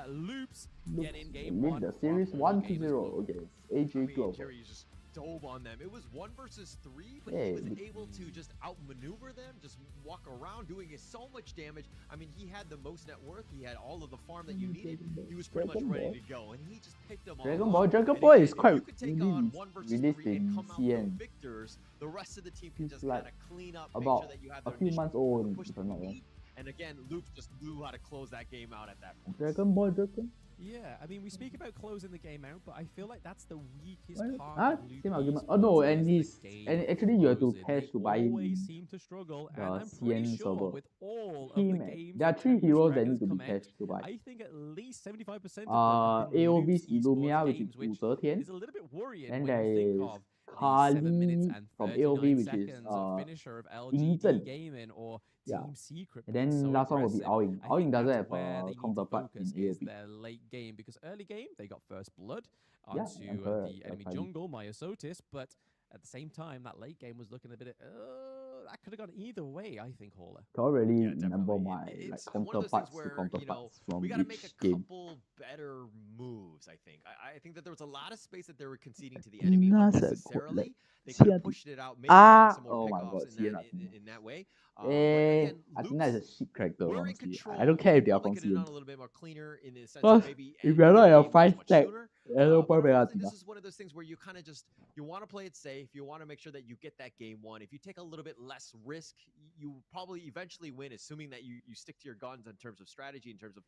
Loops getting game Lead 1. the series 1-0 against AG Global. Jerry just dove on them. It was 1 versus 3, but Yeah, he was able to just outmaneuver them, just walk around, doing so much damage. I mean, he had the most net worth. He had all of the farm that you needed. He was pretty much ready to go, and he just picked them all Dragon up. Ball is If quite you could take on 1 versus released 3 and in come out CN. the victors, the rest of the team can It's just like kind of clean up, make about sure that you have a their few initiative, months old, push if the I'm not wrong. lead. And again, Luke just knew how to close that game out at that point. Dragon Ball Dragon? Yeah, I mean, we speak about closing the game out, but I feel like that's the weakest part Ah, of Luke same argument. Esports Oh no, is and the actually you have to closing. cash They to buy in always seem to struggle, and the I'm pretty CN sure server. with all of Team, the games there are that 3 Tempest heroes that Dragons need to be come out, cashed to buy. I think at least 75% of them have been AOV's Luke's Illumia, esports which is games, which 武则天. is a little bit worrying Then when there you think is of the 7 minutes Kali and from 39 AOV, which is seconds finisher of Yingzhen. LGD Gaming or Yeah. Team Secret. And being then so last one will be aggressive. Aoying. I Aoying think doesn't that's have where a they need to counterpart in focus is AOV. their late game, because early game they got first blood Yeah, onto and correct, the enemy Kali. jungle, Myosotis, but at the same time that late game was looking a bit that could have gone either way, I think, Hauler. Can't really remember my It's like one of those counterparts things to where, counterparts from we got to make each a game. couple better moves, I think. I think that there was a lot of space that they were conceding to the enemy unnecessarily. They could have pushed it out, maybe gotten some more oh my god, pickoffs in that way. But I again, think that's a shit character, we're in honestly. control. I don't care if they are Probably from could have done CN. a little bit more cleaner in the sense Plus, of maybe if you're not ending the a game 5 much stack, sooner. no But point unfortunately, better. this is one of those things where you kind of just you want to play it safe. You want to make sure that you get that game 1. If you take a little bit less risk, you probably eventually win, assuming that you stick to your guns in terms of strategy, in terms of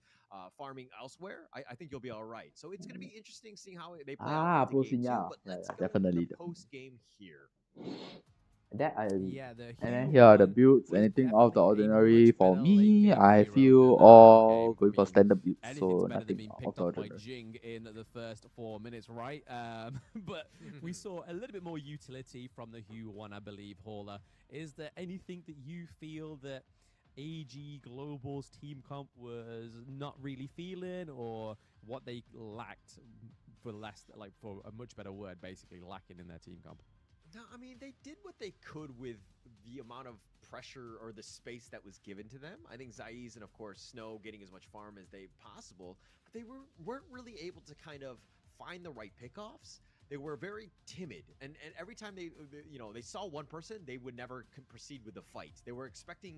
farming elsewhere. I think you'll be all right. So it's going to be interesting seeing how they play out into game 2. But let's go definitely. to the post game here. And then here are the builds. Anything out of the ordinary for me. I feel all going for standard builds, so nothing out of the ordinary. Jing in the first 4 minutes, right? But we saw a little bit more utility from the Hue one, I believe, Hauler. Is there anything that you feel that AG Global's team comp was not really feeling, or what they lacked, for a much better word, basically lacking in their team comp? No, I mean, they did what they could with the amount of pressure or the space that was given to them. I think Zaiz and, of course, Snow getting as much farm as they possible, but they weren't really able to kind of find the right pickoffs. They were very timid, and every time they saw one person, they would never proceed with the fight. They were expecting,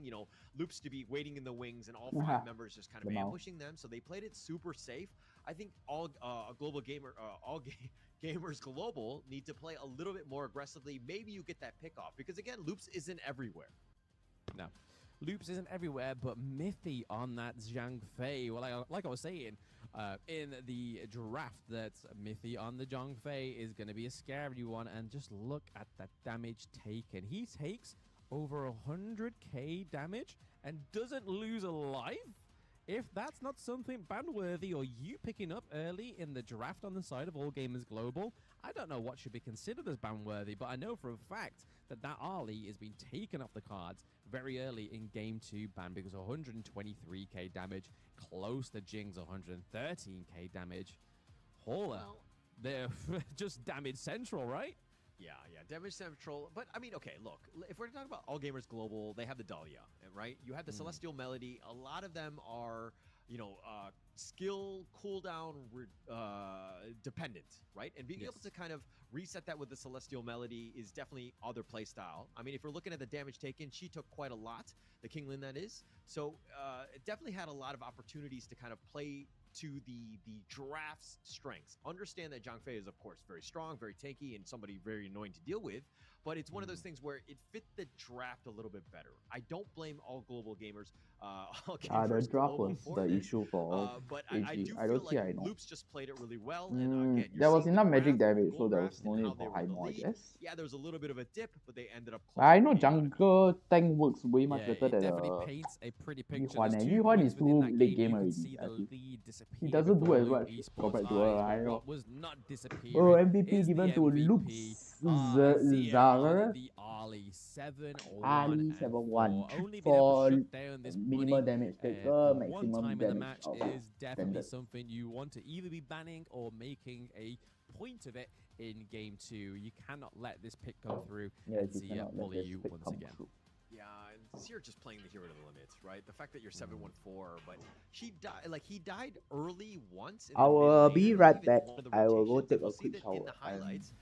Loops to be waiting in the wings and all 5 members just kind of ambushing them, so they played it super safe. I think all gamers global need to play a little bit more aggressively. Maybe you get that pickoff, because again, Loops isn't everywhere. No, Loops isn't everywhere, but Mithy on that Zhang Fei. Well, like I was saying, in the draft, that Mithy on the Zhang Fei is going to be a scary one, and just look at that damage taken. He takes over 100k damage and doesn't lose a life. If that's not something ban-worthy, or you picking up early in the draft on the side of All Gamers Global, I don't know what should be considered as ban-worthy, but I know for a fact that Ali is being taken off the cards very early in Game 2 ban, because 123k damage, close to Jing's 113k damage. Hauler, they're just damage central, right? Yeah, damage central. But I mean, okay, look, if we're talking about All Gamers Global, they have the Dahlia, right? You have the Celestial Melody. A lot of them are, skill cooldown dependent, right? And being able to kind of reset that with the Celestial Melody is definitely other play style. I mean, if we're looking at the damage taken, she took quite a lot, the King Lin that is. So it definitely had a lot of opportunities to kind of play to the draft's strengths. Understand that Zhang Fei is, of course, very strong, very tanky, and somebody very annoying to deal with. but it's one of those things where it fit the draft a little bit better. I don't blame all global gamers. All The gamers draft global was for the this, issue for but AG. I do I feel don't see like I know. Loops just played it really well. And again, you're There was seeing the enough magic graph of damage, so gold there drafts was no and need how they for were high in the more, I lead. guess. Yeah, there was a little bit of a dip, but they ended up But I know closing. jungle tank works way much Yeah, better it than definitely paints a pretty picture. Yuan, There's and 2 Yuan points is within too that late game. game You could already. see I the feel. lead disappear He doesn't do before as Loop much Esports' compared to eyes, her, but I know. what was not disappearing Oh, MVP is given the to MVP. Loops Azir Zara. on the Ali 7-1 Ali and 7-1 4. Only been able for to shut down this minimal buddy damage taker, for one maximum time in the damage match output. is definitely Standard. something you want to either be banning or making a point of it in game 2. You cannot let this pick go through Yeah, and you Zia cannot let bully this you pick once come again. through. Yeah, and Zir just playing the hero to the limits, right? The fact that you're 7-1-4, but he died early once. In I the will mid be lane, right even back. one of the I will go rotations, take and we'll a see quick that shower. in the highlights.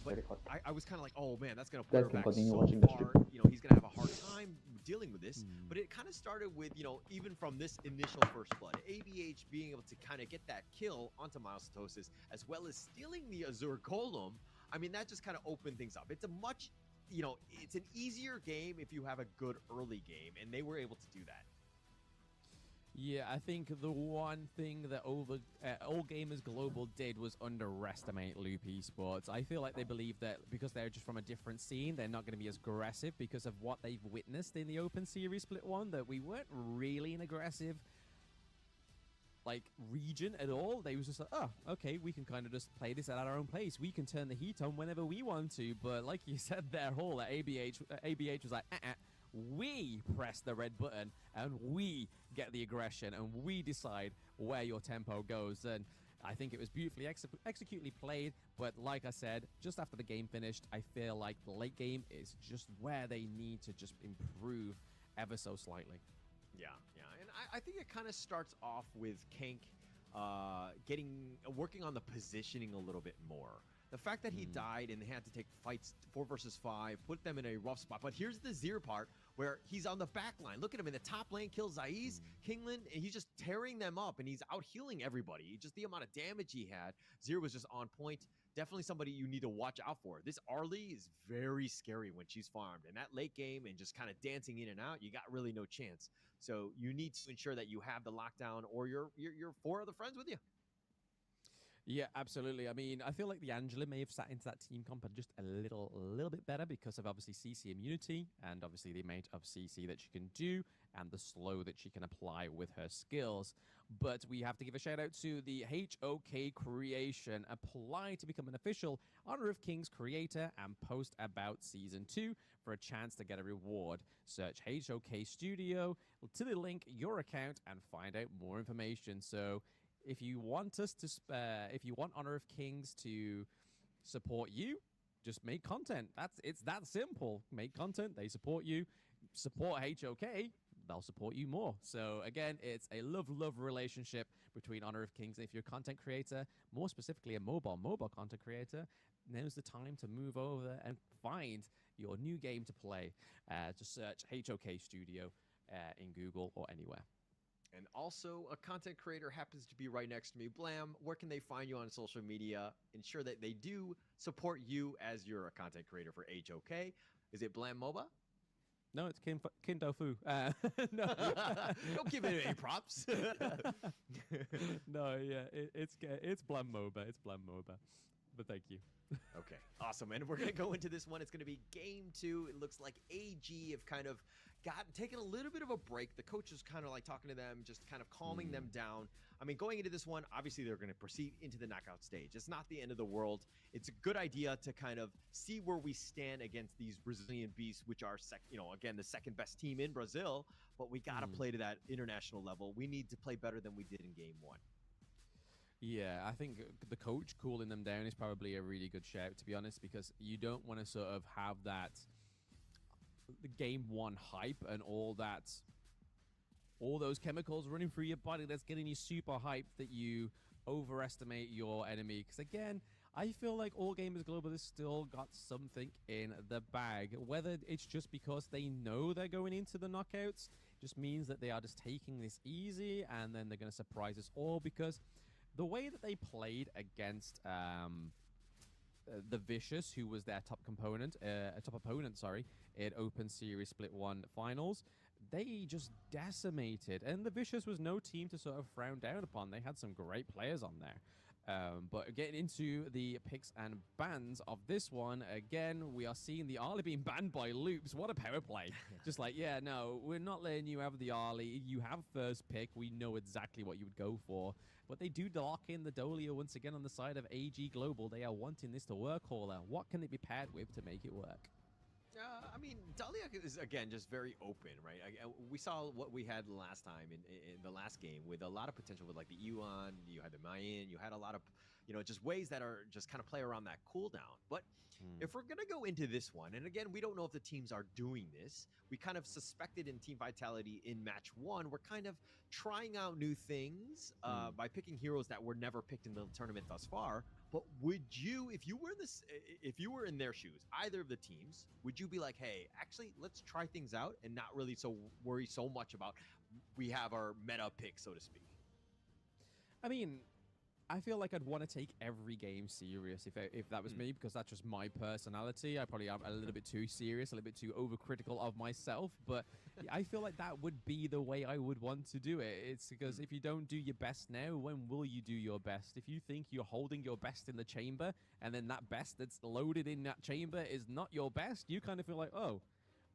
But I was kind of like, oh man, that's gonna put Guys her can back continue so watching the far. stream. You know, he's gonna have a hard time dealing with this. But it kind of started with, you know, even from this initial first blood, ABH being able to kind of get that kill onto Milesitosis, as well as stealing the Azure Golem. I mean, that just kind of opened things up. It's a much, you know, it's an easier game if you have a good early game, and they were able to do that. Yeah, I think the one thing that All Gamers Global did was underestimate Loop Esports. I feel like they believe that because they're just from a different scene, they're not going to be as aggressive because of what they've witnessed in the Open Series Split 1, that we weren't really an aggressive like region at all. They was just like, oh, okay, we can kind of just play this at our own pace. We can turn the heat on whenever we want to. But like you said there, Hall, at ABH was like, we press the red button and we get the aggression and we decide where your tempo goes. And I think it was beautifully executedly played. But like I said, just after the game finished, I feel like the late game is just where they need to just improve ever so slightly. Yeah, yeah, and I think it kind of starts off with Kank working on the positioning a little bit more. The fact that he died and they had to take fights 4 versus 5 put them in a rough spot. But here's the Zir part where he's on the back line. Look at him in the top lane, kills Zaiz, Kingland, and he's just tearing them up and he's out healing everybody. Just the amount of damage he had. Zir was just on point. Definitely somebody you need to watch out for. This Arlie is very scary when she's farmed. And that late game and just kind of dancing in and out, you got really no chance. So you need to ensure that you have the lockdown or your 4 other friends with you. Yeah, absolutely. I mean, I feel like the Angela may have sat into that team comp just a little bit better because of obviously CC immunity and obviously the amount of CC that she can do and the slow that she can apply with her skills. But we have to give a shout out to the HOK creation. Apply to become an official Honor of Kings creator and post about Season 2 for a chance to get a reward. Search HOK Studio to the link your account and find out more information. So if you want us to, if you want Honor of Kings to support you, just make content. It's that simple. Make content, they support you. Support HOK, they'll support you more. So again, it's a love relationship between Honor of Kings. If you're a content creator, more specifically a mobile content creator, now's the time to move over and find your new game to play. Just search HOK Studio in Google or anywhere. And also, a content creator happens to be right next to me. Blam, where can they find you on social media? Ensure that they do support you as you're a content creator for HOK. Is it Blam MOBA? No, it's Kindofu. No. Don't give it any props. No, yeah, it's Blam MOBA. It's Blam MOBA. But thank you. Okay, awesome. And we're going to go into this one. It's going to be game 2. It looks like AG have kind of taken a little bit of a break. The coach is kind of like talking to them, just kind of calming them down. I mean, going into this one, obviously they're going to proceed into the knockout stage. It's not the end of the world. It's a good idea to kind of see where we stand against these Brazilian beasts, which are, again, the second best team in Brazil. But we got to play to that international level. We need to play better than we did in game 1. Yeah, I think the coach cooling them down is probably a really good shout, to be honest, because you don't want to sort of have that the game 1 hype and all those chemicals running through your body that's getting you super hyped that you overestimate your enemy. Because again, I feel like All Gamers Global has still got something in the bag. Whether it's just because they know they're going into the knockouts, just means that they are just taking this easy and then they're going to surprise us all, because the way that they played against the Vicious, who was their top opponent, sorry, in Open Series Split 1 finals. They just decimated, and the Vicious was no team to sort of frown down upon. They had some great players on there. But getting into the picks and bans of this one, again, we are seeing the Arlie being banned by Loops. What a power play. Just like, yeah, no, we're not letting you have the Arlie. You have first pick. We know exactly what you would go for. But they do lock in the Dolia once again on the side of AG Global. They are wanting this to work, Hauler. What can it be paired with to make it work? I mean, Dahlia is, again, just very open, right? We saw what we had last time in the last game with a lot of potential with, like, the Yuan, you had the Mayan, you had a lot of, just ways that are just kind of play around that cooldown. But if we're going to go into this one, and again, we don't know if the teams are doing this. We kind of suspected in Team Vitality in match 1, we're kind of trying out new things by picking heroes that were never picked in the tournament thus far. But would you, if you were in their shoes, either of the teams, would you be like, hey, actually, let's try things out and not really worry so much about we have our meta pick, so to speak? I mean, I feel like I'd want to take every game serious if that was me, because that's just my personality. I probably am a little bit too serious, a little bit too overcritical of myself, but I feel like that would be the way I would want to do it. It's because if you don't do your best now, when will you do your best? If you think you're holding your best in the chamber, and then that best that's loaded in that chamber is not your best, you kind of feel like, oh,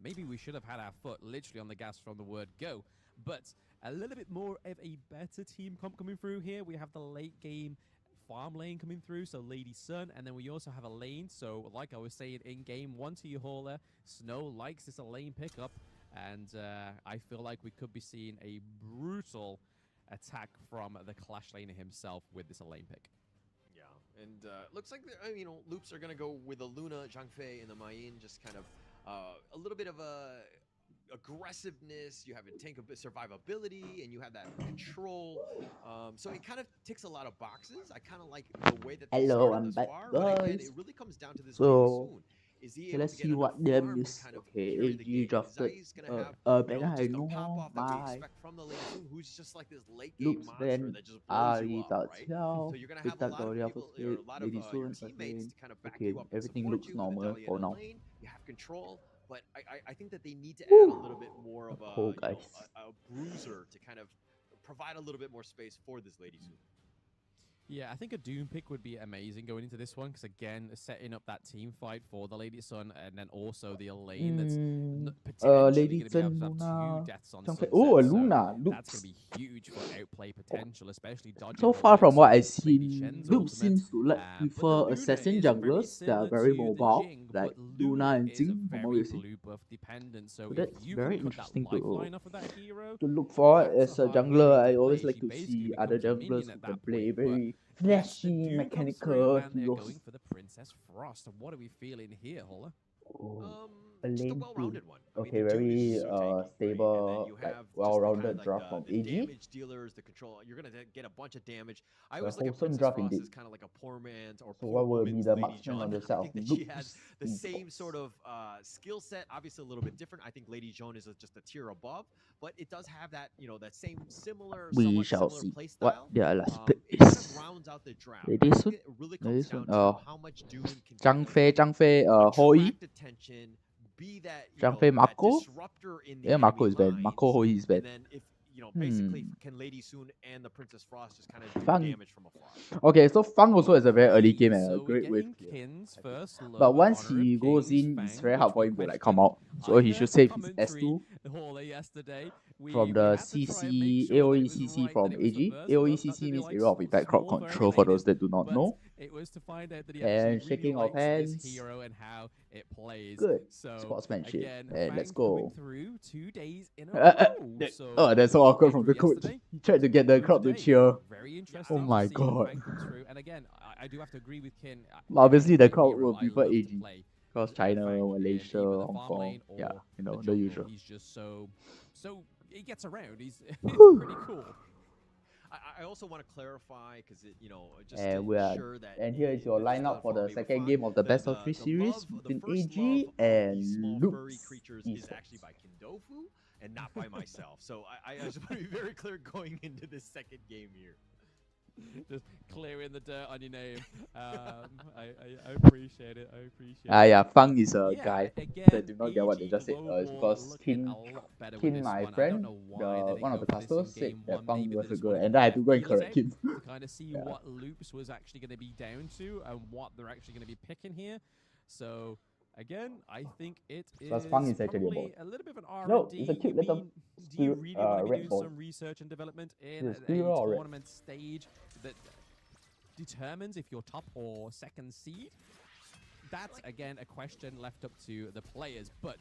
maybe we should have had our foot literally on the gas from the word go. But a little bit more of a better team comp coming through here. We have the late game farm lane coming through, so Lady Sun, and then we also have a lane. So like I was saying in game 1 to you, Hauler, Snow likes this a lane pickup, and I feel like we could be seeing a brutal attack from the Clash laner himself with this lane pick. Yeah, and looks like Loops are going to go with the Luna, Zhangfei, and the Mayin, just kind of a little bit of a aggressiveness, you have a tank of survivability, and you have that control. So it kind of ticks a lot of boxes. I kind of like the way that they started thus far, but again, it really comes down to this So, soon. Is he okay, able let's to see get what enough them farm is. to kind of Okay, carry the AG game? drafted. Is gonna have Ben just a I pop-off that we my expect from the lane soon, who's just like this late-game Loops monster Ben that just blows you Ali up, tak right? Qiao, So you're gonna have a lot of people, or a lot of Lady your Sun, teammates to kind of back okay, you up and everything support looks you with a normal Dahlia for in a now. lane. You have control. But I think that they need to add a little bit more of Cool, guys. a bruiser to kind of provide a little bit more space for this Lady Sun. Yeah, I think a Doom pick would be amazing going into this one, because again, setting up that team fight for the Lady Sun, and then also the lane that's potentially Lady going to be able Sun, to have Luna, 2 deaths on Zhangfei. Sunset. Oh, So Luna, that's Loops. going to be huge for outplay potential, especially dodging So the far from likes what of I've Lady seen, Shen's Loops ultimate. seems to But the prefer Luna assassin is junglers that are similar very to the mobile, Jing, like but Luna and is Jing, from what very we've seen. blue buff dependent. So So if that's you very can put that interesting lifeline off of that hero, to look for. that's As a a hard jungler, lane to I always play. like She to basically see other becomes a junglers minion who at can that play point, but very yes, the flashy, Doom comes mechanical through, and they're heroes. going for the Princess Frost. What are we feeling here, Holla? A Just a lane well-rounded pool. one. I mean, Okay, the Doom is very so tanky, right? stable, And then you like have well-rounded just the, draft from the AG. damage dealers, the control. You're gonna get a bunch of damage. I A always look at wholesome Princess draft Frost indeed. as kind of like a poor man's or So poor what will be woman's the Lady marksman Jeon. on the I side think of that she has Loops the in same Esports? sort of skill set, obviously a little bit different. I think Lady Jeon is just a tier above, but it does have that that same We somewhat shall similar see play what style. their last pick It kind is. of rounds out the draft. Lady I Sun, think it really comes down to how much Doom can Zhangfei, Hoi, attract attention, be that Zhangfei, that Mako. disruptor in the Yeah, Mako enemy is bad. lines, Mako Hoi is bad. and then if basically can Lady Sun and the Princess Frost just kind of do Fang. damage from afar. Okay, so Fang also has a very early game and a So we're great wave getting clear. Kins first love, But once Honor of he goes Kings, in, it's Fang, very hard which for we him to like questioned come out. So he either should save his commentary S2 Hauler yesterday. from We the had to try and make CC, sure that AoE it was CC right, from that it was the AG. verse AoE buff, not CC to be means like area of effect crowd small control for those variated, that do not but know. it was to find out that he And actually really shaking of likes this hands. hero and how it plays. Good So sportsmanship. again, And let's Fang go. coming through 2 days in a row. So That's so awkward from came the through coach. yesterday, He tried to get the crowd to today. cheer. Very interesting. Oh my to see god. Fang come through. And again, I do have to agree with Kin. But obviously, the crowd hero will I prefer love to AG. play Because is China, Fang in Malaysia, either the Hong farm Kong. lane Yeah, or you know, the the jungle. usual. He's just so he gets around. He's it's Whew. pretty cool. I also want to clarify because just And to we are, ensure that and here is your this lineup for the doesn't second fall game of the best of the 3 series love, between the first AG love of and these small furry Loops creatures is Esports. actually by Kindofu and not by myself. So I just want to be very clear going into this second game here. Just clearing the dirt on your name. I appreciate it. I appreciate it. Yeah, Fang is a guy again, that do not get what they just said. It's because Tin, my friend, one of the casters said that Fang was a girl, and I had to go and correct him. To kind of see what Loops was actually going to be down to and what they're actually going to be picking here. So again, I think it is Fang is actually probably a little bit of an R&D. No, it's a cute little Do you really want to be doing ball. some research and development in Is a it squirrel or red? tournament stage that determines if you're top or second seed? That's, again, a question left up to the players. But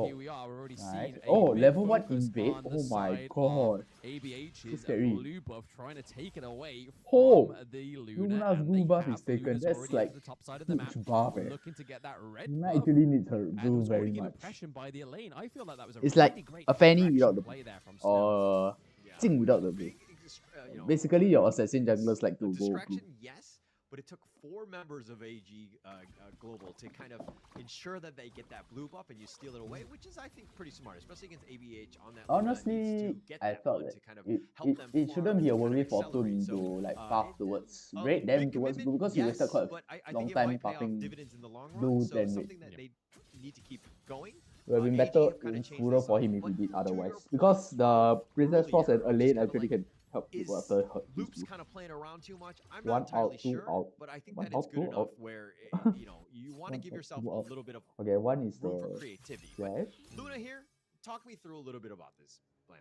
here we are, we're already seeing a big level 1 focus invade. on the Oh my side god. of ABH's scary. blue buff trying to take it away Oh, from the Luna. Luna's And blue they buff have is taken. Luna's That's already like at the top side of the map, huge buff. looking to get that red Luna buff. actually needs her And blue was very already much. impression by the lane. I feel like that was a It's really like great a Fanny direction without the play there from or Jing without the blue. Basically, your assassin junglers like to go blue. Distraction, yes, but it took 4 members of AG Global to kind of ensure that they get that blue buff and you steal it away, which is, I think, pretty smart, especially against ABH on that. Honestly, I thought that it shouldn't be a worry for Tun to like buff towards red, then towards blue, because he wasted quite a long time buffing blue than red. They need to keep going. It would have been better in smoother for him if he did otherwise. Because the Princess Frost and Elaine actually can help people after her. Luke's kind of playing around too much. I'm One not entirely out, two sure, out. but I think One that it's out, good two enough out. where you know you want to give yourself a little bit of Okay, one is room for the creativity. dash. Luna here, talk me through a little bit about this plan.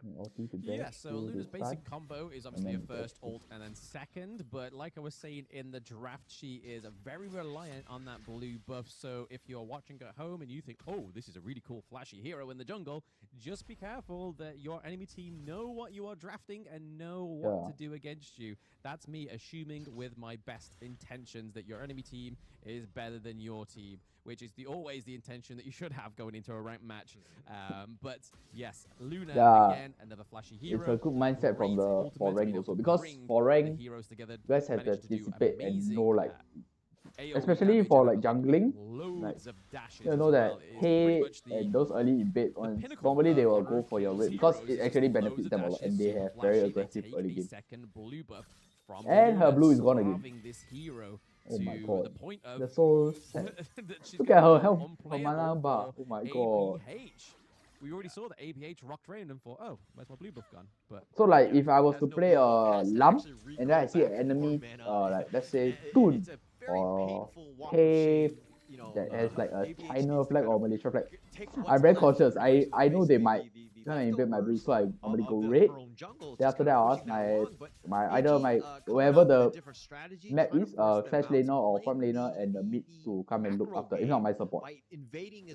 Yeah, so Luna's basic combo is obviously a first ult and then second, but like I was saying in the draft, she is very reliant on that blue buff. So if you're watching at home and you think, oh, this is a really cool flashy hero in the jungle, just be careful that your enemy team know what you are drafting and know what to do against you. That's me assuming with my best intentions that your enemy team is better than your team, which is always the intention that you should have going into a ranked match. But yes, Luna, again, another flashy hero. It's a good mindset from the for rank also, because for rank, you guys have to anticipate and know like, especially for like jungling, like you know that Hay and those early invade ones, normally they will go for your red because it actually benefits them a lot and they have very aggressive early game. And her blue is gone again. Oh my god, that's so sad. Look at her health, her mana bar. Oh my god. We already saw that ABH rocked rain and thought, oh, where's my blue buff gone? But so like if I was to play a lump and then I see an enemy like let's say Toon or Hay that has like a China flag or Malaysia flag, I'm very cautious. I know they might try and invade my blue, so I normally go red. Then after that I'll ask my wherever the map is, slash laner or farm laner and the mid to come and look after, if not my support.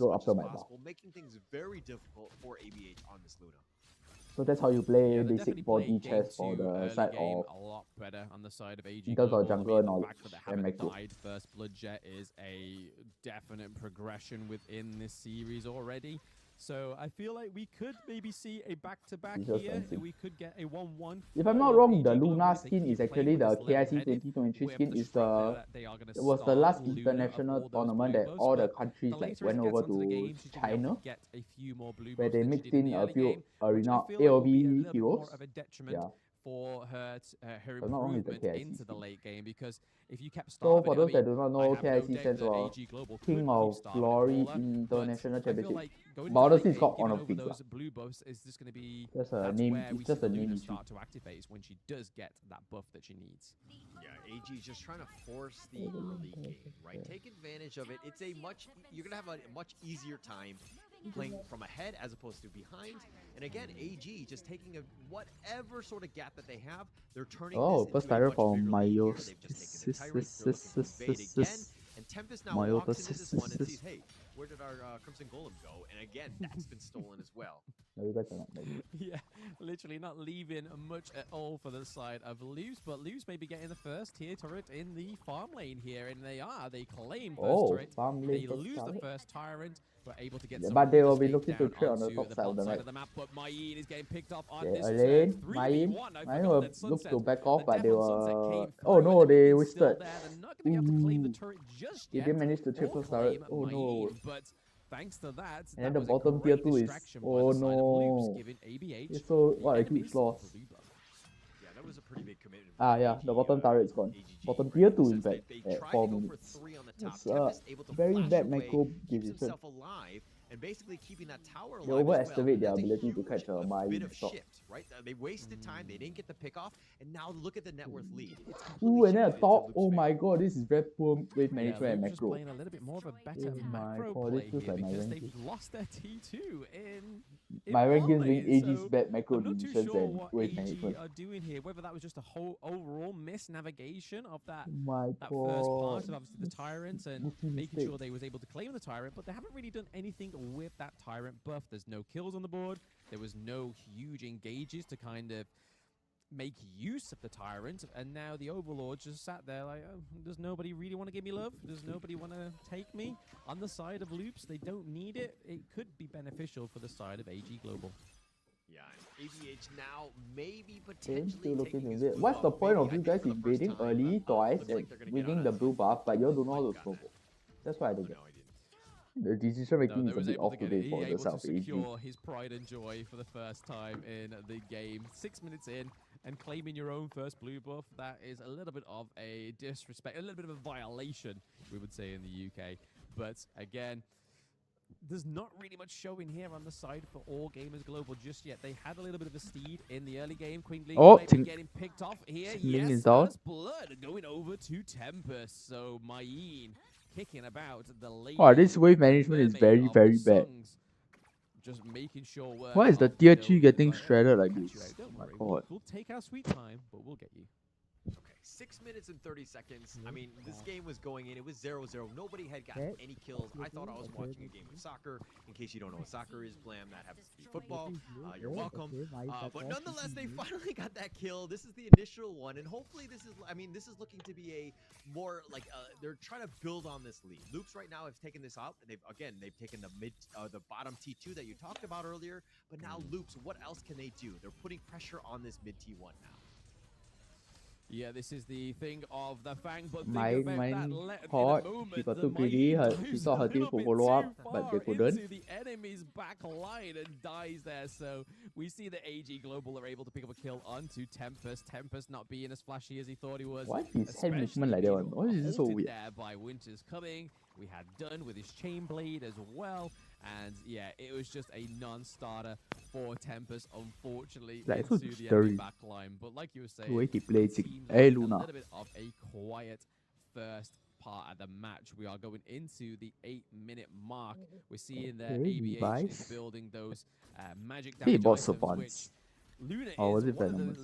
Look after my buff. Making things very difficult for ABH on this Luna. So that's how you play basic 4D chess for the side of a lot better on the side of AG in terms of jungle the knowledge fact that they and haven't macro. died first blood jet is a definite progression within this series already. So I feel like we could maybe see a back-to-back here. We could get a 1-1. If I'm not wrong, the Luna skin is actually the KIC 2023 skin. Is it was the last international tournament that all the countries like went over to China, where they mixed in a few renowned AOV heroes. Yeah. For her So not only the improvement KIC into the late game, because if you kept So starving for it, those I that mean, do not I know, have no KIC doubt stands that for AG Global could King keep of starving Glory all that, International but I feel Championship. like going But into the honestly, late it's called game, Honor over of Kings. those blue buffs is just going to be Just a that's name- where it's we just see a name Luna issue. start to activate, is when she does get that buff that she needs. Yeah, AG is just trying to force the early game, right? Take advantage of it. It's you're gonna have a much easier time playing from ahead as opposed to behind. And again, AG just taking whatever sort of gap that they have, they're turning Oh, this first into a title much from bigger lead Mayo. here. They've just taken the Tyrant, they're looking to invade again, and Tempest now Mayo walks into this one and sees, hey, where did our Crimson Golem go? And again, that's been stolen as well. No, you guys are not maybe. Yeah, literally not leaving much at all for the side of Luz, but Luz may be getting the first tier turret in the farm lane here, and they claim first turret. Farm lane They first lose the turret. first tyrant, but able to get Yeah, some but they real will be estate looking to down trade on the onto top the side of top the side map. of the map, but Mayin is getting picked off on Okay, this Elaine, 3v1. Mayin will look Sunset. to back off, but they Devil Sunset were... came Oh through, no, and they it's still wasted. there. They're not going to be able to claim the turret just They yet. didn't manage to triple or turret. claim Oh no. Mayin, but thanks to that, And then that the was a bottom tier great 2 is... distraction by Oh the side of Luz, no. giving ABH It's so... the What a enemy's huge loss. blue buff. Yeah, that That was a pretty big commitment. Yeah, the bottom turret's gone. Bottom tier 2 in fact, at 4 minutes. It's very bad macro decision. Alive and basically keeping that tower alive. They overestimate their ability to catch a mine bit of shot. shift, right? They wasted time, they didn't get the pick off, and now look at the net worth lead. It's Ooh, and then a top. Oh my god, this is very poor wave management and Luke's just macro. playing a little bit more of a better Oh my macro god, play this feels here like my because rank they've game. lost their T2 in My rank games volley, being so AG's bad macro I'm not too decisions sure and what wave AG management. are doing here, whether that was just a whole overall misnavigation of that, Oh my that first part god. of obviously the Tyrant and Rookie making mistake. sure they was able to claim the Tyrant, but they haven't really done anything with that Tyrant buff. There's no kills on the board. There was no huge engages to kind of make use of the Tyrant, and now the Overlord just sat there like, oh, does nobody really want to give me love? Does nobody want to take me? On the side of Loops, they don't need it. It could be beneficial for the side of AG Global. Yeah, ABH now maybe Still potentially looking taking to his invade. blue What's the buff. point Maybe of I you think guys for the first invading time, early twice looks and like they're gonna get winning on the us. blue buff, but you all don't know how to snowball? That's why I don't get. The decision making they is a was bit able off to get today it. for He the able to South AG. secure his pride and joy for the first time in the game. 6 minutes in and claiming your own first blue buff. That is a little bit of a disrespect, a little bit of a violation, we would say in the UK. But again, there's not really much showing here on the side for All Gamers Global just yet. They had a little bit of a steed in the early game. Queen Lee Oh, maybe getting picked off here. Ling Yes, is down. first blood going over to Tempest. So Mayin kicking about the lady. Wow, this wave management is very, mermaid of very the bad. songs. Just making sure we're Why is the up, tier you know, 3 getting but shredded like catch you this? out, don't Oh my worry. god. We'll take our sweet time, but we'll get you. Okay, 6 minutes and 30 seconds. I mean, this game was going in. It was 0-0. Nobody had gotten any kills. I thought I was watching a game of soccer. In case you don't know what soccer is, Blam, that happens to be football. You're welcome. But nonetheless, they finally got that kill. This is the initial one, and hopefully this is, I mean, this is looking to be a more, like, they're trying to build on this lead. Loops right now have taken this out. They've taken the bottom T2 that you talked about earlier, but now Loops, what else can they do? They're putting pressure on this mid T1 now. Yeah, this is the thing of the Fang, but think Mine about hot. that She got the too greedy. She dives thought her a team little could bit follow up, too but they far couldn't. into the enemy's back line and dies there. So we see that AG Global are able to pick up a kill onto Tempest. Tempest not being as flashy as he thought he was. Why is his hand especially movement like that being one? Why is this so halted weird? there by Winter's Coming. We had Dunn with his chain blade as well. And yeah, it was just a non-starter for Tempest, unfortunately, Like, so into the enemy scary. back line. But like you were saying, The way he plays it. seems Hey, like Luna. a little bit of a quiet first part of the match. We are going into the 8-minute mark. We're seeing that Okay, ABH is device. building those magic Hey, damage boss items, of which once. Luna Or was is it one of, Venomous?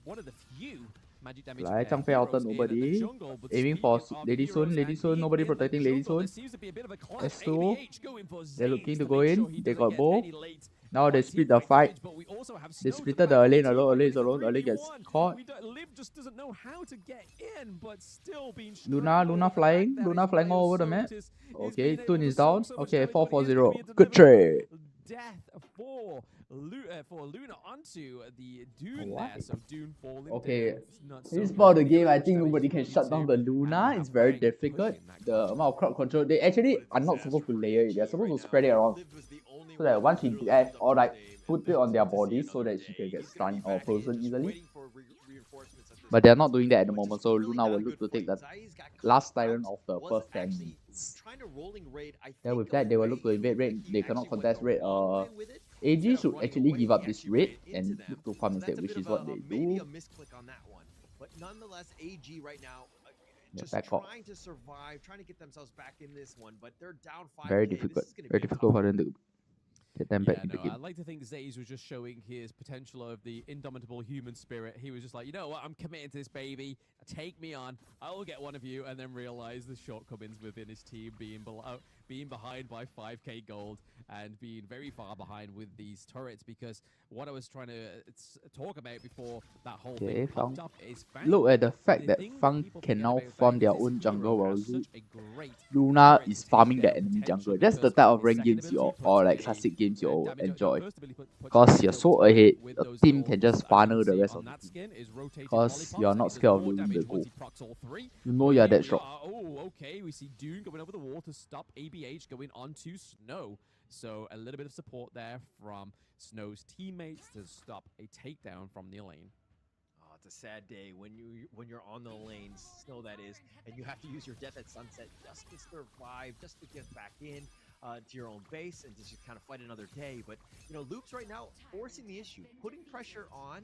one of the few magic damage Like, Changfei heroes outed in the nobody. jungle. But Aiming for speaking of Lady Sun, heroes Lady and Sun, being nobody in the protecting Lady jungle, Sun. there seems to be a bit of a clash. S2. ABH going for They're Zaze looking to to go make in. sure he They doesn't got get both. any late Now they split the fight. but we also have They Snow to splitted back the the lane team alone. up. Lane It's a alone. Lane gets 3v1. caught. Liv just doesn't know how to get in, but still being Luna flying. Luna flying all over the map. Is Okay, being Tun able is to down. soak so much Okay, damage, 4 but for it is 0. gonna be a Good deliberate trade. death for Luna onto the Dune What? there. So Dune falling Okay, down. It's not so this good. part of the game, I Much think damage nobody is can going shut down to, the Luna. and we It's have very Fang difficult. pushing that The clash. amount of crowd control, they actually are not supposed to layer it. They're supposed to spread it around. So that once she death or like put it on their body so that she can get stunned or frozen easily. But they're not doing that at the moment, so Luna will look to take the last Tyrant of the first 10 minutes. Then with that, they will look to invade raid. They cannot contest raid. AG should actually give up this raid and look to farm instead, which is what they Maybe do. a misclick on that one. But nonetheless, AG right now Yeah, just back off. trying to survive, trying to get themselves back in this one, but they're down 5K. Very This difficult. is gonna Very be a difficult tough for them to get them back Yeah, in the no, game. I'd like to think Zaze was just showing his potential of the indomitable human spirit. He was just like, you know what, I'm committed to this, baby. Take me on. I will get one of you, and then realize the shortcomings within his team being behind by 5k gold and being very far behind with these turrets. Because what I was trying to talk about before that whole Okay, thing Fang. popped up is Fang. Look at the fact The that thing Fang people can forget now about farm Fang their is this own jungle hero while has such a great Luna turret is farming the takedown enemy potential jungle. That's the because type of his rank second games you ability or puts like a classic games you all damage enjoy. first ability puts Because a you're kill so target ahead, with the those team little can just buffs. As you funnel can the see rest on of the that team. skin is rotating Because lollipops, you're and not it does scared of more losing damage the once goal. he procs all three. You know But you're here that we strong. are. Oh, okay. We see Dune going over the wall to stop ABH going onto Snow. So a little bit of support there from Snow's teammates to stop a takedown from the lane. it's a sad day when you're on the lanes, snow that is, and you have to use your death at sunset just to survive, just to get back in to your own base and just kind of fight another day. But Loops right now forcing the issue, putting pressure on,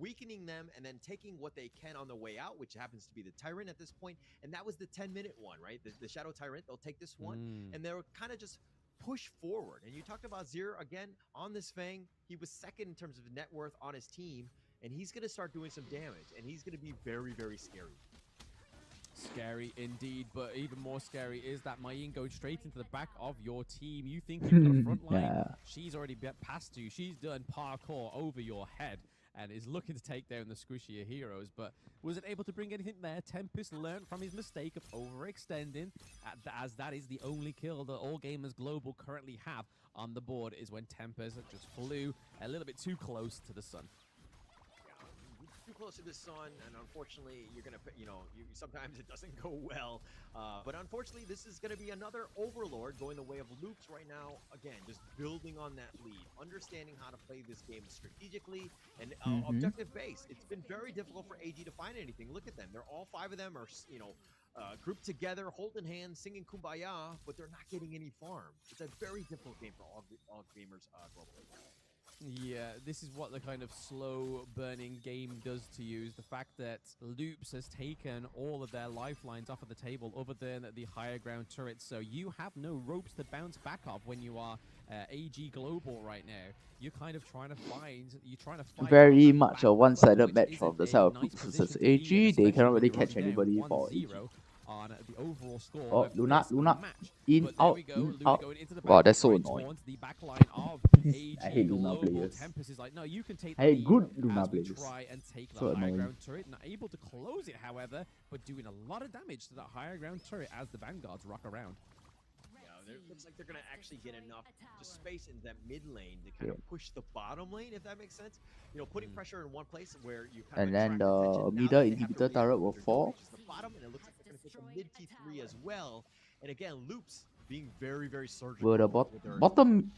weakening them, and then taking what they can on the way out, which happens to be the Tyrant at this point. And that was the 10-minute one, right? The Shadow Tyrant, they'll take this one, and they'll kind of just push forward. And you talked about Zir again on this Fang. He was second in terms of net worth on his team, and he's going to start doing some damage, and he's going to be very, very scary. Scary indeed, but even more scary is that Maying going straight into the back of your team. You think you've got a front line? Yeah. She's already past you. She's done parkour over your head and is looking to take down the squishier heroes, but wasn't able to bring anything there. Tempest learned from his mistake of overextending, as that is the only kill that All Gamers Global currently have on the board, is when Tempest just flew a little bit too close to the sun. Too close to the sun, and unfortunately you're gonna sometimes it doesn't go well, but unfortunately this is gonna be another Overlord going the way of Loops right now. Again, just building on that lead, understanding how to play this game strategically and objective based. It's been very difficult for AG to find anything. Look at them, they're all 5 of them are grouped together, holding hands, singing Kumbaya, but they're not getting any farm. It's a very difficult game for all gamers globally. Yeah, this is what the kind of slow burning game does to you, is the fact that Loops has taken all of their lifelines off of the table other than the higher ground turrets, so you have no ropes to bounce back off when you are AG Global right now. You're kind of trying to fight very much a one-sided match from the side of Loops versus AG. They cannot really catch anybody for AG. On the overall score. Oh, Luna, in, out, in, out. Wow, that's so annoying. I hate Luna players. Like, no, you can take I hate good Luna players. Try and take so the high annoying. ground turret, not able to close it, however, but doing a lot of damage to that higher ground turret as the Vanguards rock around. It looks like they're going to actually get enough just space in that mid lane to kind of push the bottom lane, if that makes sense. Putting pressure in one place where you kind of then the middle inhibitor turret will fall. The bottom, and it looks like they're going to take a mid T3 as well. And again, Loops being very, very surgical. Will the bottom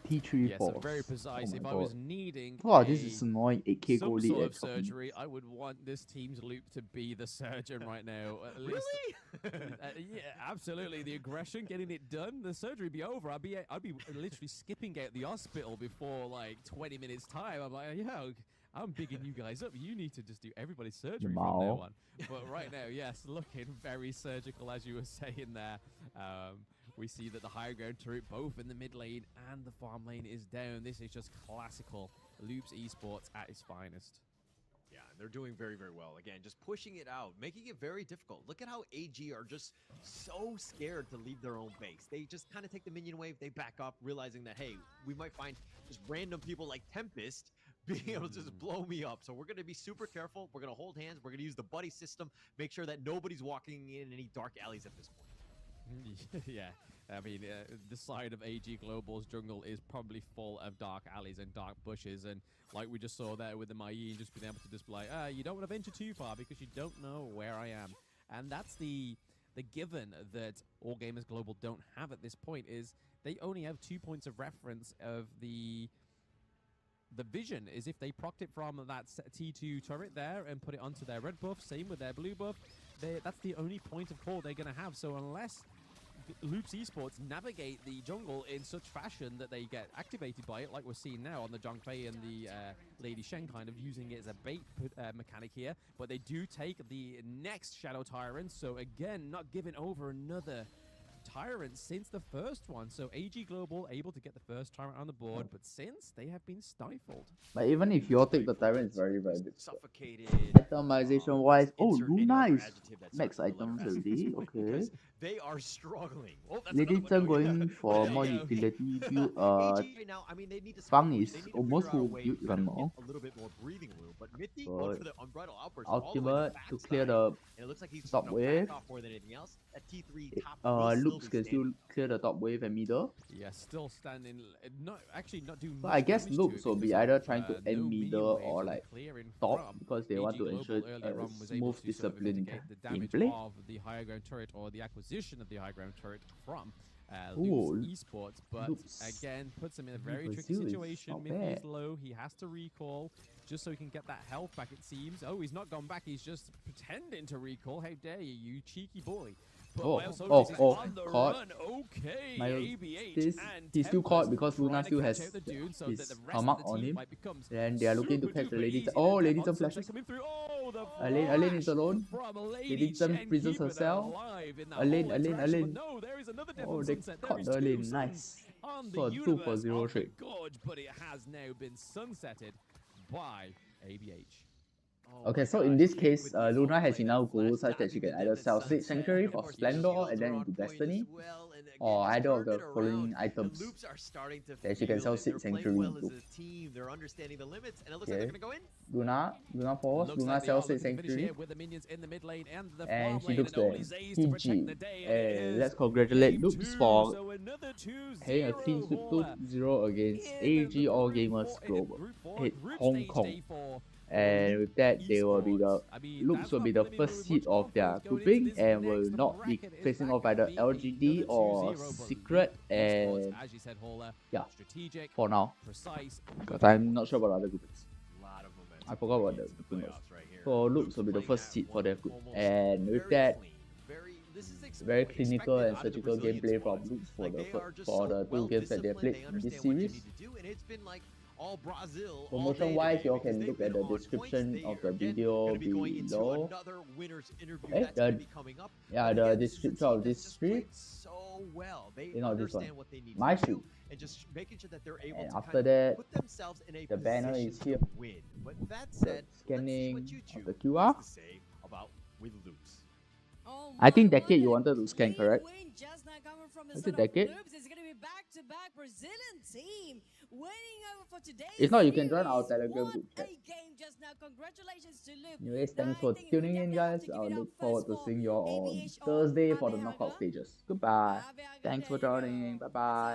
T3 yes, falls. Very precise. If I was needing this is annoying 8k some goal sort lead of surgery, I would want this team's Loop to be the surgeon right now. At least, yeah, absolutely. The aggression, getting it done, the surgery be over. I'd be literally skipping out the hospital before like 20 minutes time. I'm like, yeah, I'm bigging you guys up. You need to just do everybody's surgery from now on. But right now, yes, looking very surgical, as you were saying there. We see that the higher ground turret, both in the mid lane and the farm lane, is down. This is just classical Loops Esports at its finest. Yeah, they're doing very, very well. Again, just pushing it out, making it very difficult. Look at how AG are just so scared to leave their own base. They just kind of take the minion wave, they back up, realizing that, hey, we might find just random people like Tempest being able to just blow me up. So we're going to be super careful. We're going to hold hands. We're going to use the buddy system, make sure that nobody's walking in any dark alleys at this point. Yeah, I mean, the side of AG Global's jungle is probably full of dark alleys and dark bushes, and like we just saw there with the Maying, just being able to display, you don't want to venture too far because you don't know where I am. And that's the given that All Gamers Global don't have at this point, is they only have 2 points of reference of the vision, is if they procced it from that T2 turret there and put it onto their red buff, same with their blue buff, that's the only point of call they're going to have. So unless Loops Esports navigate the jungle in such fashion that they get activated by it, like we're seeing now on the Zhangfei and the Lady Shen, kind of using it as a bait mechanic here, but they do take the next Shadow Tyrant, so again, not giving over another Tyrant since the first one. So AG Global able to get the first Tyrant on the board, but since they have been stifled. But even if you take the Tyrant, it's very, very difficult. Suffocated. Itemization wise, Luna is max items already. Okay. They are struggling. Lady Chen going for more utility build. Fang is almost full build even more. A little bit more breathing room, but Mithy going for the Unbridled Outburst ultimate to clear the top wave. More than anything else. That T3 top Loops can still clear the top wave and middle. Yeah, still standing. Not doing. So I guess Loops will be either trying to end middle or like top, because they want to ensure a smooth, disciplined the damage gameplay. Of the higher ground turret, or the acquisition of the high ground turret from Ooh, Esports, but Loops. again, puts him in a very tricky Brazil is situation. not Miffy is bad. low. He has to recall just so he can get that health back, it seems. Oh, he's not gone back. He's just pretending to recall. How dare you, you cheeky boy. But Caught. Okay, My, ABH this, and he's still Tempest caught because trying Luna to still catch has out the dude so his that the rest Hamak of the on team him. might become Then they are looking to super catch the duper lady. easy. Oh, Then Lady Devon flashes. coming through. Oh, the Elaine is flash alone. from Lady Chen Chen freezes keeping herself. alive in that Elaine, whole Elaine, interaction. Elaine. But no, there is another Devon Oh, they sunset. There caught is the two Elaine. suns Nice. on the So a 2 for universe 0 of the trade. gorge, but it has now been sunsetted by ABH. Okay, so in this case, Luna has enough gold such that she can either sell Sage Sanctuary for Splendor and then into Destiny, or either of the following items that she can sell Sage Sanctuary into. Okay, Luna forwards, Luna sells Sage Sanctuary, and she looks at PG. And let's congratulate Loops for having a clean sweep 2-0 against AG All Gamers Global, Hong Kong. And with that, they will be the Loops will be the first seed of their grouping and will not be facing off either LGD or Secret. And yeah, for now, because I'm not sure about other groupings. I forgot what the grouping was. So Loops will be the first seed for their group, and with that, very clinical and surgical gameplay from Loops for the 2 games that they played in this series. Promotion wise, you all can look at the description of the video below. The description of this stream. Not this one. My stream. And after that, the banner is here. The scanning of the QR. I think Decade you wanted to scan, correct? Is it Decade? If not, you can join our Telegram group chat. Anyways, thanks for tuning in, guys. I look forward to seeing you all on Thursday for the knockout stages. Goodbye. Thanks for joining. Bye bye.